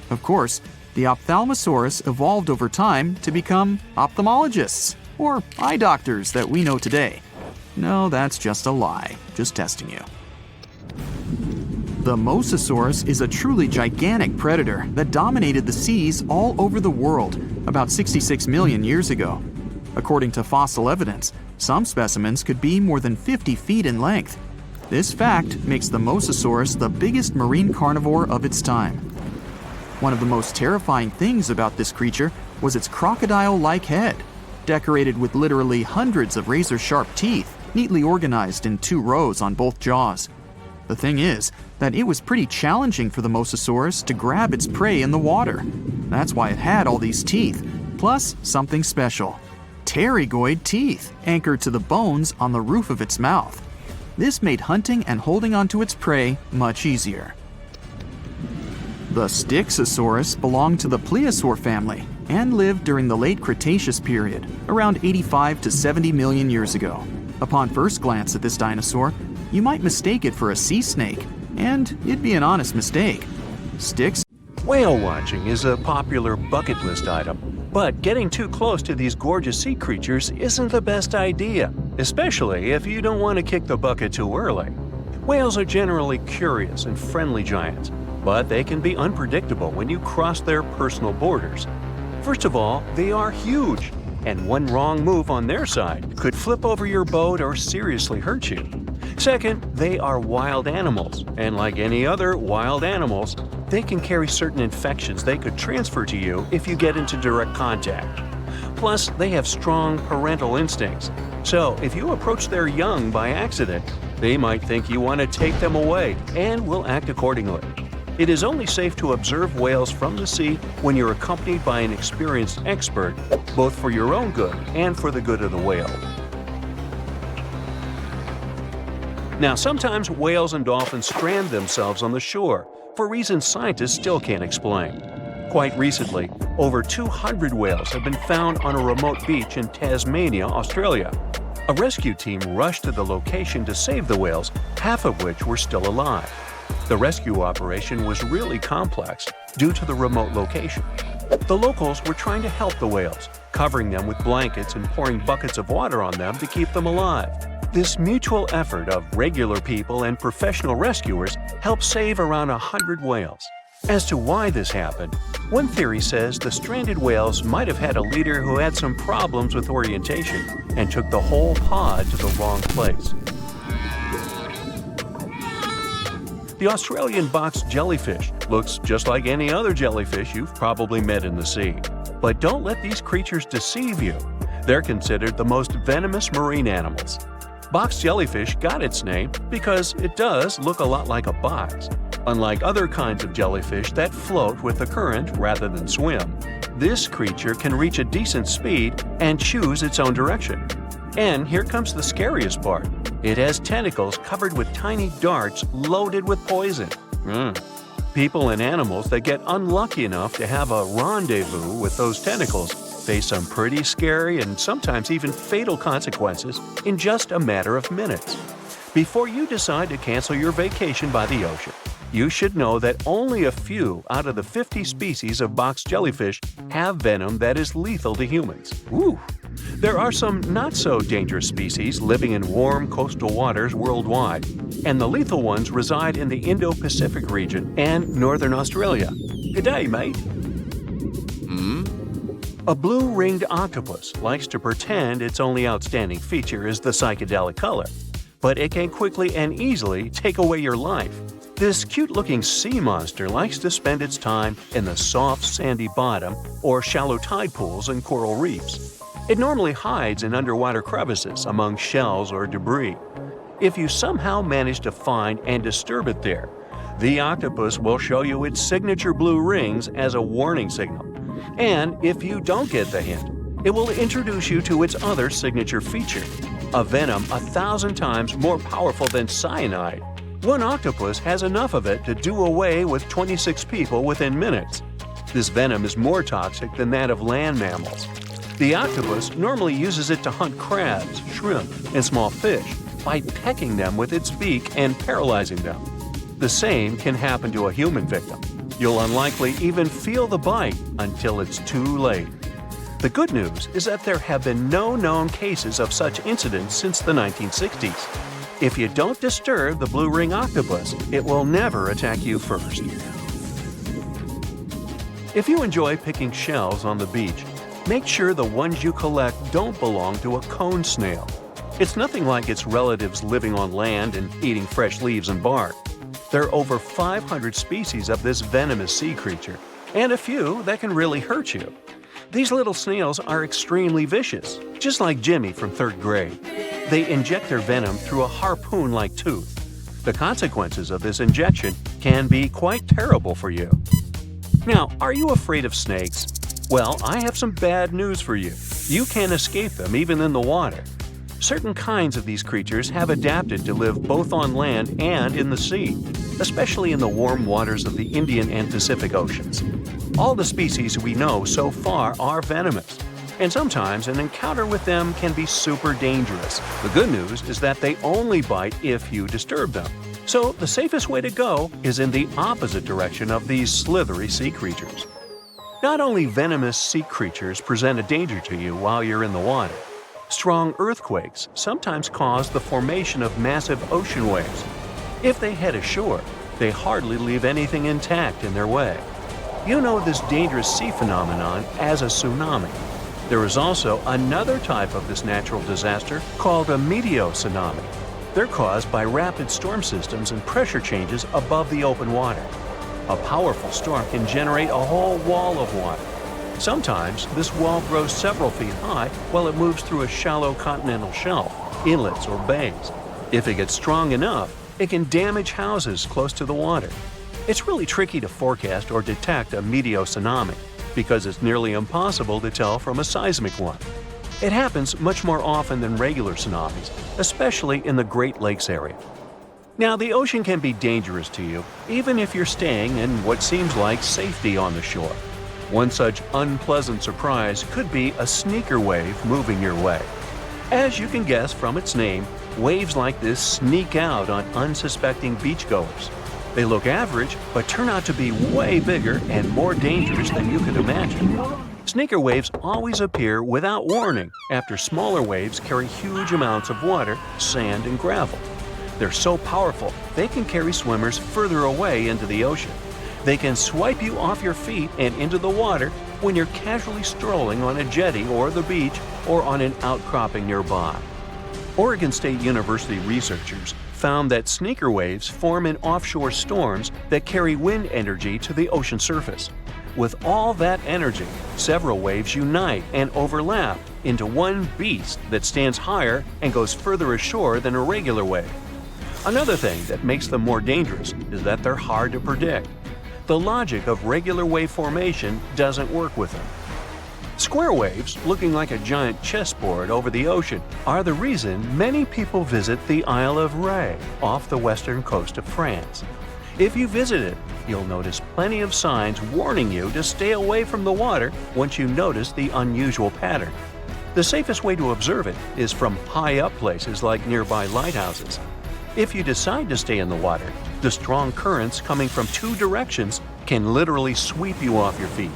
Of course, the Ophthalmosaurus evolved over time to become ophthalmologists, or eye doctors that we know today. No, that's just a lie. Just testing you. The Mosasaurus is a truly gigantic predator that dominated the seas all over the world about 66 million years ago. According to fossil evidence, some specimens could be more than 50 feet in length. This fact makes the Mosasaurus the biggest marine carnivore of its time. One of the most terrifying things about this creature was its crocodile-like head, decorated with literally hundreds of razor-sharp teeth, neatly organized in 2 rows on both jaws. The thing is that it was pretty challenging for the Mosasaurus to grab its prey in the water. That's why it had all these teeth, plus something special: pterygoid teeth anchored to the bones on the roof of its mouth. This made hunting and holding onto its prey much easier. The Styxosaurus belonged to the plesiosaur family and lived during the late Cretaceous period, around 85 to 70 million years ago. Upon first glance at this dinosaur, you might mistake it for a sea snake, and it'd be an honest mistake. Whale watching is a popular bucket list item, but getting too close to these gorgeous sea creatures isn't the best idea, especially if you don't want to kick the bucket too early. Whales are generally curious and friendly giants, but they can be unpredictable when you cross their personal borders. First of all, they are huge, and one wrong move on their side could flip over your boat or seriously hurt you. Second, they are wild animals, and like any other wild animals, they can carry certain infections they could transfer to you if you get into direct contact. Plus, they have strong parental instincts, so if you approach their young by accident, they might think you want to take them away and will act accordingly. It is only safe to observe whales from the sea when you're accompanied by an experienced expert, both for your own good and for the good of the whale. Now, sometimes whales and dolphins strand themselves on the shore for reasons scientists still can't explain. Quite recently, over 200 whales have been found on a remote beach in Tasmania, Australia. A rescue team rushed to the location to save the whales, half of which were still alive. The rescue operation was really complex due to the remote location. The locals were trying to help the whales, covering them with blankets and pouring buckets of water on them to keep them alive. This mutual effort of regular people and professional rescuers helped save around 100 whales. As to why this happened, one theory says the stranded whales might have had a leader who had some problems with orientation and took the whole pod to the wrong place. The Australian box jellyfish looks just like any other jellyfish you've probably met in the sea. But don't let these creatures deceive you. They're considered the most venomous marine animals. Box jellyfish got its name because it does look a lot like a box. Unlike other kinds of jellyfish that float with the current rather than swim, this creature can reach a decent speed and choose its own direction. And here comes the scariest part. It has tentacles covered with tiny darts loaded with poison. People and animals that get unlucky enough to have a rendezvous with those tentacles face some pretty scary and sometimes even fatal consequences in just a matter of minutes. Before you decide to cancel your vacation by the ocean, you should know that only a few out of the 50 species of box jellyfish have venom that is lethal to humans. Ooh. There are some not-so-dangerous species living in warm coastal waters worldwide, and the lethal ones reside in the Indo-Pacific region and northern Australia. Good day, mate. A blue-ringed octopus likes to pretend its only outstanding feature is the psychedelic color, but it can quickly and easily take away your life. This cute-looking sea monster likes to spend its time in the soft, sandy bottom or shallow tide pools and coral reefs. It normally hides in underwater crevices among shells or debris. If you somehow manage to find and disturb it there, the octopus will show you its signature blue rings as a warning signal. And if you don't get the hint, it will introduce you to its other signature feature, a venom 1,000 times more powerful than cyanide. One octopus has enough of it to do away with 26 people within minutes. This venom is more toxic than that of land mammals. The octopus normally uses it to hunt crabs, shrimp, and small fish by pecking them with its beak and paralyzing them. The same can happen to a human victim. You'll unlikely even feel the bite until it's too late. The good news is that there have been no known cases of such incidents since the 1960s. If you don't disturb the blue ring octopus, it will never attack you first. If you enjoy picking shells on the beach, make sure the ones you collect don't belong to a cone snail. It's nothing like its relatives living on land and eating fresh leaves and bark. There are over 500 species of this venomous sea creature, and a few that can really hurt you. These little snails are extremely vicious, just like Jimmy from 3rd grade. They inject their venom through a harpoon-like tooth. The consequences of this injection can be quite terrible for you. Now, are you afraid of snakes? Well, I have some bad news for you. You can't escape them even in the water. Certain kinds of these creatures have adapted to live both on land and in the sea, especially in the warm waters of the Indian and Pacific Oceans. All the species we know so far are venomous, and sometimes an encounter with them can be super dangerous. The good news is that they only bite if you disturb them. So the safest way to go is in the opposite direction of these slithery sea creatures. Not only venomous sea creatures present a danger to you while you're in the water. Strong earthquakes sometimes cause the formation of massive ocean waves. If they head ashore, they hardly leave anything intact in their way. You know this dangerous sea phenomenon as a tsunami. There is also another type of this natural disaster called a meteotsunami. They're caused by rapid storm systems and pressure changes above the open water. A powerful storm can generate a whole wall of water. Sometimes this wall grows several feet high while it moves through a shallow continental shelf, inlets, or bays. If it gets strong enough, it can damage houses close to the water. It's really tricky to forecast or detect a meteotsunami because it's nearly impossible to tell from a seismic one. It happens much more often than regular tsunamis, especially in the Great Lakes area. Now, the ocean can be dangerous to you, even if you're staying in what seems like safety on the shore. One such unpleasant surprise could be a sneaker wave moving your way. As you can guess from its name, waves like this sneak out on unsuspecting beachgoers. They look average, but turn out to be way bigger and more dangerous than you could imagine. Sneaker waves always appear without warning after smaller waves carry huge amounts of water, sand, and gravel. They're so powerful, they can carry swimmers further away into the ocean. They can swipe you off your feet and into the water when you're casually strolling on a jetty or the beach or on an outcropping nearby. Oregon State University researchers found that sneaker waves form in offshore storms that carry wind energy to the ocean surface. With all that energy, several waves unite and overlap into one beast that stands higher and goes further ashore than a regular wave. Another thing that makes them more dangerous is that they're hard to predict. The logic of regular wave formation doesn't work with them. Square waves, looking like a giant chessboard over the ocean, are the reason many people visit the Isle of Ré off the western coast of France. If you visit it, you'll notice plenty of signs warning you to stay away from the water once you notice the unusual pattern. The safest way to observe it is from high up places like nearby lighthouses. If you decide to stay in the water, the strong currents coming from two directions can literally sweep you off your feet.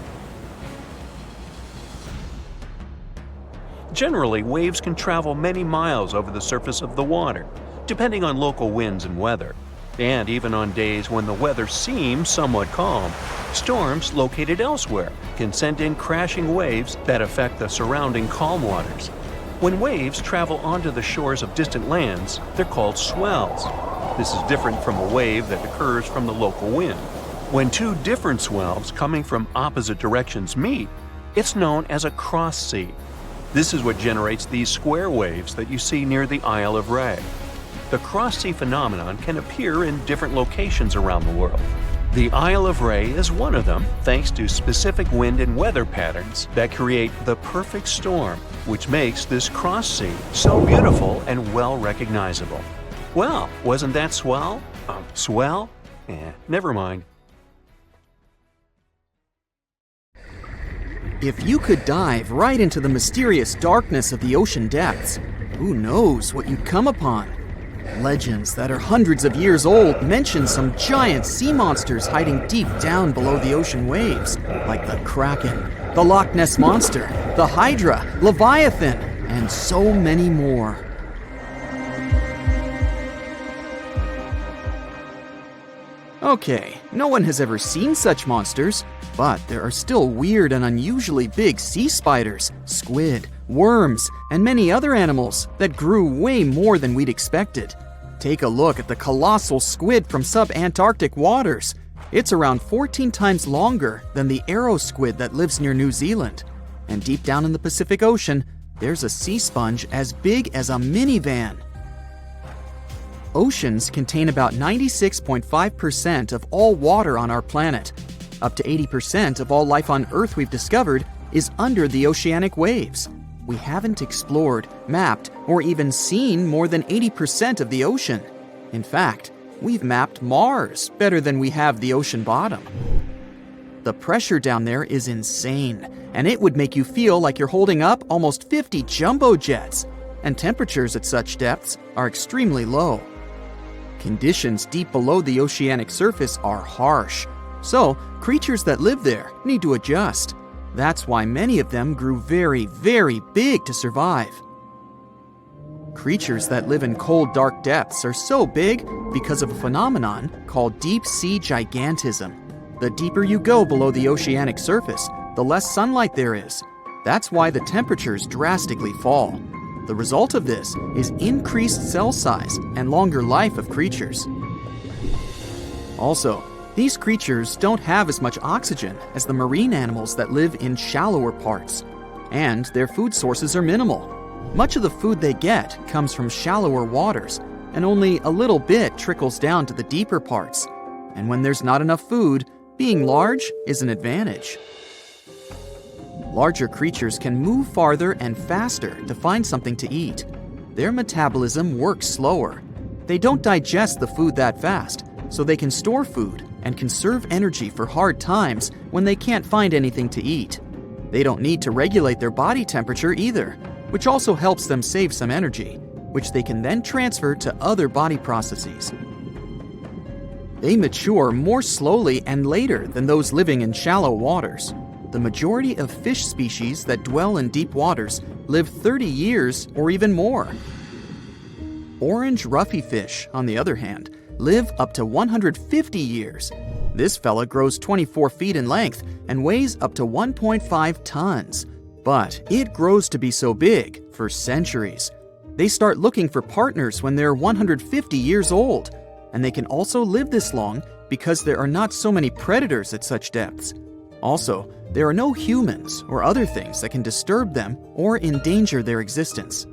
Generally, waves can travel many miles over the surface of the water, depending on local winds and weather. And even on days when the weather seems somewhat calm, storms located elsewhere can send in crashing waves that affect the surrounding calm waters. When waves travel onto the shores of distant lands, they're called swells. This is different from a wave that occurs from the local wind. When two different swells coming from opposite directions meet, it's known as a cross sea. This is what generates these square waves that you see near the Isle of Ré. The cross-sea phenomenon can appear in different locations around the world. The Isle of Ré is one of them, thanks to specific wind and weather patterns that create the perfect storm, which makes this cross-sea so beautiful and well recognizable. Well, wasn't that swell? Swell? Never mind. If you could dive right into the mysterious darkness of the ocean depths, who knows what you'd come upon? Legends that are hundreds of years old mention some giant sea monsters hiding deep down below the ocean waves, like the Kraken, the Loch Ness Monster, the Hydra, Leviathan, and so many more. Okay, no one has ever seen such monsters, but there are still weird and unusually big sea spiders, squid, worms, and many other animals that grew way more than we'd expected. Take a look at the colossal squid from sub-Antarctic waters. It's around 14 times longer than the arrow squid that lives near New Zealand. And deep down in the Pacific Ocean, there's a sea sponge as big as a minivan. Oceans contain about 96.5% of all water on our planet. Up to 80% of all life on Earth we've discovered is under the oceanic waves. We haven't explored, mapped, or even seen more than 80% of the ocean. In fact, we've mapped Mars better than we have the ocean bottom. The pressure down there is insane, and it would make you feel like you're holding up almost 50 jumbo jets. And temperatures at such depths are extremely low. Conditions deep below the oceanic surface are harsh, so creatures that live there need to adjust. That's why many of them grew very, very big to survive. Creatures that live in cold, dark depths are so big because of a phenomenon called deep sea gigantism. The deeper you go below the oceanic surface, the less sunlight there is. That's why the temperatures drastically fall. The result of this is increased cell size and longer life of creatures. Also, these creatures don't have as much oxygen as the marine animals that live in shallower parts, and their food sources are minimal. Much of the food they get comes from shallower waters, and only a little bit trickles down to the deeper parts. And when there's not enough food, being large is an advantage. Larger creatures can move farther and faster to find something to eat. Their metabolism works slower. They don't digest the food that fast, so they can store food and conserve energy for hard times when they can't find anything to eat. They don't need to regulate their body temperature either, which also helps them save some energy, which they can then transfer to other body processes. They mature more slowly and later than those living in shallow waters. The majority of fish species that dwell in deep waters live 30 years or even more. Orange roughy fish, on the other hand, live up to 150 years. This fella grows 24 feet in length and weighs up to 1.5 tons. But it grows to be so big for centuries. They start looking for partners when they're 150 years old, and they can also live this long because there are not so many predators at such depths. Also, there are no humans or other things that can disturb them or endanger their existence.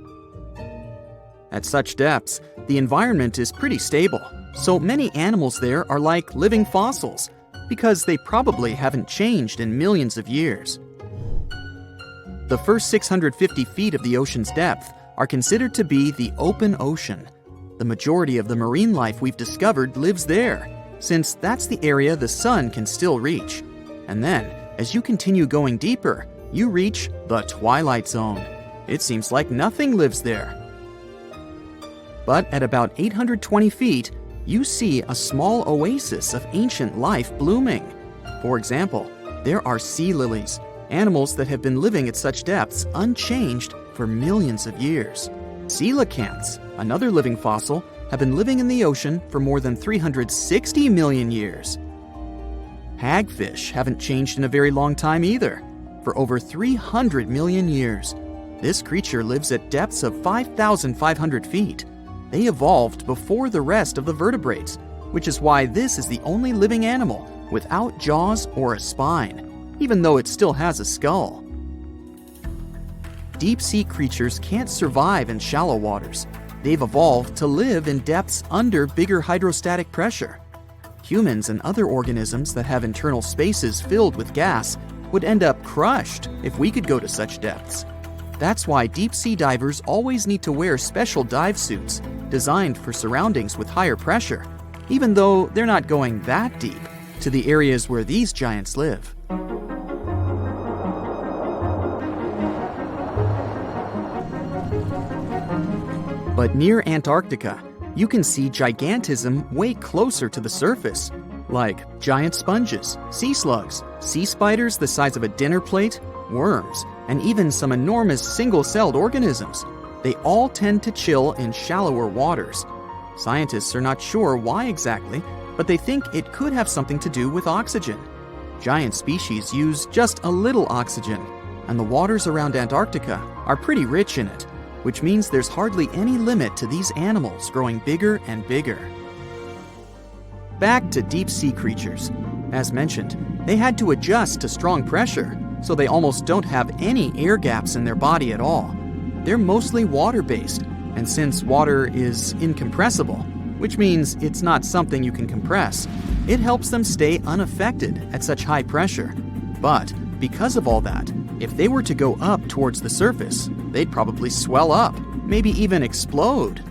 At such depths, the environment is pretty stable, so many animals there are like living fossils because they probably haven't changed in millions of years. The first 650 feet of the ocean's depth are considered to be the open ocean. The majority of the marine life we've discovered lives there, since that's the area the sun can still reach. And then, as you continue going deeper, you reach the twilight zone. It seems like nothing lives there. But at about 820 feet, you see a small oasis of ancient life blooming. For example, there are sea lilies, animals that have been living at such depths unchanged for millions of years. Coelacanths, another living fossil, have been living in the ocean for more than 360 million years. Hagfish haven't changed in a very long time either, for over 300 million years. This creature lives at depths of 5,500 feet. They evolved before the rest of the vertebrates, which is why this is the only living animal without jaws or a spine, even though it still has a skull. Deep-sea creatures can't survive in shallow waters. They've evolved to live in depths under bigger hydrostatic pressure. Humans and other organisms that have internal spaces filled with gas would end up crushed if we could go to such depths. That's why deep-sea divers always need to wear special dive suits designed for surroundings with higher pressure, even though they're not going that deep to the areas where these giants live. But near Antarctica, you can see gigantism way closer to the surface, like giant sponges, sea slugs, sea spiders the size of a dinner plate, worms, and even some enormous single-celled organisms. They all tend to chill in shallower waters. Scientists are not sure why exactly, but they think it could have something to do with oxygen. Giant species use just a little oxygen, and the waters around Antarctica are pretty rich in it, which means there's hardly any limit to these animals growing bigger and bigger. Back to deep-sea creatures. As mentioned, they had to adjust to strong pressure, so they almost don't have any air gaps in their body at all. They're mostly water-based, and since water is incompressible, which means it's not something you can compress, it helps them stay unaffected at such high pressure. But because of all that, if they were to go up towards the surface, they'd probably swell up, maybe even explode.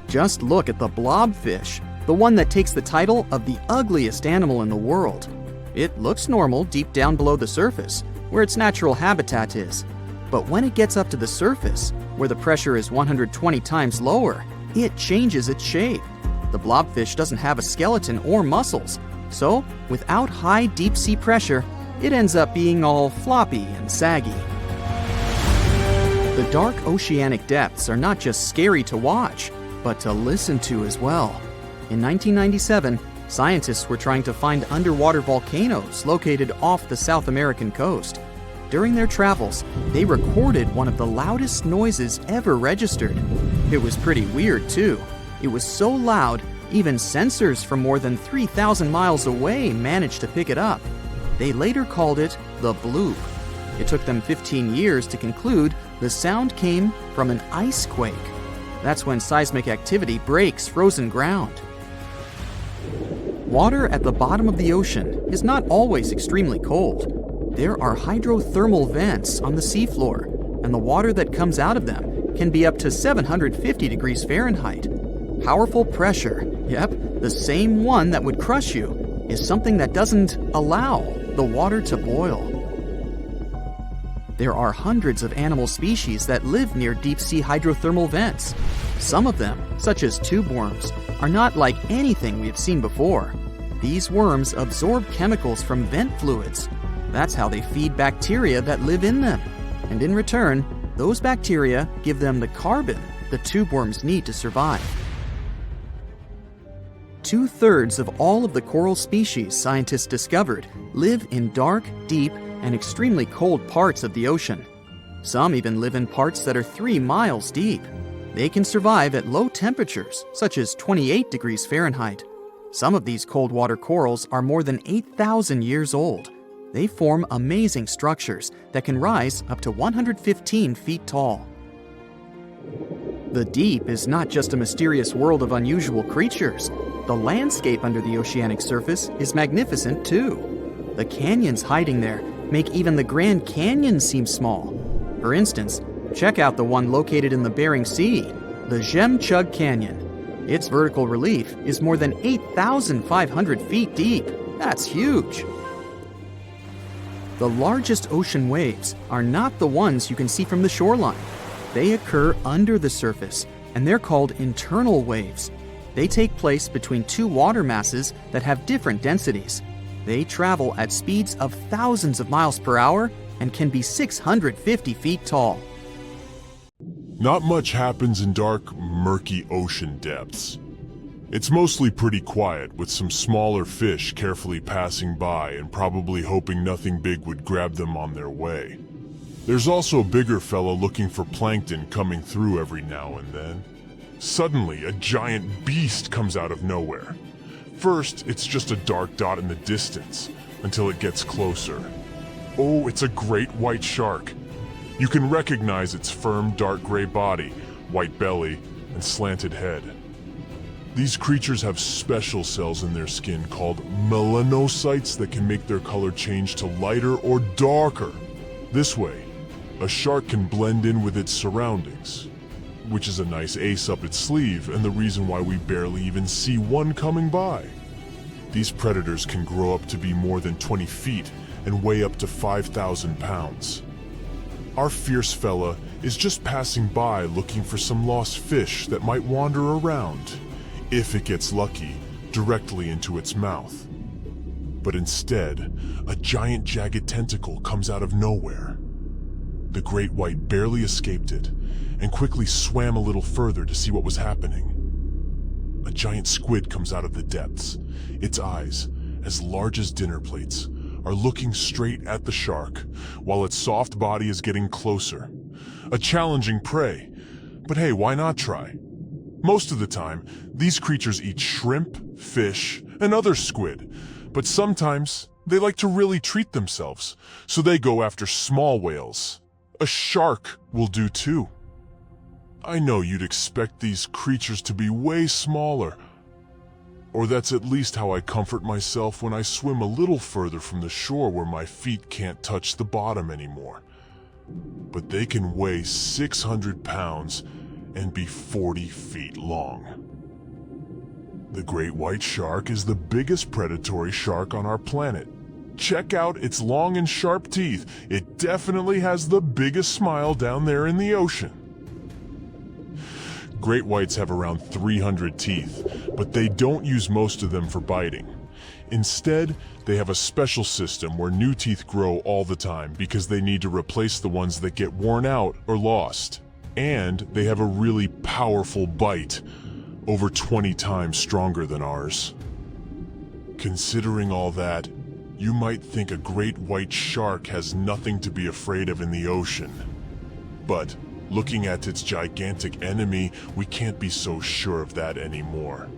Just look at the blobfish, the one that takes the title of the ugliest animal in the world. It looks normal deep down below the surface, where its natural habitat is. But when it gets up to the surface, where the pressure is 120 times lower, it changes its shape. The blobfish doesn't have a skeleton or muscles, so without high deep-sea pressure, it ends up being all floppy and saggy. The dark oceanic depths are not just scary to watch, but to listen to as well. In 1997, scientists were trying to find underwater volcanoes located off the South American coast. During their travels, they recorded one of the loudest noises ever registered. It was pretty weird, too. It was so loud, even sensors from more than 3,000 miles away managed to pick it up. They later called it the bloop. It took them 15 years to conclude the sound came from an ice quake. That's when seismic activity breaks frozen ground. Water at the bottom of the ocean is not always extremely cold. There are hydrothermal vents on the seafloor, and the water that comes out of them can be up to 750 degrees Fahrenheit. Powerful pressure, yep, the same one that would crush you, is something that doesn't allow the water to boil. There are hundreds of animal species that live near deep-sea hydrothermal vents. Some of them, such as tube worms, are not like anything we have seen before. These worms absorb chemicals from vent fluids. That's how they feed bacteria that live in them. And in return, those bacteria give them the carbon the tube worms need to survive. 2/3 of all of the coral species scientists discovered live in dark, deep, and extremely cold parts of the ocean. Some even live in parts that are 3 miles deep. They can survive at low temperatures, such as 28 degrees Fahrenheit. Some of these cold water corals are more than 8,000 years old. They form amazing structures that can rise up to 115 feet tall. The deep is not just a mysterious world of unusual creatures. The landscape under the oceanic surface is magnificent too. The canyons hiding there make even the Grand Canyon seem small. For instance, check out the one located in the Bering Sea, the Jemchug Canyon. Its vertical relief is more than 8,500 feet deep. That's huge. The largest ocean waves are not the ones you can see from the shoreline. They occur under the surface, and they're called internal waves. They take place between two water masses that have different densities. They travel at speeds of thousands of miles per hour and can be 650 feet tall. Not much happens in dark, murky ocean depths. It's mostly pretty quiet, with some smaller fish carefully passing by and probably hoping nothing big would grab them on their way. There's also a bigger fella looking for plankton coming through every now and then. Suddenly, a giant beast comes out of nowhere. First, it's just a dark dot in the distance, until it gets closer. Oh, it's a great white shark. You can recognize its firm, dark gray body, white belly, and slanted head. These creatures have special cells in their skin called melanocytes that can make their color change to lighter or darker. This way, a shark can blend in with its surroundings, which is a nice ace up its sleeve and the reason why we barely even see one coming by. These predators can grow up to be more than 20 feet and weigh up to 5,000 pounds. Our fierce fella is just passing by looking for some lost fish that might wander around, if it gets lucky, directly into its mouth. But instead, a giant jagged tentacle comes out of nowhere. The great white barely escaped it, and quickly swam a little further to see what was happening. A giant squid comes out of the depths. Its eyes, as large as dinner plates, are looking straight at the shark, while its soft body is getting closer. A challenging prey, but hey, why not try? Most of the time, these creatures eat shrimp, fish, and other squid, but sometimes they like to really treat themselves, so they go after small whales. A shark will do too. I know you'd expect these creatures to be way smaller, or that's at least how I comfort myself when I swim a little further from the shore where my feet can't touch the bottom anymore. But they can weigh 600 pounds and be 40 feet long. The great white shark is the biggest predatory shark on our planet. Check out its long and sharp teeth. It definitely has the biggest smile down there in the ocean. Great whites have around 300 teeth, but they don't use most of them for biting. Instead, they have a special system where new teeth grow all the time because they need to replace the ones that get worn out or lost. And they have a really powerful bite, over 20 times stronger than ours. Considering all that, you might think a great white shark has nothing to be afraid of in the ocean. But looking at its gigantic enemy, we can't be so sure of that anymore.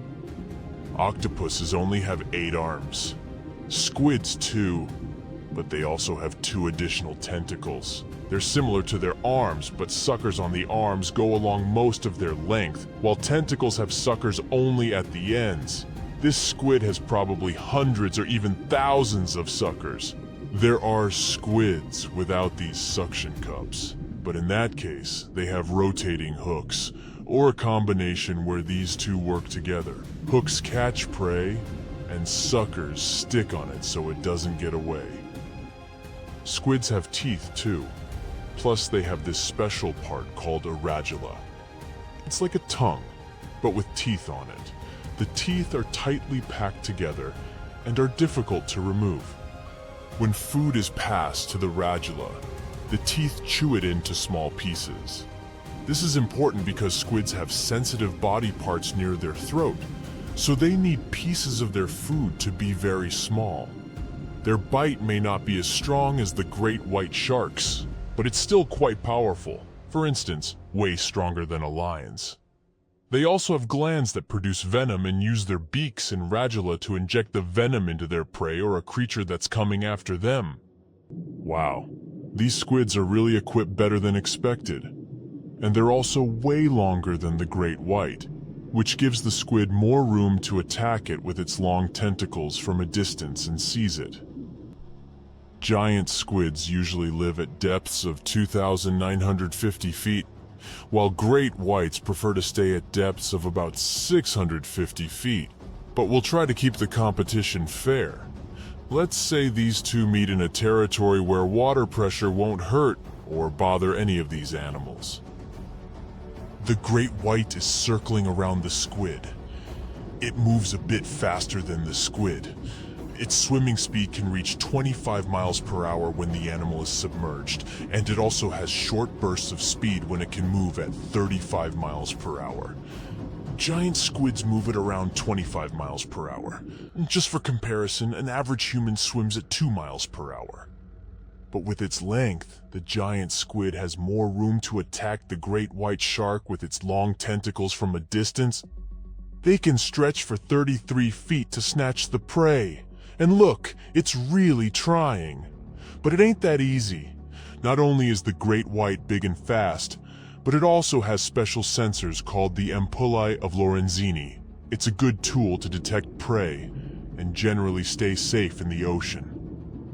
Octopuses only have 8 arms. Squids too, but they also have 2 additional tentacles. They're similar to their arms, but suckers on the arms go along most of their length, while tentacles have suckers only at the ends. This squid has probably hundreds or even thousands of suckers. There are squids without these suction cups, but in that case, they have rotating hooks, or a combination where these two work together. Hooks catch prey, and suckers stick on it so it doesn't get away. Squids have teeth too. Plus they have this special part called a radula. It's like a tongue, but with teeth on it. The teeth are tightly packed together and are difficult to remove. When food is passed to the radula, the teeth chew it into small pieces. This is important because squids have sensitive body parts near their throat, so they need pieces of their food to be very small. Their bite may not be as strong as the great white sharks, but it's still quite powerful. For instance, way stronger than a lion's. They also have glands that produce venom and use their beaks and radula to inject the venom into their prey or a creature that's coming after them. Wow, these squids are really equipped better than expected. And they're also way longer than the great white, which gives the squid more room to attack it with its long tentacles from a distance and seize it. Giant squids usually live at depths of 2,950 feet, while great whites prefer to stay at depths of about 650 feet. But we'll try to keep the competition fair. Let's say these two meet in a territory where water pressure won't hurt or bother any of these animals. The great white is circling around the squid. It moves a bit faster than the squid, Its swimming speed can reach 25 miles per hour when the animal is submerged, and it also has short bursts of speed when it can move at 35 miles per hour. Giant squids move at around 25 miles per hour. Just for comparison, an average human swims at 2 miles per hour. But with its length, the giant squid has more room to attack the great white shark with its long tentacles from a distance. They can stretch for 33 feet to snatch the prey. And look, it's really trying. But it ain't that easy. Not only is the great white big and fast, but it also has special sensors called the ampullae of Lorenzini. It's a good tool to detect prey and generally stay safe in the ocean.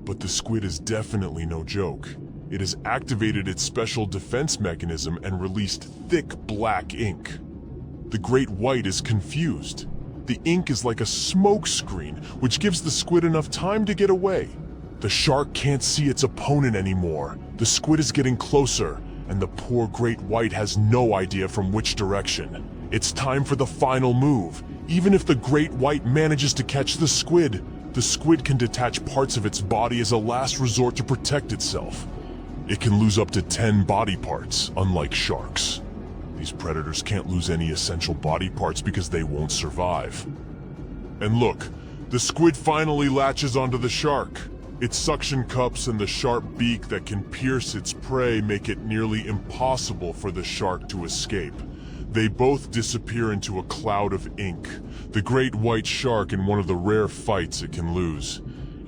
But the squid is definitely no joke. It has activated its special defense mechanism and released thick black ink. The great white is confused. The ink is like a smoke screen, which gives the squid enough time to get away. The shark can't see its opponent anymore. The squid is getting closer, and the poor great white has no idea from which direction. It's time for the final move. Even if the great white manages to catch the squid can detach parts of its body as a last resort to protect itself. It can lose up to 10 body parts, unlike sharks. These predators can't lose any essential body parts because they won't survive. And look, the squid finally latches onto the shark. Its suction cups and the sharp beak that can pierce its prey make it nearly impossible for the shark to escape. They both disappear into a cloud of ink, the great white shark in one of the rare fights it can lose,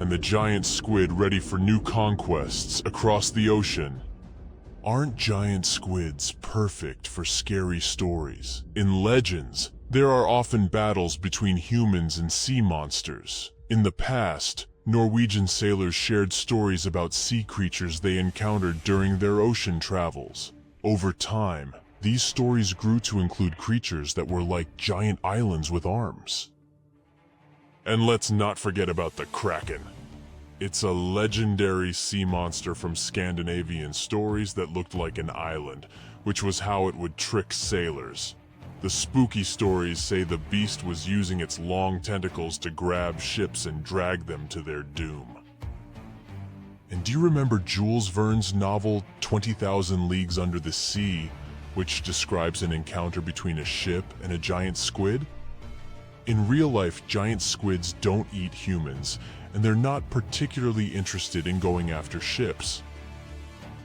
and the giant squid ready for new conquests across the ocean. Aren't giant squids perfect for scary stories? In legends, there are often battles between humans and sea monsters. In the past, Norwegian sailors shared stories about sea creatures they encountered during their ocean travels. Over time, these stories grew to include creatures that were like giant islands with arms. And let's not forget about the Kraken. It's a legendary sea monster from Scandinavian stories that looked like an island, which was how it would trick sailors. The spooky stories say the beast was using its long tentacles to grab ships and drag them to their doom. And do you remember Jules Verne's novel 20,000 Leagues Under the Sea, which describes an encounter between a ship and a giant squid? In real life, giant squids don't eat humans, and they're not particularly interested in going after ships.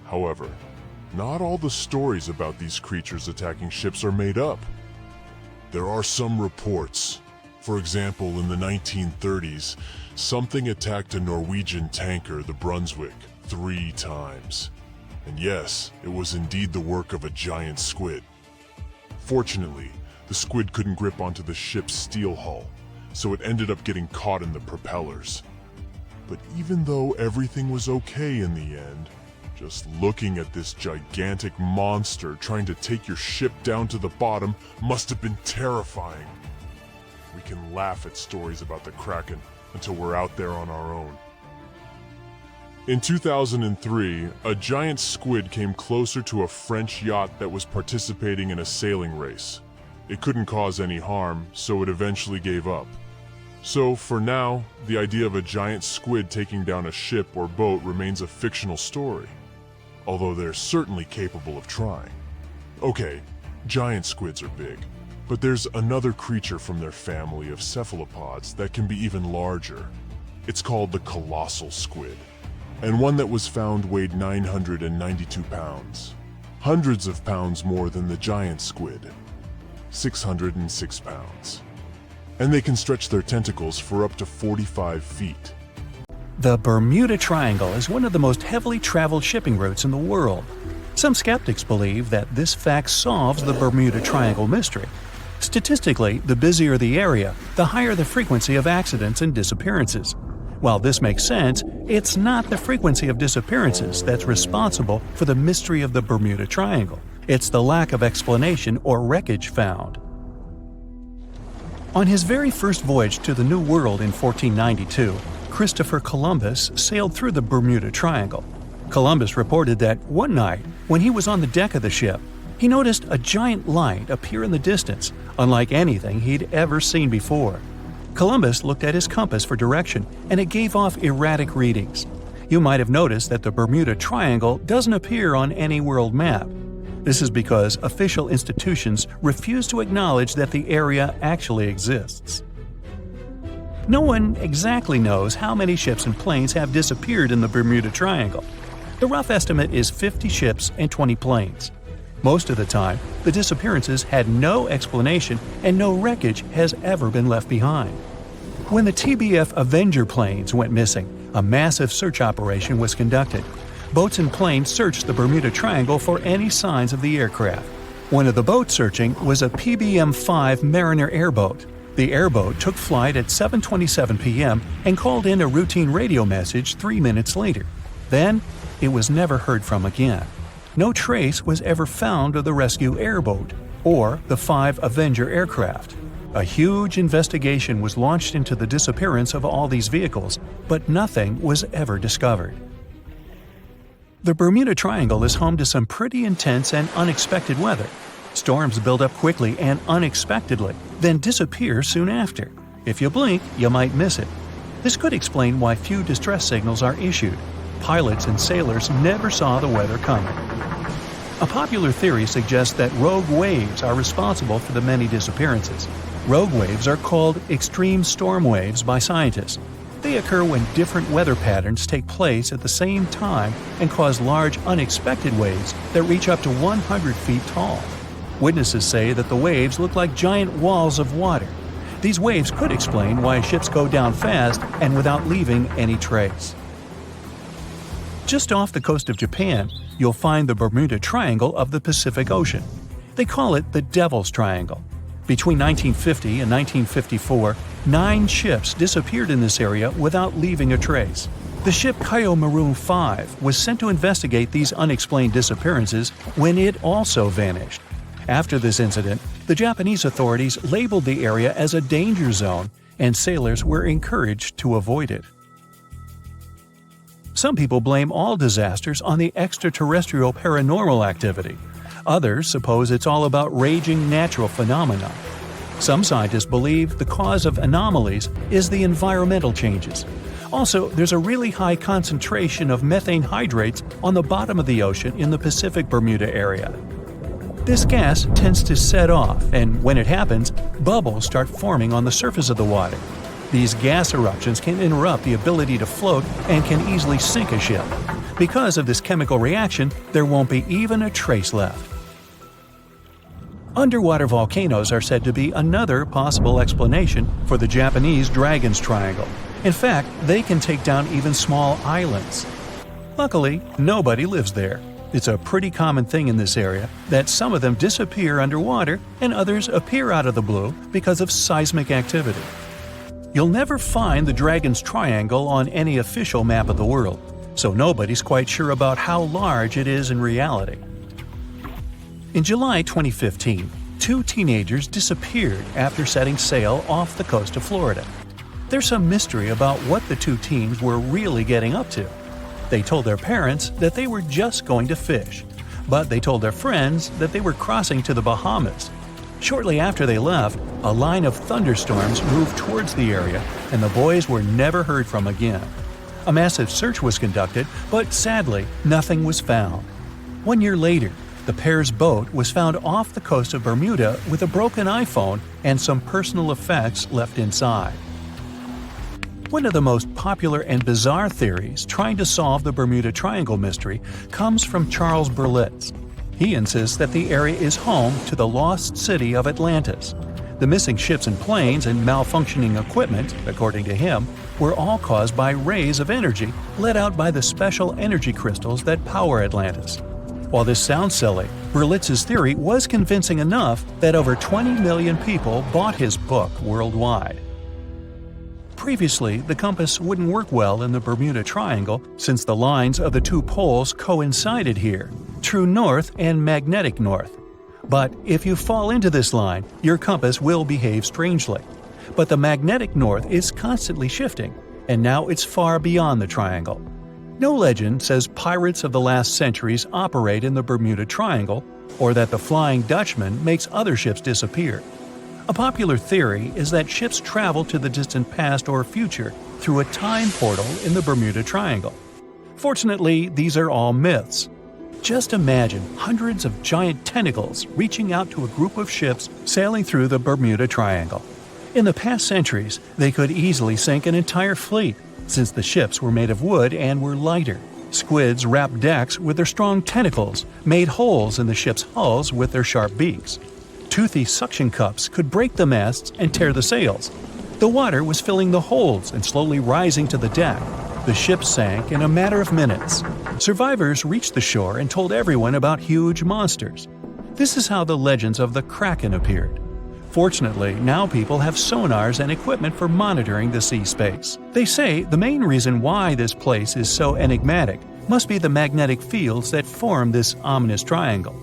However, not all the stories about these creatures attacking ships are made up. There are some reports. For example, in the 1930s, something attacked a Norwegian tanker, the Brunswick, 3 times. And yes, it was indeed the work of a giant squid. Fortunately, the squid couldn't grip onto the ship's steel hull, so it ended up getting caught in the propellers. But even though everything was okay in the end, just looking at this gigantic monster trying to take your ship down to the bottom must have been terrifying. We can laugh at stories about the Kraken until we're out there on our own. In 2003, a giant squid came closer to a French yacht that was participating in a sailing race. It couldn't cause any harm, so it eventually gave up. So, for now, the idea of a giant squid taking down a ship or boat remains a fictional story, although they're certainly capable of trying. Okay, giant squids are big, but there's another creature from their family of cephalopods that can be even larger. It's called the colossal squid, and one that was found weighed 992 pounds, hundreds of pounds more than the giant squid, 606 pounds. And they can stretch their tentacles for up to 45 feet. The Bermuda Triangle is one of the most heavily traveled shipping routes in the world. Some skeptics believe that this fact solves the Bermuda Triangle mystery. Statistically, the busier the area, the higher the frequency of accidents and disappearances. While this makes sense, it's not the frequency of disappearances that's responsible for the mystery of the Bermuda Triangle. It's the lack of explanation or wreckage found. On his very first voyage to the New World in 1492, Christopher Columbus sailed through the Bermuda Triangle. Columbus reported that one night, when he was on the deck of the ship, he noticed a giant light appear in the distance, unlike anything he'd ever seen before. Columbus looked at his compass for direction, and it gave off erratic readings. You might have noticed that the Bermuda Triangle doesn't appear on any world map. This is because official institutions refuse to acknowledge that the area actually exists. No one exactly knows how many ships and planes have disappeared in the Bermuda Triangle. The rough estimate is 50 ships and 20 planes. Most of the time, the disappearances had no explanation and no wreckage has ever been left behind. When the TBF Avenger planes went missing, a massive search operation was conducted. Boats and planes searched the Bermuda Triangle for any signs of the aircraft. One of the boats searching was a PBM-5 Mariner airboat. The airboat took flight at 7:27 p.m. and called in a routine radio message 3 minutes later. Then, it was never heard from again. No trace was ever found of the rescue airboat or the 5 Avenger aircraft. A huge investigation was launched into the disappearance of all these vehicles, but nothing was ever discovered. The Bermuda Triangle is home to some pretty intense and unexpected weather. Storms build up quickly and unexpectedly, then disappear soon after. If you blink, you might miss it. This could explain why few distress signals are issued. Pilots and sailors never saw the weather coming. A popular theory suggests that rogue waves are responsible for the many disappearances. Rogue waves are called extreme storm waves by scientists. They occur when different weather patterns take place at the same time and cause large unexpected waves that reach up to 100 feet tall. Witnesses say that the waves look like giant walls of water. These waves could explain why ships go down fast and without leaving any trace. Just off the coast of Japan, you'll find the Bermuda Triangle of the Pacific Ocean. They call it the Devil's Triangle. Between 1950 and 1954, 9 ships disappeared in this area without leaving a trace. The ship Maroon 5 was sent to investigate these unexplained disappearances when it also vanished. After this incident, the Japanese authorities labeled the area as a danger zone, and sailors were encouraged to avoid it. Some people blame all disasters on the extraterrestrial paranormal activity. Others suppose it's all about raging natural phenomena. Some scientists believe the cause of anomalies is the environmental changes. Also, there's a really high concentration of methane hydrates on the bottom of the ocean in the Pacific Bermuda area. This gas tends to set off, and when it happens, bubbles start forming on the surface of the water. These gas eruptions can interrupt the ability to float and can easily sink a ship. Because of this chemical reaction, there won't be even a trace left. Underwater volcanoes are said to be another possible explanation for the Japanese Dragon's Triangle. In fact, they can take down even small islands. Luckily, nobody lives there. It's a pretty common thing in this area that some of them disappear underwater and others appear out of the blue because of seismic activity. You'll never find the Dragon's Triangle on any official map of the world, so nobody's quite sure about how large it is in reality. In July 2015, 2 teenagers disappeared after setting sail off the coast of Florida. There's some mystery about what the 2 teens were really getting up to. They told their parents that they were just going to fish, but they told their friends that they were crossing to the Bahamas. Shortly after they left, a line of thunderstorms moved towards the area, and the boys were never heard from again. A massive search was conducted, but sadly, nothing was found. 1 year later, the pair's boat was found off the coast of Bermuda with a broken iPhone and some personal effects left inside. One of the most popular and bizarre theories trying to solve the Bermuda Triangle mystery comes from Charles Berlitz. He insists that the area is home to the lost city of Atlantis. The missing ships and planes and malfunctioning equipment, according to him, were all caused by rays of energy let out by the special energy crystals that power Atlantis. While this sounds silly, Berlitz's theory was convincing enough that over 20 million people bought his book worldwide. Previously, the compass wouldn't work well in the Bermuda Triangle since the lines of the 2 poles coincided here, true north and magnetic north. But if you fall into this line, your compass will behave strangely. But the magnetic north is constantly shifting, and now it's far beyond the triangle. No legend says pirates of the last centuries operate in the Bermuda Triangle, or that the Flying Dutchman makes other ships disappear. A popular theory is that ships travel to the distant past or future through a time portal in the Bermuda Triangle. Fortunately, these are all myths. Just imagine hundreds of giant tentacles reaching out to a group of ships sailing through the Bermuda Triangle. In the past centuries, they could easily sink an entire fleet, since the ships were made of wood and were lighter. Squids wrapped decks with their strong tentacles, made holes in the ship's hulls with their sharp beaks. Toothy suction cups could break the masts and tear the sails. The water was filling the holds and slowly rising to the deck. The ship sank in a matter of minutes. Survivors reached the shore and told everyone about huge monsters. This is how the legends of the Kraken appeared. Fortunately, now people have sonars and equipment for monitoring the sea space. They say the main reason why this place is so enigmatic must be the magnetic fields that form this ominous triangle.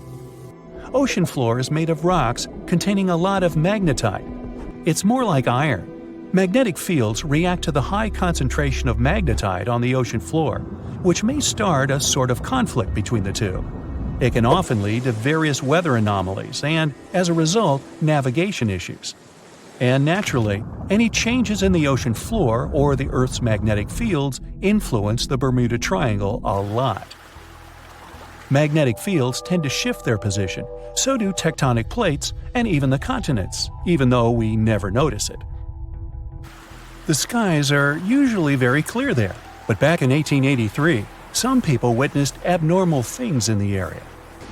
Ocean floor is made of rocks containing a lot of magnetite. It's more like iron. Magnetic fields react to the high concentration of magnetite on the ocean floor, which may start a sort of conflict between the two. It can often lead to various weather anomalies and, as a result, navigation issues. And naturally, any changes in the ocean floor or the Earth's magnetic fields influence the Bermuda Triangle a lot. Magnetic fields tend to shift their position, so do tectonic plates and even the continents, even though we never notice it. The skies are usually very clear there, but back in 1883, some people witnessed abnormal things in the area.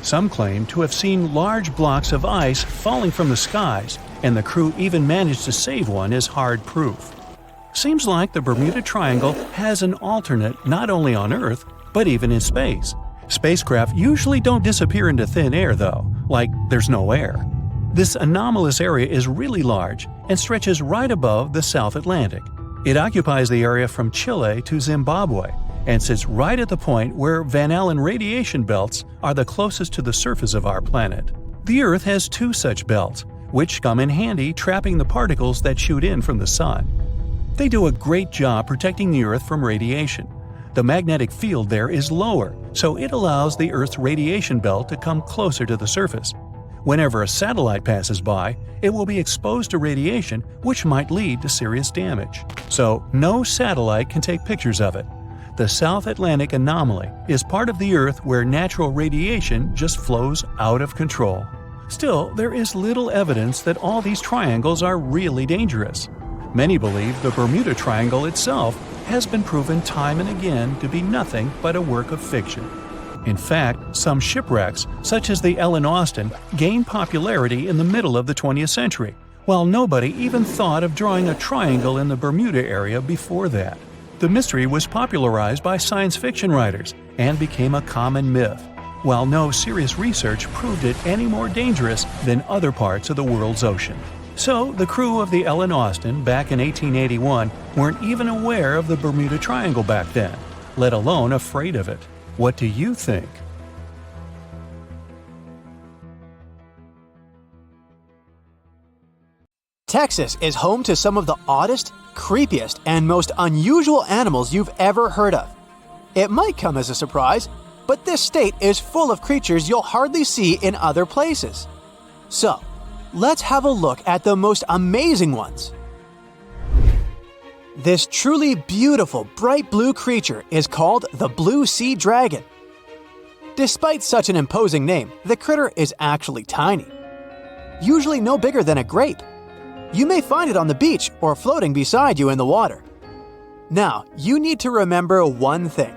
Some claim to have seen large blocks of ice falling from the skies, and the crew even managed to save one as hard proof. Seems like the Bermuda Triangle has an alternate not only on Earth, but even in space. Spacecraft usually don't disappear into thin air though, like there's no air. This anomalous area is really large and stretches right above the South Atlantic. It occupies the area from Chile to Zimbabwe and sits right at the point where Van Allen radiation belts are the closest to the surface of our planet. The Earth has two such belts, which come in handy trapping the particles that shoot in from the Sun. They do a great job protecting the Earth from radiation. The magnetic field there is lower, so it allows the Earth's radiation belt to come closer to the surface. Whenever a satellite passes by, it will be exposed to radiation, which might lead to serious damage. So, no satellite can take pictures of it. The South Atlantic anomaly is part of the Earth where natural radiation just flows out of control. Still, there is little evidence that all these triangles are really dangerous. Many believe the Bermuda Triangle itself has been proven time and again to be nothing but a work of fiction. In fact, some shipwrecks, such as the Ellen Austin, gained popularity in the middle of the 20th century, while nobody even thought of drawing a triangle in the Bermuda area before that. The mystery was popularized by science fiction writers and became a common myth, while no serious research proved it any more dangerous than other parts of the world's ocean. So, the crew of the Ellen Austin back in 1881 weren't even aware of the Bermuda Triangle back then, let alone afraid of it. What do you think? Texas is home to some of the oddest, creepiest, and most unusual animals you've ever heard of. It might come as a surprise, but this state is full of creatures you'll hardly see in other places. So, let's have a look at the most amazing ones. This truly beautiful bright blue creature is called the blue sea dragon. Despite such an imposing name, the critter is actually tiny. Usually no bigger than a grape. You may find it on the beach or floating beside you in the water. Now, you need to remember one thing.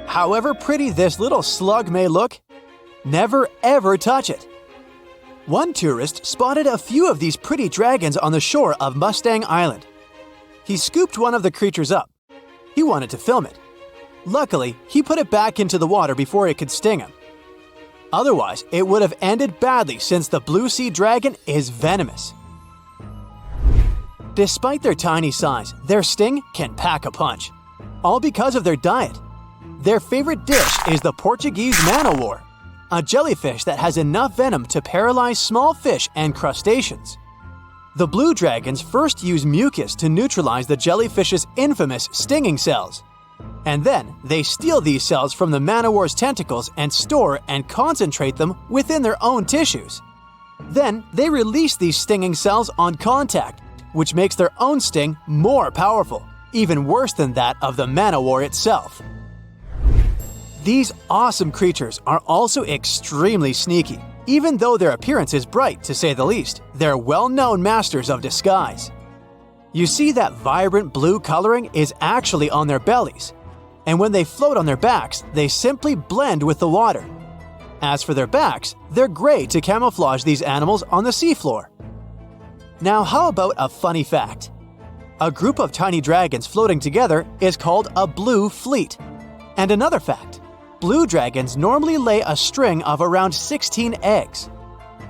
However pretty this little slug may look, never ever touch it. One tourist spotted a few of these pretty dragons on the shore of Mustang Island. He scooped one of the creatures up. He wanted to film it. Luckily, he put it back into the water before it could sting him. Otherwise, it would have ended badly since the blue sea dragon is venomous. Despite their tiny size, their sting can pack a punch. All because of their diet. Their favorite dish is the Portuguese man-o-war, a jellyfish that has enough venom to paralyze small fish and crustaceans. The blue dragons first use mucus to neutralize the jellyfish's infamous stinging cells. And then, they steal these cells from the man-o-war's tentacles and store and concentrate them within their own tissues. Then they release these stinging cells on contact, which makes their own sting more powerful, even worse than that of the man-o-war itself. These awesome creatures are also extremely sneaky. Even though their appearance is bright, to say the least, they're well-known masters of disguise. You see that vibrant blue coloring is actually on their bellies, and when they float on their backs, they simply blend with the water. As for their backs, they're gray to camouflage these animals on the seafloor. Now, how about a funny fact? A group of tiny dragons floating together is called a blue fleet. And another fact, blue dragons normally lay a string of around 16 eggs,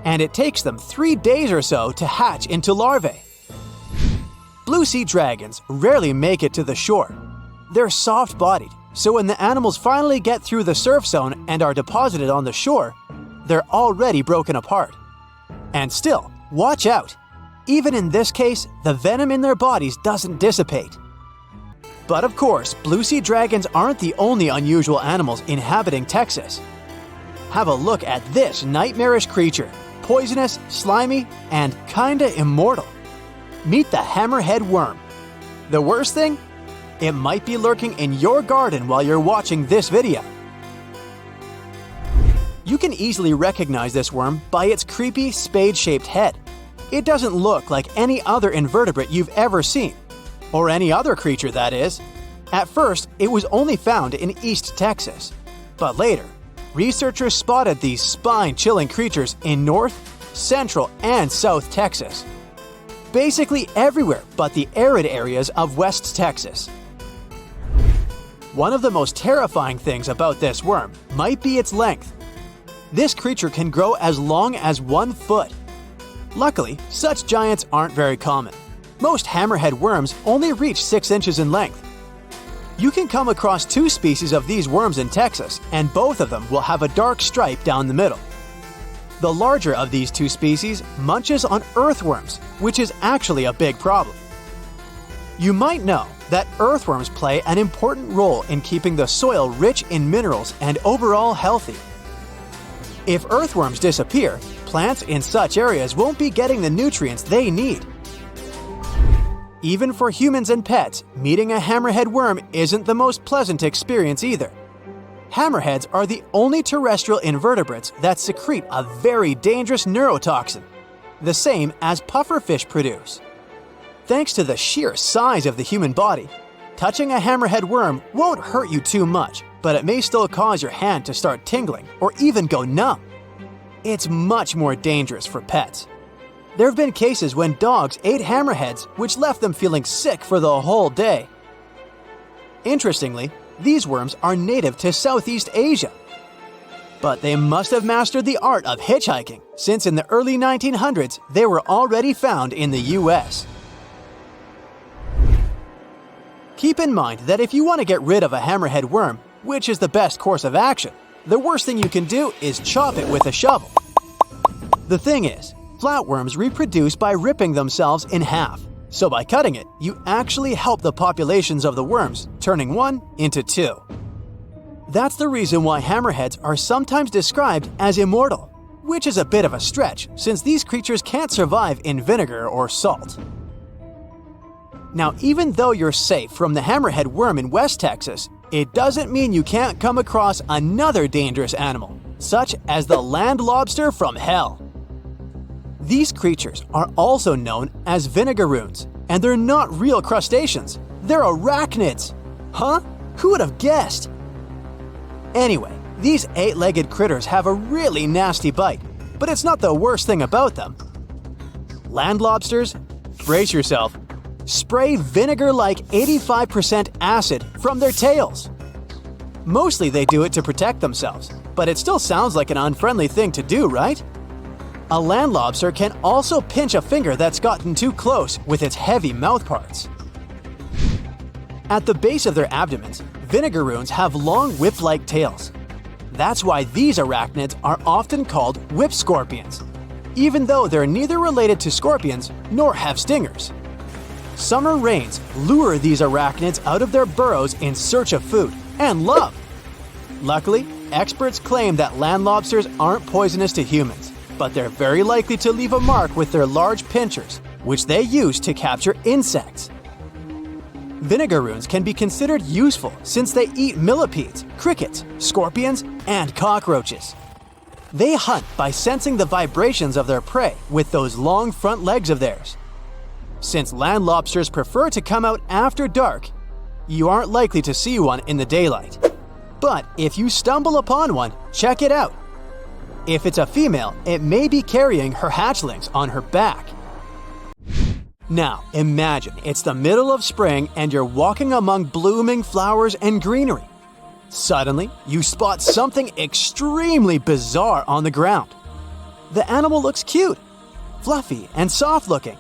and it takes them 3 days or so to hatch into larvae. Blue sea dragons rarely make it to the shore. They're soft-bodied, so when the animals finally get through the surf zone and are deposited on the shore, they're already broken apart. And still, watch out! Even in this case, the venom in their bodies doesn't dissipate. But of course, blue sea dragons aren't the only unusual animals inhabiting Texas. Have a look at this nightmarish creature, poisonous, slimy, and kinda immortal. Meet the hammerhead worm. The worst thing? It might be lurking in your garden while you're watching this video. You can easily recognize this worm by its creepy spade-shaped head. It doesn't look like any other invertebrate you've ever seen. Or any other creature, that is. At first, it was only found in East Texas. But later, researchers spotted these spine-chilling creatures in North, Central, and South Texas. Basically everywhere but the arid areas of West Texas. One of the most terrifying things about this worm might be its length. This creature can grow as long as 1 foot. Luckily, such giants aren't very common. Most hammerhead worms only reach 6 inches in length. You can come across 2 species of these worms in Texas, and both of them will have a dark stripe down the middle. The larger of these 2 species munches on earthworms, which is actually a big problem. You might know that earthworms play an important role in keeping the soil rich in minerals and overall healthy. If earthworms disappear, plants in such areas won't be getting the nutrients they need. Even for humans and pets, meeting a hammerhead worm isn't the most pleasant experience either. Hammerheads are the only terrestrial invertebrates that secrete a very dangerous neurotoxin, the same as pufferfish produce. Thanks to the sheer size of the human body, touching a hammerhead worm won't hurt you too much, but it may still cause your hand to start tingling or even go numb. It's much more dangerous for pets. There have been cases when dogs ate hammerheads, which left them feeling sick for the whole day. Interestingly, these worms are native to Southeast Asia. But they must have mastered the art of hitchhiking, since in the early 1900s they were already found in the US. Keep in mind that if you want to get rid of a hammerhead worm, which is the best course of action, the worst thing you can do is chop it with a shovel. The thing is, flatworms reproduce by ripping themselves in half, so by cutting it, you actually help the populations of the worms, turning 1 into 2. That's the reason why hammerheads are sometimes described as immortal, which is a bit of a stretch since these creatures can't survive in vinegar or salt. Now, even though you're safe from the hammerhead worm in West Texas, it doesn't mean you can't come across another dangerous animal, such as the land lobster from hell. These creatures are also known as vinegaroons, and they're not real crustaceans, they're arachnids. Huh? Who would have guessed? Anyway, these 8-legged critters have a really nasty bite, but it's not the worst thing about them. Land lobsters, brace yourself, spray vinegar-like 85% acid from their tails. Mostly they do it to protect themselves, but it still sounds like an unfriendly thing to do, right? A land lobster can also pinch a finger that's gotten too close with its heavy mouth parts. At the base of their abdomens, vinegaroons have long whip-like tails. That's why these arachnids are often called whip scorpions, even though they're neither related to scorpions nor have stingers. Summer rains lure these arachnids out of their burrows in search of food and love. Luckily, experts claim that land lobsters aren't poisonous to humans, but they're very likely to leave a mark with their large pinchers, which they use to capture insects. Vinegaroons can be considered useful since they eat millipedes, crickets, scorpions, and cockroaches. They hunt by sensing the vibrations of their prey with those long front legs of theirs. Since land lobsters prefer to come out after dark, you aren't likely to see one in the daylight. But if you stumble upon one, check it out. If it's a female, it may be carrying her hatchlings on her back. Now, imagine it's the middle of spring and you're walking among blooming flowers and greenery. Suddenly, you spot something extremely bizarre on the ground. The animal looks cute, fluffy, and soft-looking.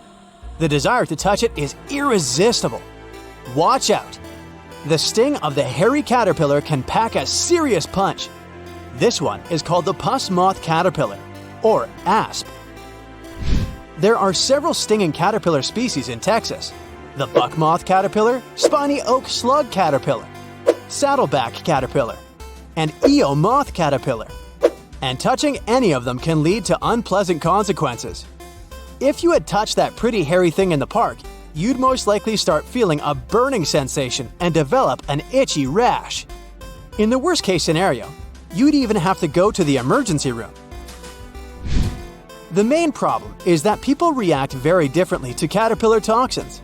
The desire to touch it is irresistible. Watch out! The sting of the hairy caterpillar can pack a serious punch. This one is called the puss moth caterpillar, or asp. There are several stinging caterpillar species in Texas: the buck moth caterpillar, spiny oak slug caterpillar, saddleback caterpillar, and Eo moth caterpillar. And touching any of them can lead to unpleasant consequences. If you had touched that pretty hairy thing in the park, you'd most likely start feeling a burning sensation and develop an itchy rash. In the worst case scenario, you'd even have to go to the emergency room. The main problem is that people react very differently to caterpillar toxins.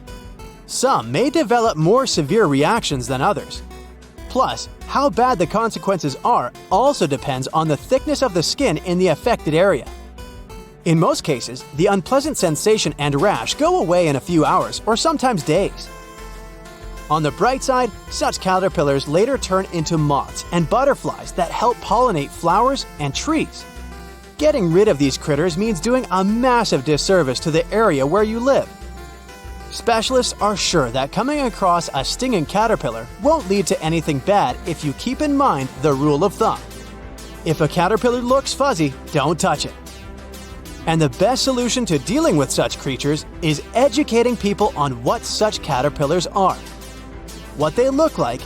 Some may develop more severe reactions than others. Plus, how bad the consequences are also depends on the thickness of the skin in the affected area. In most cases, the unpleasant sensation and rash go away in a few hours or sometimes days. On the bright side, such caterpillars later turn into moths and butterflies that help pollinate flowers and trees. Getting rid of these critters means doing a massive disservice to the area where you live. Specialists are sure that coming across a stinging caterpillar won't lead to anything bad if you keep in mind the rule of thumb. If a caterpillar looks fuzzy, don't touch it. And the best solution to dealing with such creatures is educating people on what such caterpillars are, what they look like,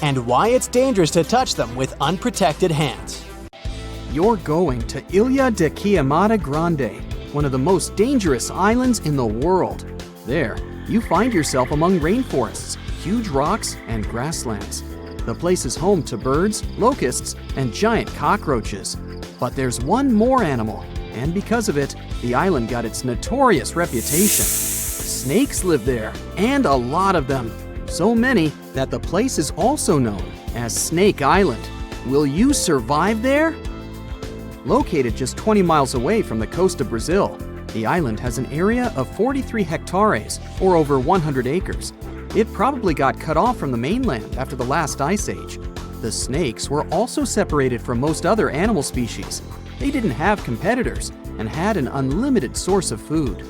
and why it's dangerous to touch them with unprotected hands. You're going to Ilha de Queimada Grande, one of the most dangerous islands in the world. There, you find yourself among rainforests, huge rocks, and grasslands. The place is home to birds, locusts, and giant cockroaches. But there's one more animal, and because of it, the island got its notorious reputation. Snakes live there, and a lot of them. So many that the place is also known as Snake Island. Will you survive there? Located just 20 miles away from the coast of Brazil, the island has an area of 43 hectares, or over 100 acres. It probably got cut off from the mainland after the last ice age. The snakes were also separated from most other animal species. They didn't have competitors and had an unlimited source of food.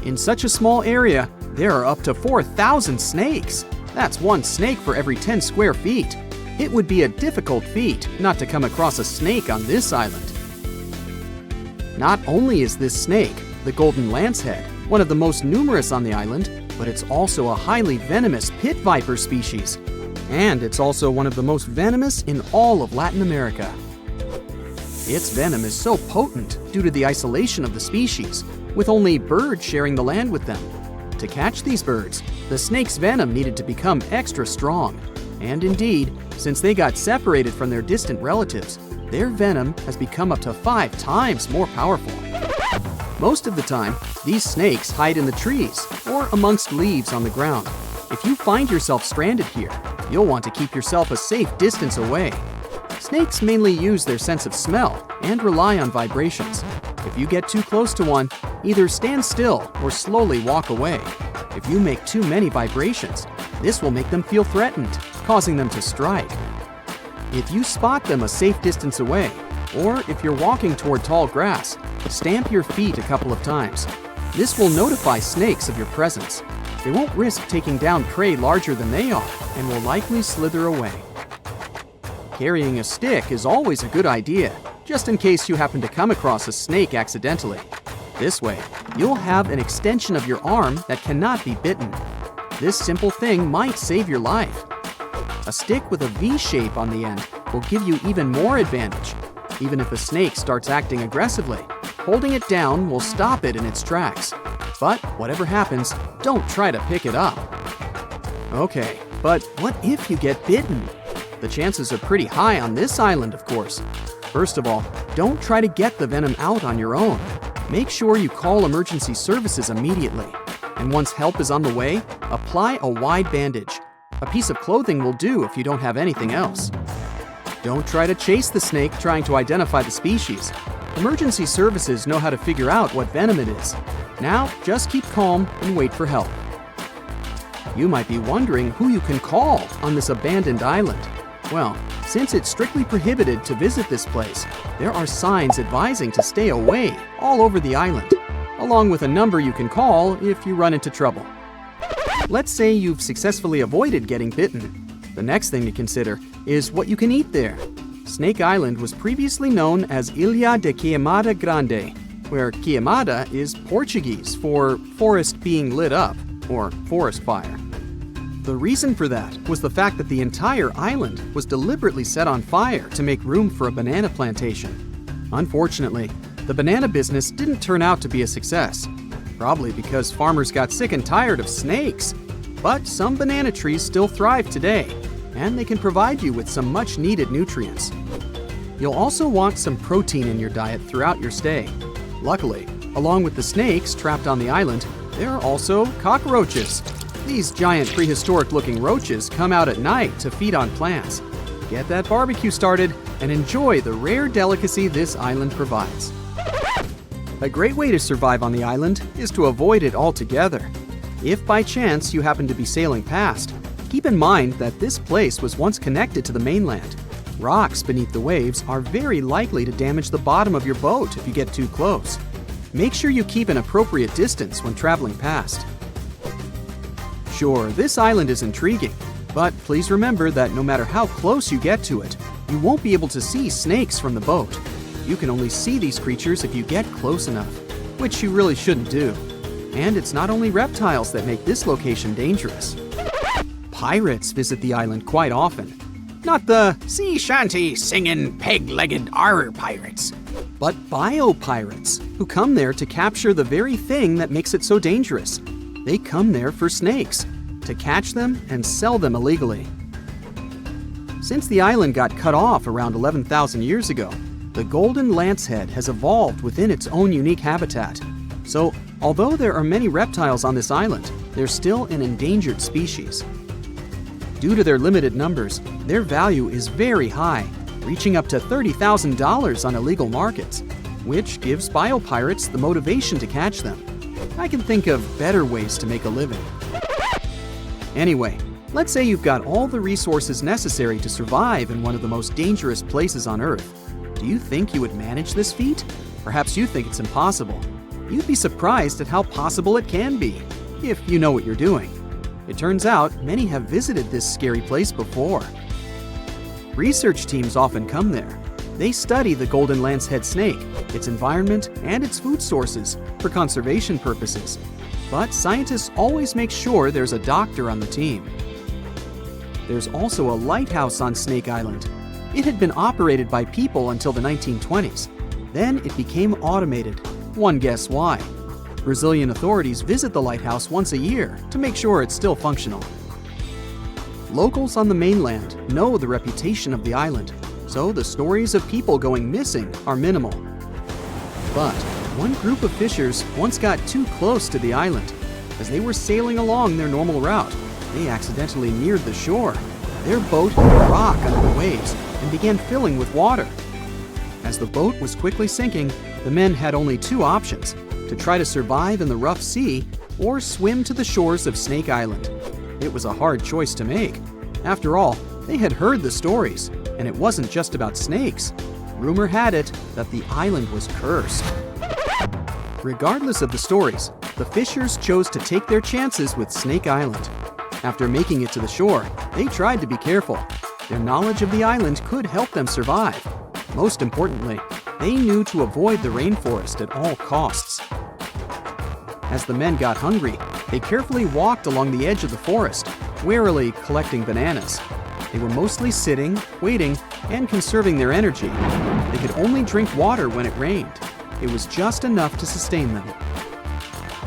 In such a small area, there are up to 4,000 snakes. That's one snake for every 10 square feet. It would be a difficult feat not to come across a snake on this island. Not only is this snake, the golden lancehead, one of the most numerous on the island, but it's also a highly venomous pit viper species. And it's also one of the most venomous in all of Latin America. Its venom is so potent due to the isolation of the species, with only birds sharing the land with them. To catch these birds, the snake's venom needed to become extra strong. And indeed, since they got separated from their distant relatives, their venom has become up to 5 times more powerful. Most of the time, these snakes hide in the trees or amongst leaves on the ground. If you find yourself stranded here, you'll want to keep yourself a safe distance away. Snakes mainly use their sense of smell and rely on vibrations. If you get too close to one, either stand still or slowly walk away. If you make too many vibrations, this will make them feel threatened, causing them to strike. If you spot them a safe distance away, or if you're walking toward tall grass, stamp your feet a couple of times. This will notify snakes of your presence. They won't risk taking down prey larger than they are and will likely slither away. Carrying a stick is always a good idea, just in case you happen to come across a snake accidentally. This way, you'll have an extension of your arm that cannot be bitten. This simple thing might save your life. A stick with a V shape on the end will give you even more advantage. even if a snake starts acting aggressively. Holding it down will stop it in its tracks. But whatever happens, don't try to pick it up. Okay, but what if you get bitten? The chances are pretty high on this island, of course. First of all, don't try to get the venom out on your own. Make sure you call emergency services immediately. And once help is on the way, apply a wide bandage. A piece of clothing will do if you don't have anything else. Don't try to chase the snake trying to identify the species. Emergency services know how to figure out what venom it is. Now, just keep calm and wait for help. You might be wondering who you can call on this abandoned island. Well, since it's strictly prohibited to visit this place, there are signs advising to stay away all over the island, along with a number you can call if you run into trouble. Let's say you've successfully avoided getting bitten. The next thing to consider is what you can eat there. Snake Island was previously known as Ilha de Queimada Grande, where queimada is Portuguese for forest being lit up, or forest fire. The reason for that was the fact that the entire island was deliberately set on fire to make room for a banana plantation. Unfortunately, the banana business didn't turn out to be a success, probably because farmers got sick and tired of snakes. But some banana trees still thrive today, and they can provide you with some much-needed nutrients. You'll also want some protein in your diet throughout your stay. Luckily, along with the snakes trapped on the island, there are also cockroaches. These giant prehistoric-looking roaches come out at night to feed on plants. Get that barbecue started and enjoy the rare delicacy this island provides. A great way to survive on the island is to avoid it altogether. If by chance you happen to be sailing past, keep in mind that this place was once connected to the mainland. Rocks beneath the waves are very likely to damage the bottom of your boat if you get too close. Make sure you keep an appropriate distance when traveling past. Sure, this island is intriguing, but please remember that no matter how close you get to it, you won't be able to see snakes from the boat. You can only see these creatures if you get close enough, which you really shouldn't do. And it's not only reptiles that make this location dangerous. Pirates visit the island quite often. Not the sea shanty singing peg-legged arr pirates, but bio-pirates who come there to capture the very thing that makes it so dangerous. They come there for snakes, to catch them and sell them illegally. Since the island got cut off around 11,000 years ago, the golden lancehead has evolved within its own unique habitat. So, although there are many reptiles on this island, they're still an endangered species. Due to their limited numbers, their value is very high, reaching up to $30,000 on illegal markets, which gives bio-pirates the motivation to catch them. I can think of better ways to make a living. Anyway, let's say you've got all the resources necessary to survive in one of the most dangerous places on Earth. Do you think you would manage this feat? Perhaps you think it's impossible. You'd be surprised at how possible it can be, if you know what you're doing. It turns out many have visited this scary place before. Research teams often come there. They study the golden lancehead snake, its environment, and its food sources for conservation purposes. But scientists always make sure there's a doctor on the team. There's also a lighthouse on Snake Island. It had been operated by people until the 1920s. Then it became automated. One guess why. Brazilian authorities visit the lighthouse once a year to make sure it's still functional. Locals on the mainland know the reputation of the island, so the stories of people going missing are minimal. But one group of fishers once got too close to the island. As they were sailing along their normal route, they accidentally neared the shore. Their boat hit a rock under the waves and began filling with water. As the boat was quickly sinking, the men had only two options: to try to survive in the rough sea or swim to the shores of Snake Island. It was a hard choice to make. After all, they had heard the stories, and it wasn't just about snakes. Rumor had it that the island was cursed. Regardless of the stories, the fishers chose to take their chances with Snake Island. After making it to the shore, they tried to be careful. Their knowledge of the island could help them survive. Most importantly, they knew to avoid the rainforest at all costs. As the men got hungry, they carefully walked along the edge of the forest, warily collecting bananas. They were mostly sitting, waiting, and conserving their energy. They could only drink water when it rained. It was just enough to sustain them.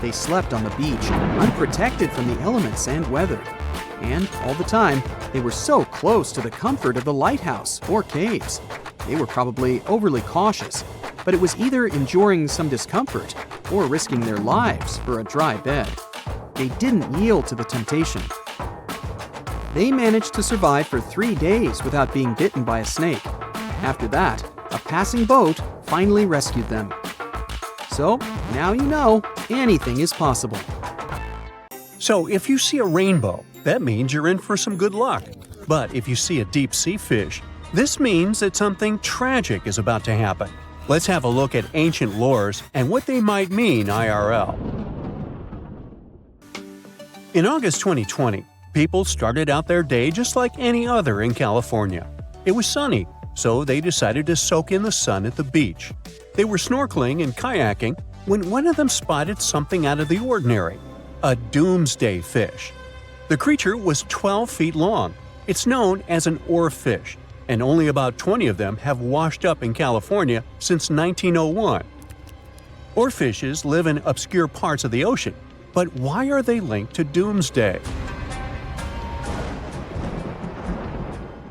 They slept on the beach, unprotected from the elements and weather. And all the time, they were so close to the comfort of the lighthouse or caves. They were probably overly cautious, but it was either enduring some discomfort or risking their lives for a dry bed. They didn't yield to the temptation. They managed to survive for 3 days without being bitten by a snake. After that, a passing boat finally rescued them. So, now you know, anything is possible. So if you see a rainbow, that means you're in for some good luck. But if you see a deep sea fish, this means that something tragic is about to happen. Let's have a look at ancient lores and what they might mean IRL. In August 2020, people started out their day just like any other in California. It was sunny, so they decided to soak in the sun at the beach. They were snorkeling and kayaking when one of them spotted something out of the ordinary – a doomsday fish. The creature was 12 feet long. It's known as an oarfish, and only about 20 of them have washed up in California since 1901. Oarfishes live in obscure parts of the ocean, but why are they linked to doomsday?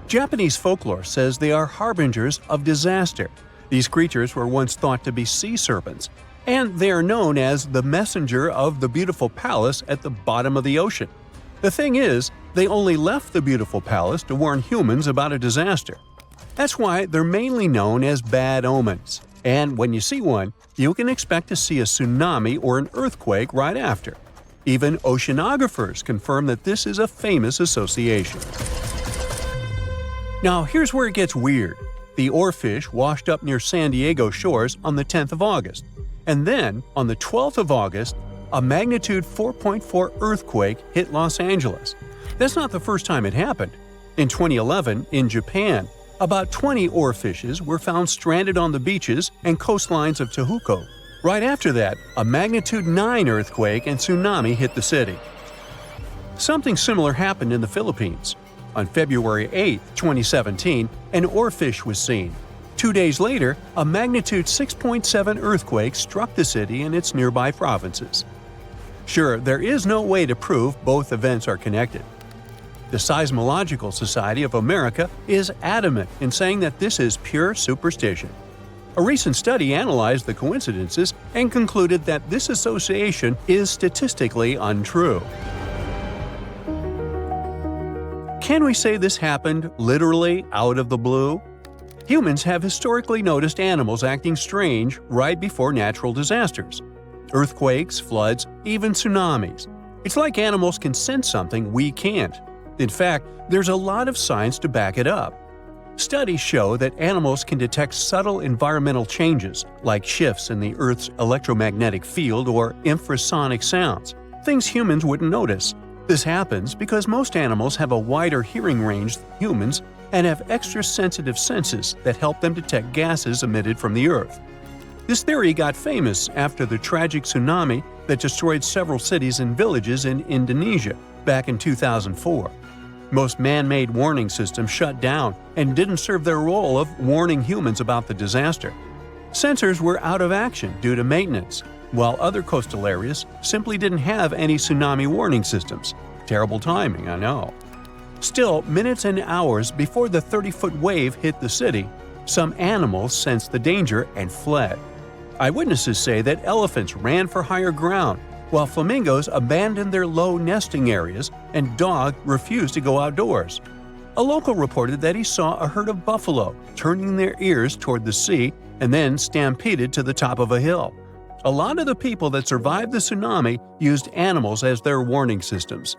Japanese folklore says they are harbingers of disaster. These creatures were once thought to be sea serpents, and they are known as the messenger of the beautiful palace at the bottom of the ocean. The thing is, they only left the beautiful palace to warn humans about a disaster. That's why they're mainly known as bad omens. And when you see one, you can expect to see a tsunami or an earthquake right after. Even oceanographers confirm that this is a famous association. Now here's where it gets weird. The oarfish washed up near San Diego shores on the 10th of August. And then, on the 12th of August, a magnitude 4.4 earthquake hit Los Angeles. That's not the first time it happened. In 2011, in Japan, about 20 oarfishes were found stranded on the beaches and coastlines of Tehuco. Right after that, a magnitude 9 earthquake and tsunami hit the city. Something similar happened in the Philippines. On February 8, 2017, an oarfish was seen. 2 days later, a magnitude 6.7 earthquake struck the city and its nearby provinces. Sure, there is no way to prove both events are connected. The Seismological Society of America is adamant in saying that this is pure superstition. A recent study analyzed the coincidences and concluded that this association is statistically untrue. Can we say this happened literally out of the blue? Humans have historically noticed animals acting strange right before natural disasters. Earthquakes, floods, even tsunamis. It's like animals can sense something we can't. In fact, there's a lot of science to back it up. Studies show that animals can detect subtle environmental changes, like shifts in the Earth's electromagnetic field or infrasonic sounds, things humans wouldn't notice. This happens because most animals have a wider hearing range than humans and have extra sensitive senses that help them detect gases emitted from the Earth. This theory got famous after the tragic tsunami that destroyed several cities and villages in Indonesia back in 2004. Most man-made warning systems shut down and didn't serve their role of warning humans about the disaster. Sensors were out of action due to maintenance, while other coastal areas simply didn't have any tsunami warning systems. Terrible timing, I know. Still, minutes and hours before the 30-foot wave hit the city, some animals sensed the danger and fled. Eyewitnesses say that elephants ran for higher ground, while flamingos abandoned their low nesting areas and dogs refused to go outdoors. A local reported that he saw a herd of buffalo turning their ears toward the sea and then stampeded to the top of a hill. A lot of the people that survived the tsunami used animals as their warning systems.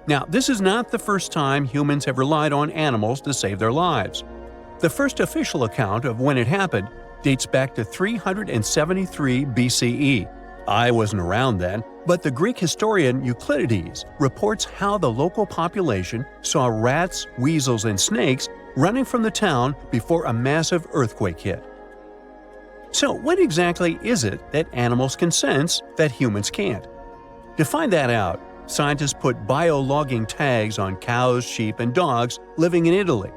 Now, this is not the first time humans have relied on animals to save their lives. The first official account of when it happened dates back to 373 BCE. I wasn't around then, but the Greek historian Euclides reports how the local population saw rats, weasels, and snakes running from the town before a massive earthquake hit. So, what exactly is it that animals can sense that humans can't? To find that out, Scientists put biologging tags on cows, sheep, and dogs living in Italy.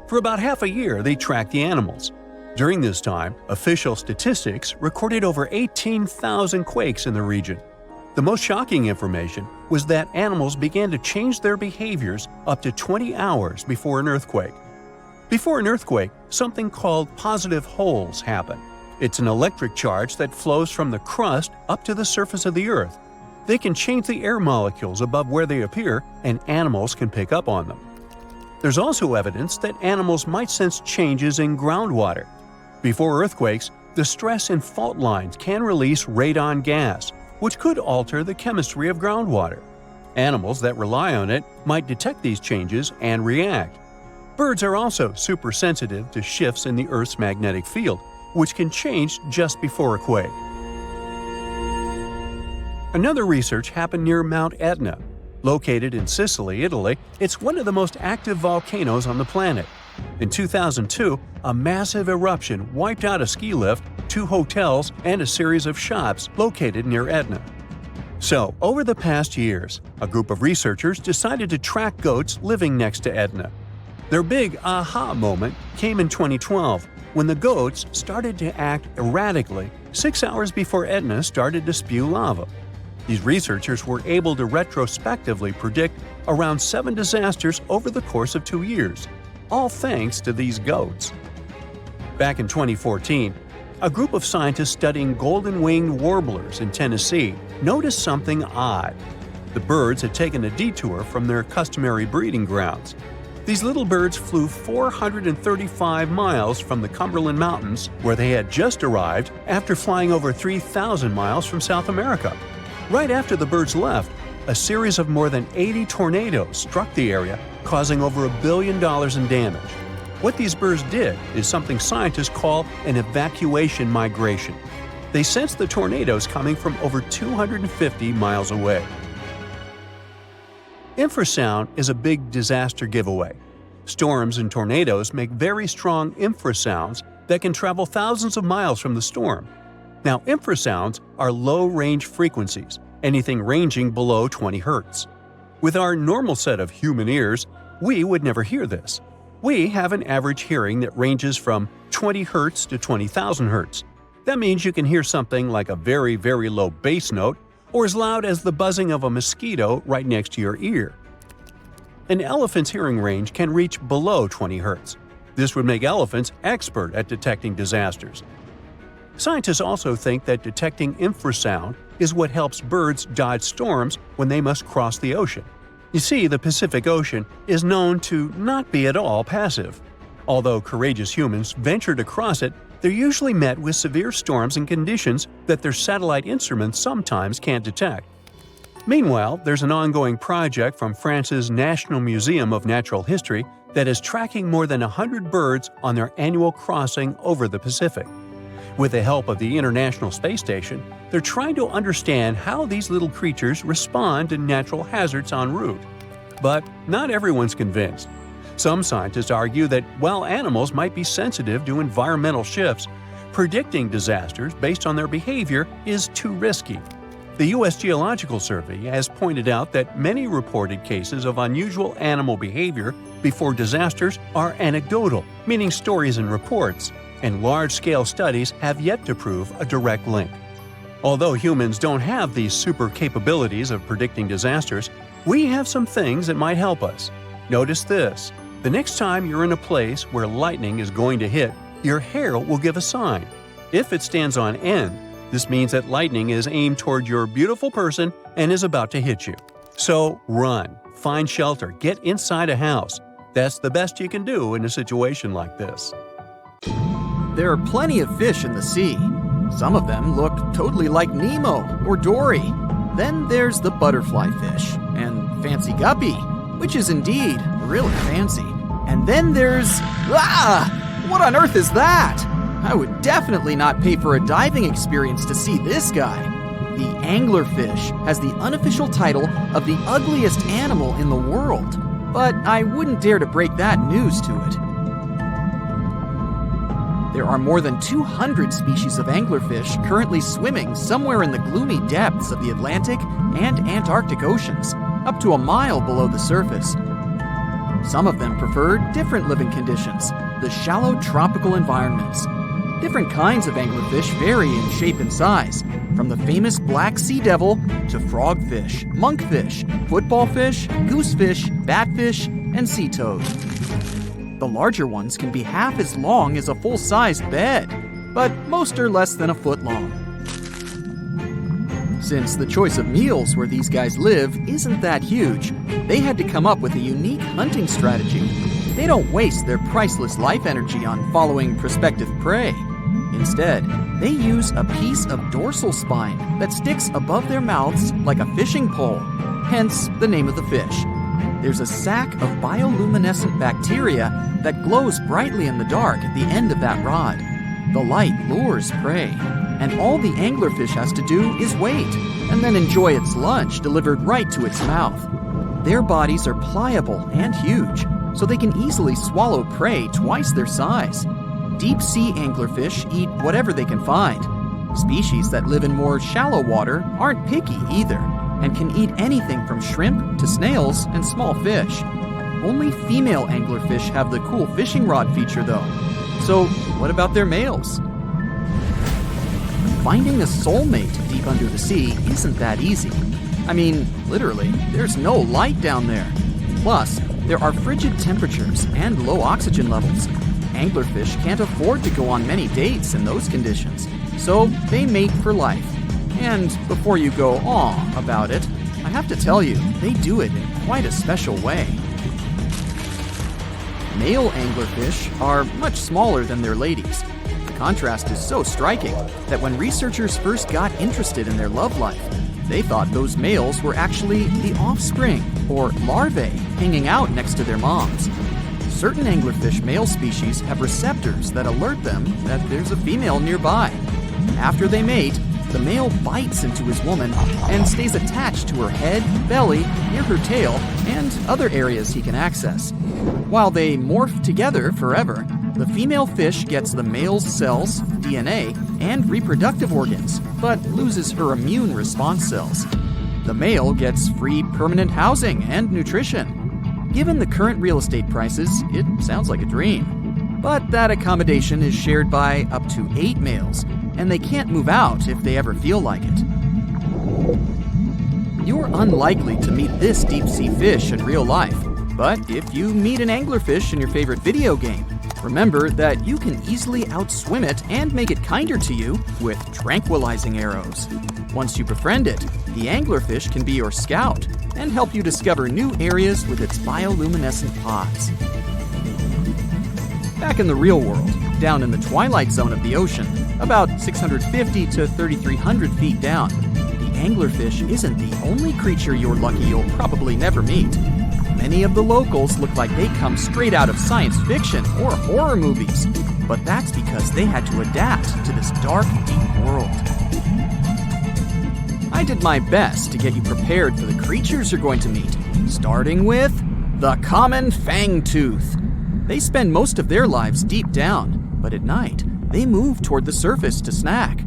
For about half a year, they tracked the animals. During this time, official statistics recorded over 18,000 quakes in the region. The most shocking information was that animals began to change their behaviors up to 20 hours before an earthquake. Before an earthquake, something called positive holes happen. It's an electric charge that flows from the crust up to the surface of the Earth. They can change the air molecules above where they appear, and animals can pick up on them. There's also evidence that animals might sense changes in groundwater. Before earthquakes, the stress in fault lines can release radon gas, which could alter the chemistry of groundwater. Animals that rely on it might detect these changes and react. Birds are also super sensitive to shifts in the Earth's magnetic field, which can change just before a quake. Another research happened near Mount Etna. Located in Sicily, Italy, it's one of the most active volcanoes on the planet. In 2002, a massive eruption wiped out a ski lift, 2 hotels, and a series of shops located near Etna. So, over the past years, a group of researchers decided to track goats living next to Etna. Their big aha moment came in 2012, when the goats started to act erratically 6 hours before Etna started to spew lava. These researchers were able to retrospectively predict around 7 disasters over the course of 2 years, all thanks to these goats. Back in 2014, a group of scientists studying golden-winged warblers in Tennessee noticed something odd. The birds had taken a detour from their customary breeding grounds. These little birds flew 435 miles from the Cumberland Mountains, where they had just arrived after flying over 3,000 miles from South America. Right after the birds left, a series of more than 80 tornadoes struck the area, causing over $1 billion in damage. What these birds did is something scientists call an evacuation migration. They sensed the tornadoes coming from over 250 miles away. Infrasound is a big disaster giveaway. Storms and tornadoes make very strong infrasounds that can travel thousands of miles from the storm. Now, infrasounds are low-range frequencies, anything ranging below 20 Hz. With our normal set of human ears, we would never hear this. We have an average hearing that ranges from 20 Hz to 20,000 Hz. That means you can hear something like a very, very low bass note or as loud as the buzzing of a mosquito right next to your ear. An elephant's hearing range can reach below 20 Hz. This would make elephants expert at detecting disasters. Scientists also think that detecting infrasound is what helps birds dodge storms when they must cross the ocean. You see, the Pacific Ocean is known to not be at all passive. Although courageous humans venture to cross it, they're usually met with severe storms and conditions that their satellite instruments sometimes can't detect. Meanwhile, there's an ongoing project from France's National Museum of Natural History that is tracking more than 100 birds on their annual crossing over the Pacific. With the help of the International Space Station, they're trying to understand how these little creatures respond to natural hazards en route. But not everyone's convinced. Some scientists argue that while animals might be sensitive to environmental shifts, predicting disasters based on their behavior is too risky. The U.S. Geological Survey has pointed out that many reported cases of unusual animal behavior before disasters are anecdotal, meaning stories and reports, and large-scale studies have yet to prove a direct link. Although humans don't have these super capabilities of predicting disasters, we have some things that might help us. Notice this. The next time you're in a place where lightning is going to hit, your hair will give a sign. If it stands on end, this means that lightning is aimed toward your beautiful person and is about to hit you. So run, find shelter, get inside a house. That's the best you can do in a situation like this. There are plenty of fish in the sea. Some of them look totally like Nemo or Dory. Then there's the butterfly fish and fancy guppy, which is indeed really fancy. And then there's… what on earth is that? I would definitely not pay for a diving experience to see this guy. The anglerfish has the unofficial title of the ugliest animal in the world, but I wouldn't dare to break that news to it. There are more than 200 species of anglerfish currently swimming somewhere in the gloomy depths of the Atlantic and Antarctic Oceans, up to a mile below the surface. Some of them prefer different living conditions, the shallow tropical environments. Different kinds of anglerfish vary in shape and size, from the famous black sea devil to frogfish, monkfish, footballfish, goosefish, batfish, and sea toad. The larger ones can be half as long as a full-sized bed, but most are less than a foot long. Since the choice of meals where these guys live isn't that huge, they had to come up with a unique hunting strategy. They don't waste their priceless life energy on following prospective prey. Instead, they use a piece of dorsal spine that sticks above their mouths like a fishing pole, hence the name of the fish. There's a sac of bioluminescent bacteria that glows brightly in the dark at the end of that rod. The light lures prey, and all the anglerfish has to do is wait, and then enjoy its lunch delivered right to its mouth. Their bodies are pliable and huge, so they can easily swallow prey twice their size. Deep-sea anglerfish eat whatever they can find. Species that live in more shallow water aren't picky either, and can eat anything from shrimp to snails and small fish. Only female anglerfish have the cool fishing rod feature though. So what about their males? Finding a soulmate deep under the sea isn't that easy. I mean, literally, there's no light down there. Plus, there are frigid temperatures and low oxygen levels. Anglerfish can't afford to go on many dates in those conditions, so they mate for life. And before you go aw about it, I have to tell you, they do it in quite a special way. Male anglerfish are much smaller than their ladies. The contrast is so striking that when researchers first got interested in their love life, they thought those males were actually the offspring, or larvae, hanging out next to their moms. Certain anglerfish male species have receptors that alert them that there's a female nearby. After they mate, the male bites into his woman and stays attached to her head, belly, near her tail, and other areas he can access. While they morph together forever, the female fish gets the male's cells, DNA, and reproductive organs, but loses her immune response cells. The male gets free permanent housing and nutrition. Given the current real estate prices, it sounds like a dream. But that accommodation is shared by up to 8 males, and they can't move out if they ever feel like it. You're unlikely to meet this deep-sea fish in real life, but if you meet an anglerfish in your favorite video game, remember that you can easily outswim it and make it kinder to you with tranquilizing arrows. Once you befriend it, the anglerfish can be your scout and help you discover new areas with its bioluminescent pods. Back in the real world, down in the twilight zone of the ocean, about 650 to 3,300 feet down, the anglerfish isn't the only creature you're lucky you'll probably never meet. Many of the locals look like they come straight out of science fiction or horror movies, but that's because they had to adapt to this dark, deep world. I did my best to get you prepared for the creatures you're going to meet, starting with the common fangtooth. They spend most of their lives deep down, but at night, they move toward the surface to snack.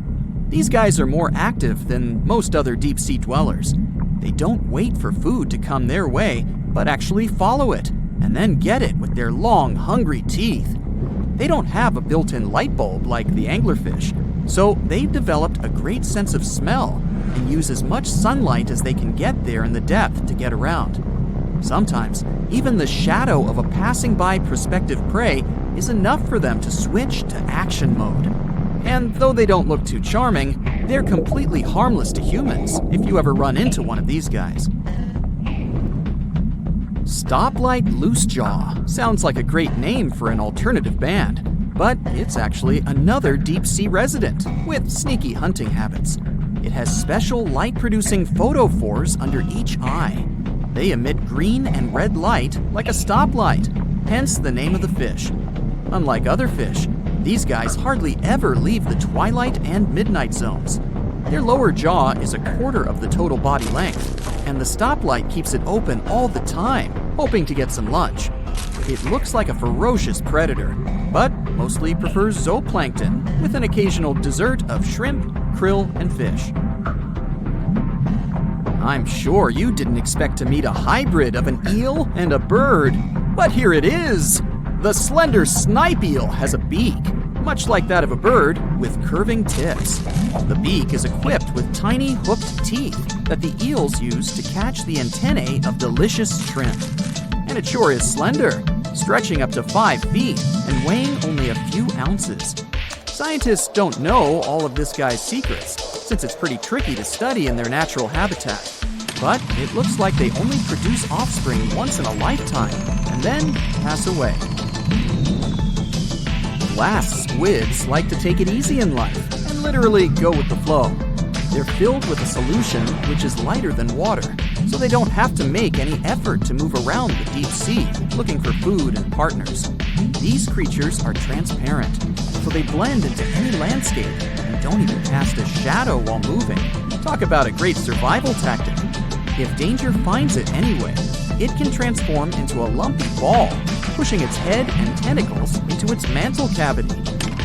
These guys are more active than most other deep-sea dwellers. They don't wait for food to come their way, but actually follow it, and then get it with their long, hungry teeth. They don't have a built-in light bulb like the anglerfish, so they've developed a great sense of smell and use as much sunlight as they can get there in the depth to get around. Sometimes, even the shadow of a passing by prospective prey is enough for them to switch to action mode. And though they don't look too charming, they're completely harmless to humans if you ever run into one of these guys. Stoplight Loosejaw sounds like a great name for an alternative band, but it's actually another deep-sea resident with sneaky hunting habits. It has special light-producing photophores under each eye. They emit green and red light like a stoplight, hence the name of the fish. Unlike other fish, these guys hardly ever leave the twilight and midnight zones. Their lower jaw is a quarter of the total body length, and the stoplight keeps it open all the time, hoping to get some lunch. It looks like a ferocious predator, but mostly prefers zooplankton, with an occasional dessert of shrimp, krill, and fish. I'm sure you didn't expect to meet a hybrid of an eel and a bird, but here it is! The slender snipe eel has a beak, much like that of a bird, with curving tips. The beak is equipped with tiny hooked teeth that the eels use to catch the antennae of delicious shrimp. And it sure is slender, stretching up to 5 feet and weighing only a few ounces. Scientists don't know all of this guy's secrets, since it's pretty tricky to study in their natural habitat. But it looks like they only produce offspring once in a lifetime and then pass away. Glass squids like to take it easy in life and literally go with the flow. They're filled with a solution which is lighter than water, so they don't have to make any effort to move around the deep sea looking for food and partners. These creatures are transparent, so they blend into any landscape and don't even cast a shadow while moving. Talk about a great survival tactic. If danger finds it anyway, it can transform into a lumpy ball, pushing its head and tentacles into its mantle cavity.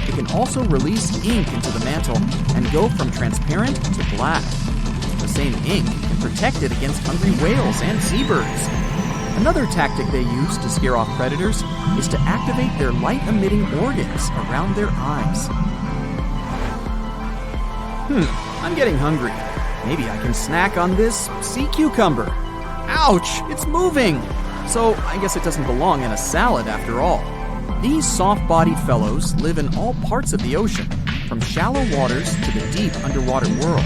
It can also release ink into the mantle and go from transparent to black. The same ink can protect it against hungry whales and seabirds. Another tactic they use to scare off predators is to activate their light-emitting organs around their eyes. I'm getting hungry. Maybe I can snack on this sea cucumber. Ouch, it's moving! So I guess it doesn't belong in a salad after all. These soft-bodied fellows live in all parts of the ocean, from shallow waters to the deep underwater world.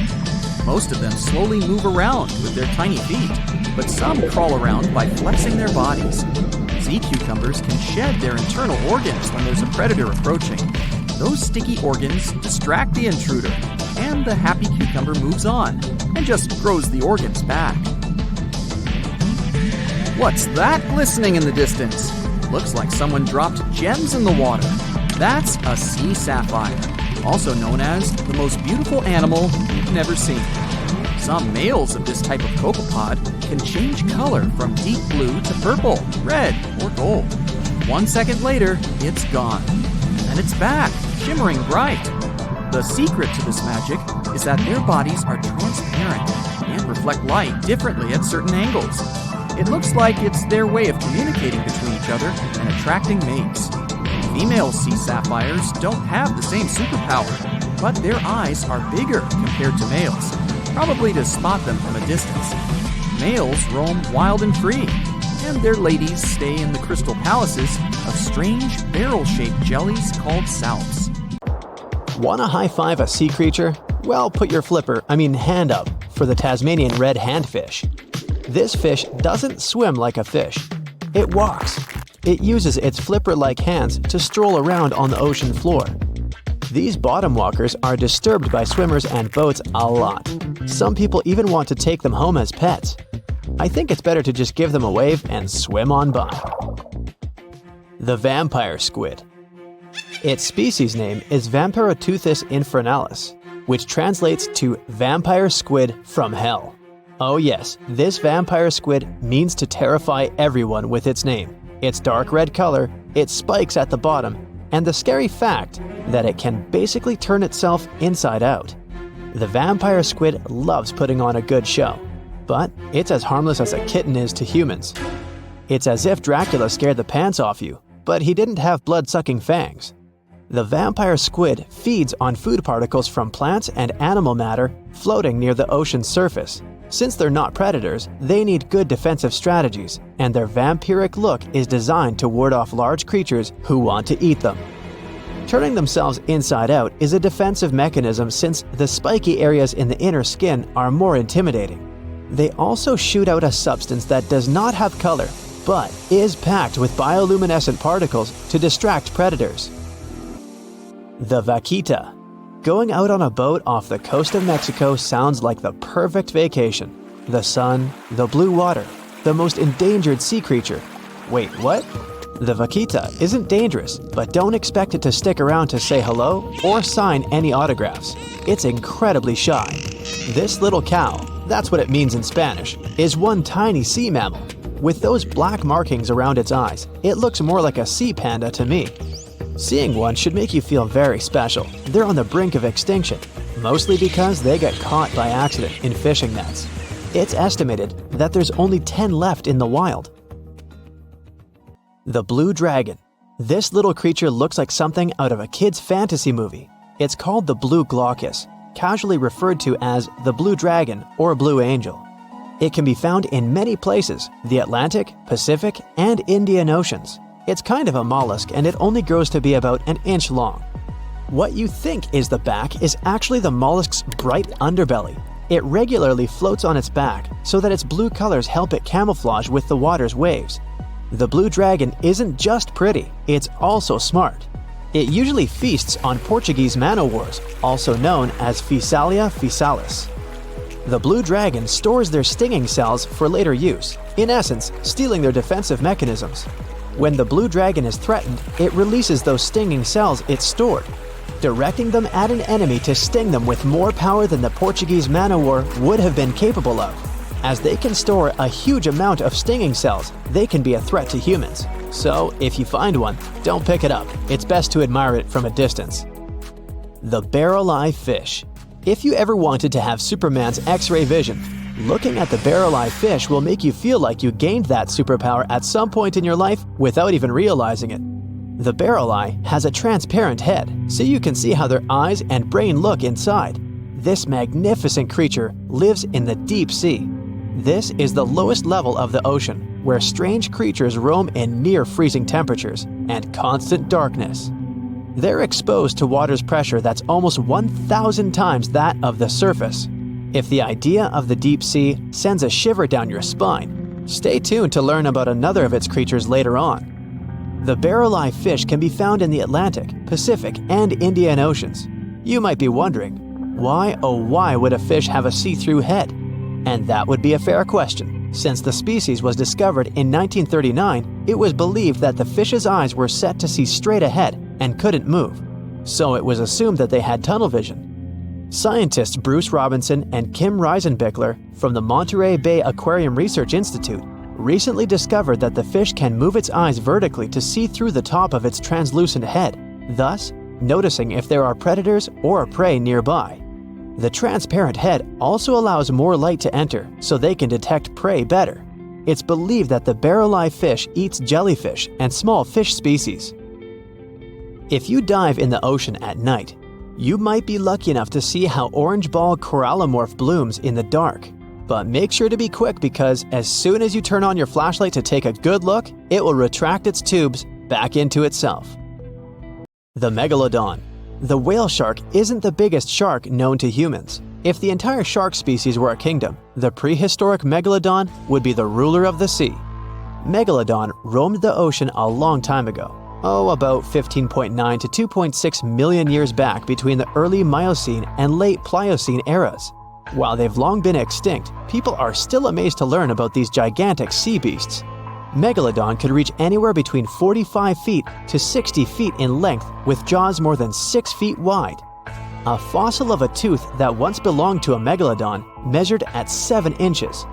Most of them slowly move around with their tiny feet, but some crawl around by flexing their bodies. Sea cucumbers can shed their internal organs when there's a predator approaching. Those sticky organs distract the intruder, and the happy cucumber moves on and just grows the organs back. What's that glistening in the distance? Looks like someone dropped gems in the water. That's a sea sapphire, also known as the most beautiful animal you've never seen. Some males of this type of copepod can change color from deep blue to purple, red, or gold. 1 second later, it's gone. And it's back, shimmering bright. The secret to this magic is that their bodies are transparent and reflect light differently at certain angles. It looks like it's their way of communicating between each other and attracting mates. Female sea sapphires don't have the same superpower, but their eyes are bigger compared to males, probably to spot them from a distance. Males roam wild and free, and their ladies stay in the crystal palaces of strange barrel-shaped jellies called salps. Want to high-five a sea creature? Well, put your hand up for the Tasmanian red handfish. This fish doesn't swim like a fish. It walks. It uses its flipper-like hands to stroll around on the ocean floor. These bottom walkers are disturbed by swimmers and boats a lot. Some people even want to take them home as pets. I think it's better to just give them a wave and swim on by. The vampire squid. Its species name is Vampiroteuthis infernalis, which translates to vampire squid from hell. Oh yes, this vampire squid means to terrify everyone with its name, its dark red color, its spikes at the bottom, and the scary fact that it can basically turn itself inside out. The vampire squid loves putting on a good show, but it's as harmless as a kitten is to humans. It's as if Dracula scared the pants off you, but he didn't have blood-sucking fangs. The vampire squid feeds on food particles from plants and animal matter floating near the ocean's surface. Since they're not predators, they need good defensive strategies, and their vampiric look is designed to ward off large creatures who want to eat them. Turning themselves inside out is a defensive mechanism since the spiky areas in the inner skin are more intimidating. They also shoot out a substance that does not have color, but is packed with bioluminescent particles to distract predators. The vaquita. Going out on a boat off the coast of Mexico sounds like the perfect vacation. The sun, the blue water, the most endangered sea creature. Wait, what? The vaquita isn't dangerous, but don't expect it to stick around to say hello or sign any autographs. It's incredibly shy. This little cow, that's what it means in Spanish, is one tiny sea mammal. With those black markings around its eyes, it looks more like a sea panda to me. Seeing one should make you feel very special. They're on the brink of extinction, mostly because they got caught by accident in fishing nets. It's estimated that there's only 10 left in the wild. The blue dragon. This little creature looks like something out of a kid's fantasy movie. It's called the blue glaucus, casually referred to as the blue dragon or blue angel. It can be found in many places, the Atlantic, Pacific, and Indian Oceans. It's kind of a mollusk and it only grows to be about an inch long. What you think is the back is actually the mollusk's bright underbelly. It regularly floats on its back so that its blue colors help it camouflage with the water's waves. The blue dragon isn't just pretty, it's also smart. It usually feasts on Portuguese man-o'-wars, also known as Physalia physalis. The blue dragon stores their stinging cells for later use, in essence, stealing their defensive mechanisms. When the blue dragon is threatened, it releases those stinging cells it stored, directing them at an enemy to sting them with more power than the Portuguese man-o'-war would have been capable of. As they can store a huge amount of stinging cells, they can be a threat to humans. So, if you find one, don't pick it up. It's best to admire it from a distance. The barrel-eye fish. If you ever wanted to have Superman's X-ray vision, looking at the barrel-eye fish will make you feel like you gained that superpower at some point in your life without even realizing it. The barrel eye has a transparent head, so you can see how their eyes and brain look inside. This magnificent creature lives in the deep sea. This is the lowest level of the ocean, where strange creatures roam in near-freezing temperatures and constant darkness. They're exposed to water's pressure that's almost 1,000 times that of the surface. If the idea of the deep sea sends a shiver down your spine, stay tuned to learn about another of its creatures later on. The barrel-eye fish can be found in the Atlantic, Pacific, and Indian Oceans. You might be wondering, why oh why would a fish have a see-through head? And that would be a fair question. Since the species was discovered in 1939, it was believed that the fish's eyes were set to see straight ahead and couldn't move. So it was assumed that they had tunnel vision. Scientists Bruce Robinson and Kim Reisenbichler from the Monterey Bay Aquarium Research Institute recently discovered that the fish can move its eyes vertically to see through the top of its translucent head, thus noticing if there are predators or prey nearby. The transparent head also allows more light to enter so they can detect prey better. It's believed that the barrel-eye fish eats jellyfish and small fish species. If you dive in the ocean at night, you might be lucky enough to see how orange ball corallimorph blooms in the dark. But make sure to be quick because as soon as you turn on your flashlight to take a good look, it will retract its tubes back into itself. The megalodon. The whale shark isn't the biggest shark known to humans. If the entire shark species were a kingdom, the prehistoric megalodon would be the ruler of the sea. Megalodon roamed the ocean a long time ago. About 15.9 to 2.6 million years back between the early Miocene and late Pliocene eras. While they've long been extinct, people are still amazed to learn about these gigantic sea beasts. Megalodon could reach anywhere between 45 feet to 60 feet in length with jaws more than 6 feet wide. A fossil of a tooth that once belonged to a megalodon measured at 7 inches.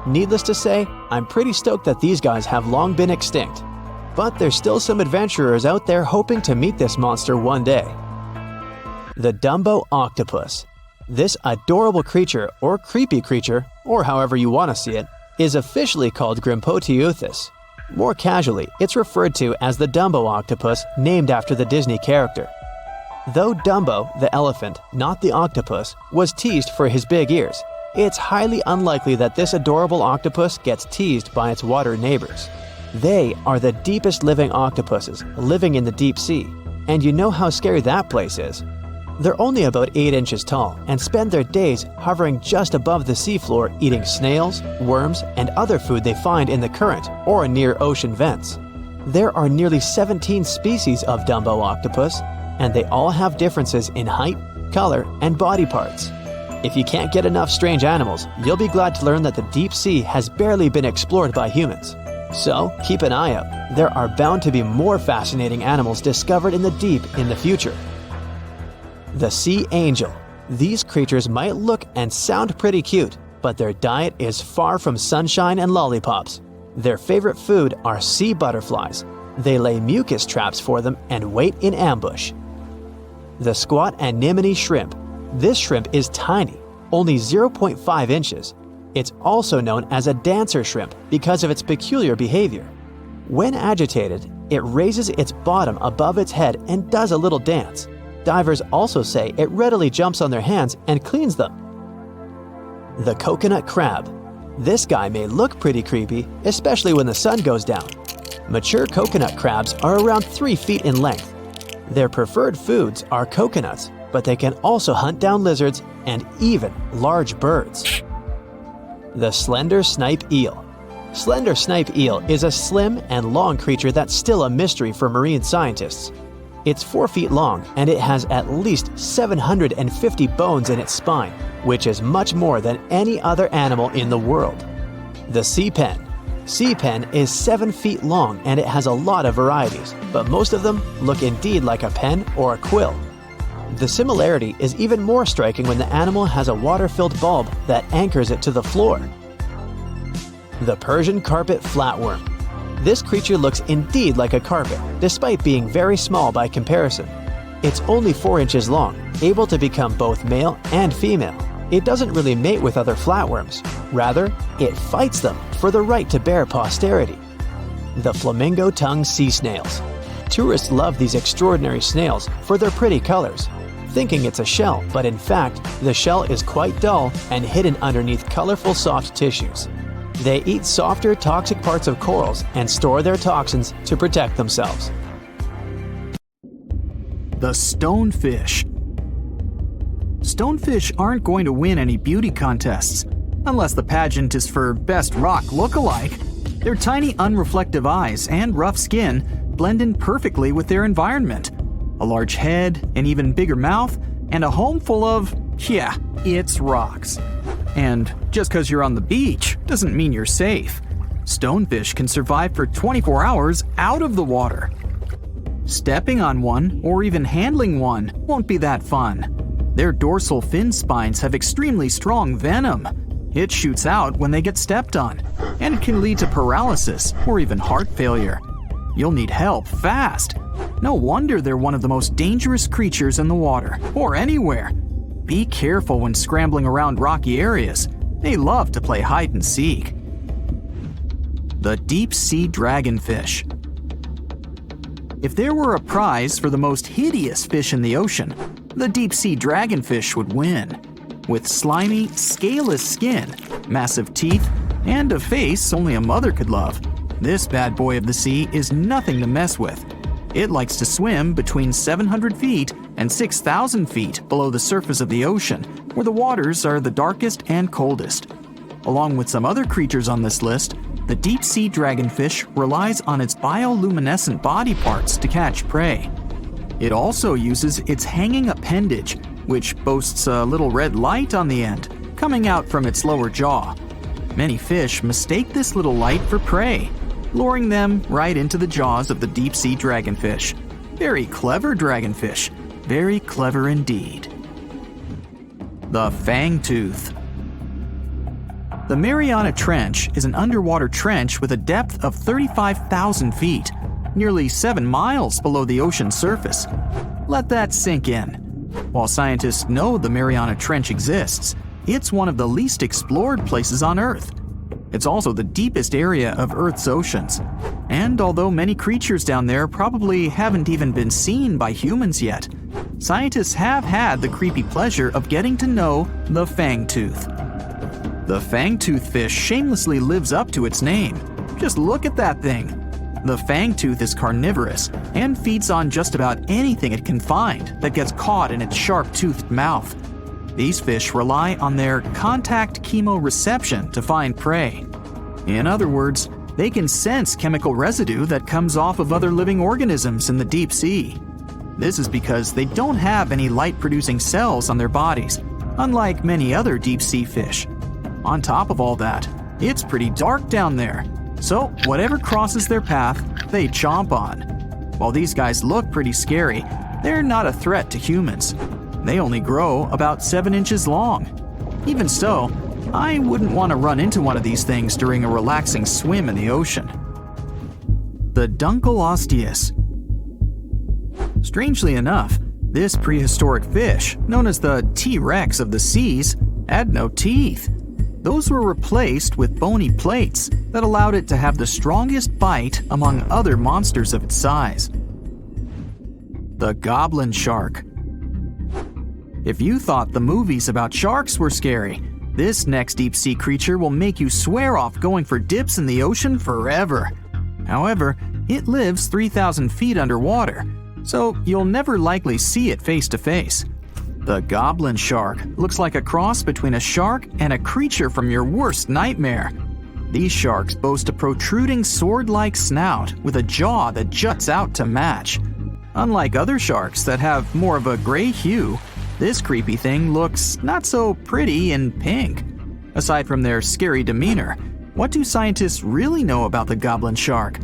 Needless to say, I'm pretty stoked that these guys have long been extinct. But there's still some adventurers out there hoping to meet this monster one day. The Dumbo octopus. This adorable creature, or creepy creature, or however you want to see it, is officially called Grimpoteuthis. More casually, it's referred to as the Dumbo octopus, named after the Disney character. Though Dumbo, the elephant, not the octopus, was teased for his big ears, it's highly unlikely that this adorable octopus gets teased by its water neighbors. They are the deepest living octopuses, living in the deep sea, and you know how scary that place is. They're only about 8 inches tall and spend their days hovering just above the seafloor eating snails, worms, and other food they find in the current or near ocean vents. There are nearly 17 species of Dumbo octopus, and they all have differences in height, color, and body parts. If you can't get enough strange animals, you'll be glad to learn that the deep sea has barely been explored by humans. So keep an eye out. There are bound to be more fascinating animals discovered in the deep in the future. The sea angel. These creatures might look and sound pretty cute, but their diet is far from sunshine and lollipops. Their favorite food are sea butterflies. They lay mucus traps for them and wait in ambush. The squat anemone shrimp. This shrimp is tiny, only 0.5 inches. It's also known as a dancer shrimp because of its peculiar behavior. When agitated, it raises its bottom above its head and does a little dance. Divers also say it readily jumps on their hands and cleans them. The coconut crab. This guy may look pretty creepy, especially when the sun goes down. Mature coconut crabs are around 3 feet in length. Their preferred foods are coconuts, but they can also hunt down lizards and even large birds. The slender snipe eel. Slender snipe eel is a slim and long creature that's still a mystery for marine scientists. It's 4 feet long and it has at least 750 bones in its spine, which is much more than any other animal in the world. The sea pen. Sea pen is 7 feet long and it has a lot of varieties, but most of them look indeed like a pen or a quill. The similarity is even more striking when the animal has a water-filled bulb that anchors it to the floor. The Persian carpet flatworm. This creature looks indeed like a carpet, despite being very small by comparison. It's only 4 inches long, able to become both male and female. It doesn't really mate with other flatworms. Rather, it fights them for the right to bear posterity. The flamingo-tongued sea snails. Tourists love these extraordinary snails for their pretty colors, thinking it's a shell, but in fact, the shell is quite dull and hidden underneath colorful soft tissues. They eat softer, toxic parts of corals and store their toxins to protect themselves. The stonefish. Stonefish aren't going to win any beauty contests, unless the pageant is for best rock look-alike. Their tiny unreflective eyes and rough skin blend in perfectly with their environment. A large head, an even bigger mouth, and a home full of, it's rocks. And just because you're on the beach doesn't mean you're safe. Stonefish can survive for 24 hours out of the water. Stepping on one or even handling one won't be that fun. Their dorsal fin spines have extremely strong venom. It shoots out when they get stepped on, and it can lead to paralysis or even heart failure. You'll need help fast. No wonder they're one of the most dangerous creatures in the water, or anywhere. Be careful when scrambling around rocky areas. They love to play hide and seek. The deep sea dragonfish. If there were a prize for the most hideous fish in the ocean, the deep sea dragonfish would win. With slimy, scaleless skin, massive teeth, and a face only a mother could love, this bad boy of the sea is nothing to mess with. It likes to swim between 700 feet and 6,000 feet below the surface of the ocean, where the waters are the darkest and coldest. Along with some other creatures on this list, the deep sea dragonfish relies on its bioluminescent body parts to catch prey. It also uses its hanging appendage, which boasts a little red light on the end, coming out from its lower jaw. Many fish mistake this little light for prey, luring them right into the jaws of the deep sea dragonfish. Very clever dragonfish, very clever indeed. The fangtooth. The Mariana Trench is an underwater trench with a depth of 35,000 feet, nearly 7 miles below the ocean surface. Let that sink in. While scientists know the Mariana Trench exists, it's one of the least explored places on Earth. It's also the deepest area of Earth's oceans. And although many creatures down there probably haven't even been seen by humans yet, scientists have had the creepy pleasure of getting to know the fangtooth. The fangtooth fish shamelessly lives up to its name. Just look at that thing. The fangtooth is carnivorous and feeds on just about anything it can find that gets caught in its sharp-toothed mouth. These fish rely on their contact chemoreception to find prey. In other words, they can sense chemical residue that comes off of other living organisms in the deep sea. This is because they don't have any light-producing cells on their bodies, unlike many other deep-sea fish. On top of all that, it's pretty dark down there, so whatever crosses their path, they chomp on. While these guys look pretty scary, they're not a threat to humans. They only grow about 7 inches long. Even so, I wouldn't want to run into one of these things during a relaxing swim in the ocean. the Dunkelosteius. Strangely enough, this prehistoric fish, known as the T-Rex of the seas, had no teeth. Those were replaced with bony plates that allowed it to have the strongest bite among other monsters of its size. The goblin shark. If you thought the movies about sharks were scary, this next deep-sea creature will make you swear off going for dips in the ocean forever. However, it lives 3,000 feet underwater, so you'll never likely see it face to face. The goblin shark looks like a cross between a shark and a creature from your worst nightmare. These sharks boast a protruding sword-like snout with a jaw that juts out to match. Unlike other sharks that have more of a gray hue, this creepy thing looks not so pretty and pink. Aside from their scary demeanor, what do scientists really know about the goblin shark?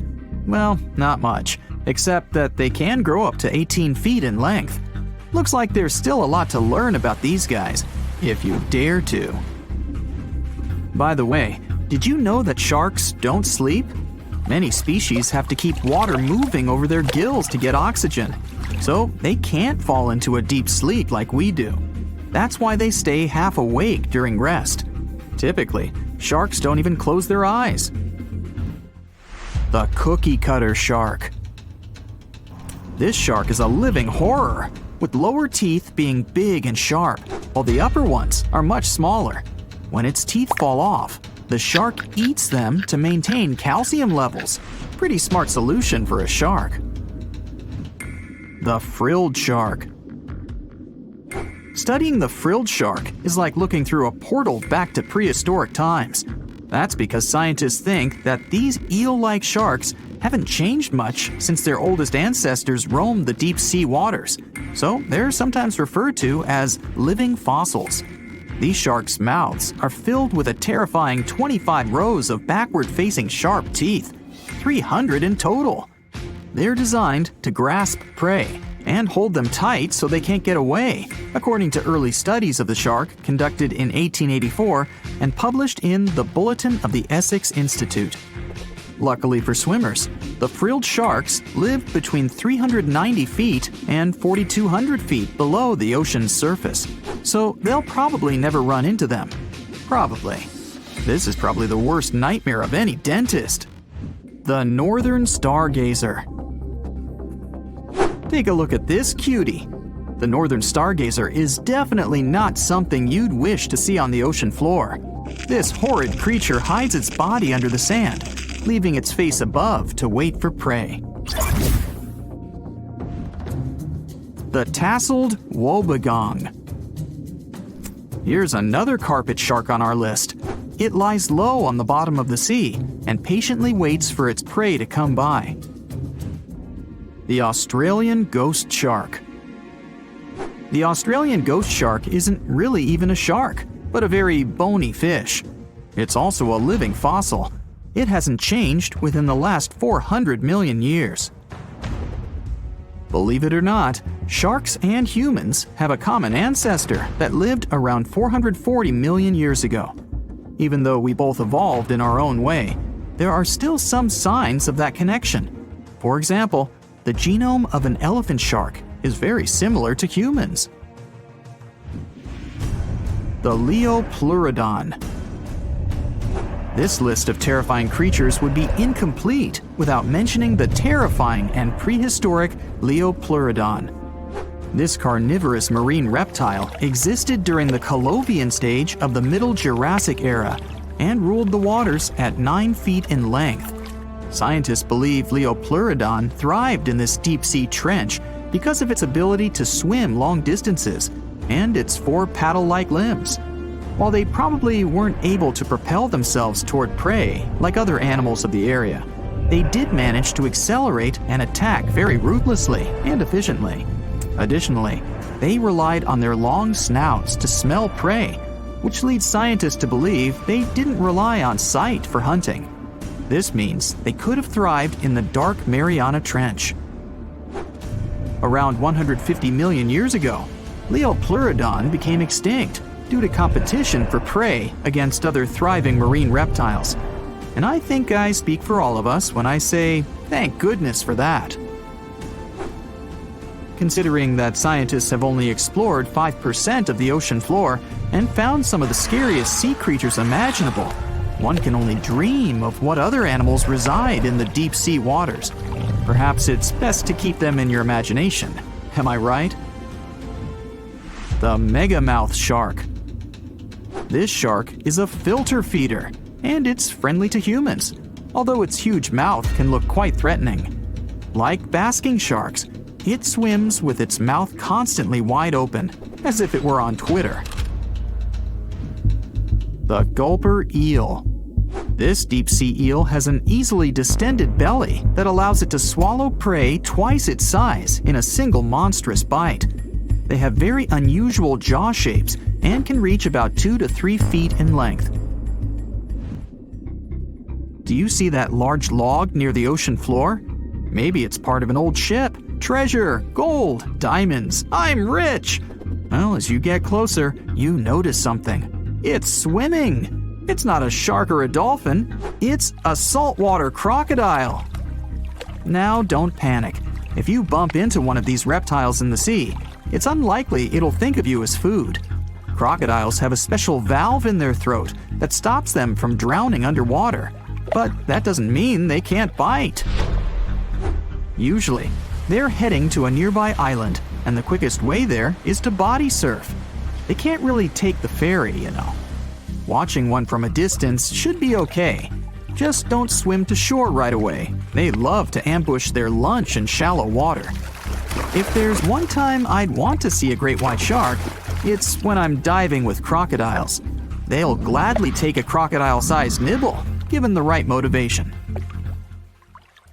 Well, not much, except that they can grow up to 18 feet in length. Looks like there's still a lot to learn about these guys, if you dare to. By the way, did you know that sharks don't sleep? Many species have to keep water moving over their gills to get oxygen, so they can't fall into a deep sleep like we do. That's why they stay half awake during rest. Typically, sharks don't even close their eyes. The cookie cutter shark. This shark is a living horror, with lower teeth being big and sharp, while the upper ones are much smaller. When its teeth fall off, the shark eats them to maintain calcium levels. Pretty smart solution for a shark. The frilled shark. Studying the frilled shark is like looking through a portal back to prehistoric times. That's because scientists think that these eel-like sharks haven't changed much since their oldest ancestors roamed the deep sea waters, so they're sometimes referred to as living fossils. These sharks' mouths are filled with a terrifying 25 rows of backward-facing sharp teeth, 300 in total. They're designed to grasp prey and hold them tight so they can't get away, according to early studies of the shark conducted in 1884 and published in the Bulletin of the Essex Institute. Luckily for swimmers, the frilled sharks live between 390 feet and 4,200 feet below the ocean's surface, so they'll probably never run into them. Probably. This is probably the worst nightmare of any dentist. The northern stargazer. Take a look at this cutie. The northern stargazer is definitely not something you'd wish to see on the ocean floor. This horrid creature hides its body under the sand, leaving its face above to wait for prey. The tasseled wobbegong. Here's another carpet shark on our list. It lies low on the bottom of the sea and patiently waits for its prey to come by. The Australian ghost shark. The Australian ghost shark isn't really even a shark, but a very bony fish. It's also a living fossil. It hasn't changed within the last 400 million years. Believe it or not, sharks and humans have a common ancestor that lived around 440 million years ago. Even though we both evolved in our own way, there are still some signs of that connection. For example, the genome of an elephant shark is very similar to humans. The Leopleurodon. This list of terrifying creatures would be incomplete without mentioning the terrifying and prehistoric Leopleurodon. This carnivorous marine reptile existed during the Colovian stage of the Middle Jurassic era and ruled the waters at 9 feet in length. Scientists believe Leopleurodon thrived in this deep-sea trench because of its ability to swim long distances and its 4 paddle-like limbs. While they probably weren't able to propel themselves toward prey like other animals of the area, they did manage to accelerate and attack very ruthlessly and efficiently. Additionally, they relied on their long snouts to smell prey, which leads scientists to believe they didn't rely on sight for hunting. This means they could have thrived in the dark Mariana Trench. Around 150 million years ago, Leopleurodon became extinct due to competition for prey against other thriving marine reptiles. And I think I speak for all of us when I say, thank goodness for that. Considering that scientists have only explored 5% of the ocean floor and found some of the scariest sea creatures imaginable, one can only dream of what other animals reside in the deep sea waters. Perhaps it's best to keep them in your imagination. Am I right? The megamouth shark. This shark is a filter feeder, and it's friendly to humans, although its huge mouth can look quite threatening. Like basking sharks, it swims with its mouth constantly wide open, as if it were on Twitter. The gulper eel. This deep-sea eel has an easily distended belly that allows it to swallow prey twice its size in a single monstrous bite. They have very unusual jaw shapes and can reach about 2 to 3 feet in length. Do you see that large log near the ocean floor? Maybe it's part of an old ship. Treasure, gold, diamonds, I'm rich! Well, as you get closer, you notice something. It's swimming! It's not a shark or a dolphin, it's a saltwater crocodile. Now don't panic. If you bump into one of these reptiles in the sea, it's unlikely it'll think of you as food. Crocodiles have a special valve in their throat that stops them from drowning underwater, but that doesn't mean they can't bite. Usually, they're heading to a nearby island, and the quickest way there is to body surf. They can't really take the ferry, you know. Watching one from a distance should be okay. Just don't swim to shore right away. They love to ambush their lunch in shallow water. If there's one time I'd want to see a great white shark, it's when I'm diving with crocodiles. They'll gladly take a crocodile-sized nibble, given the right motivation.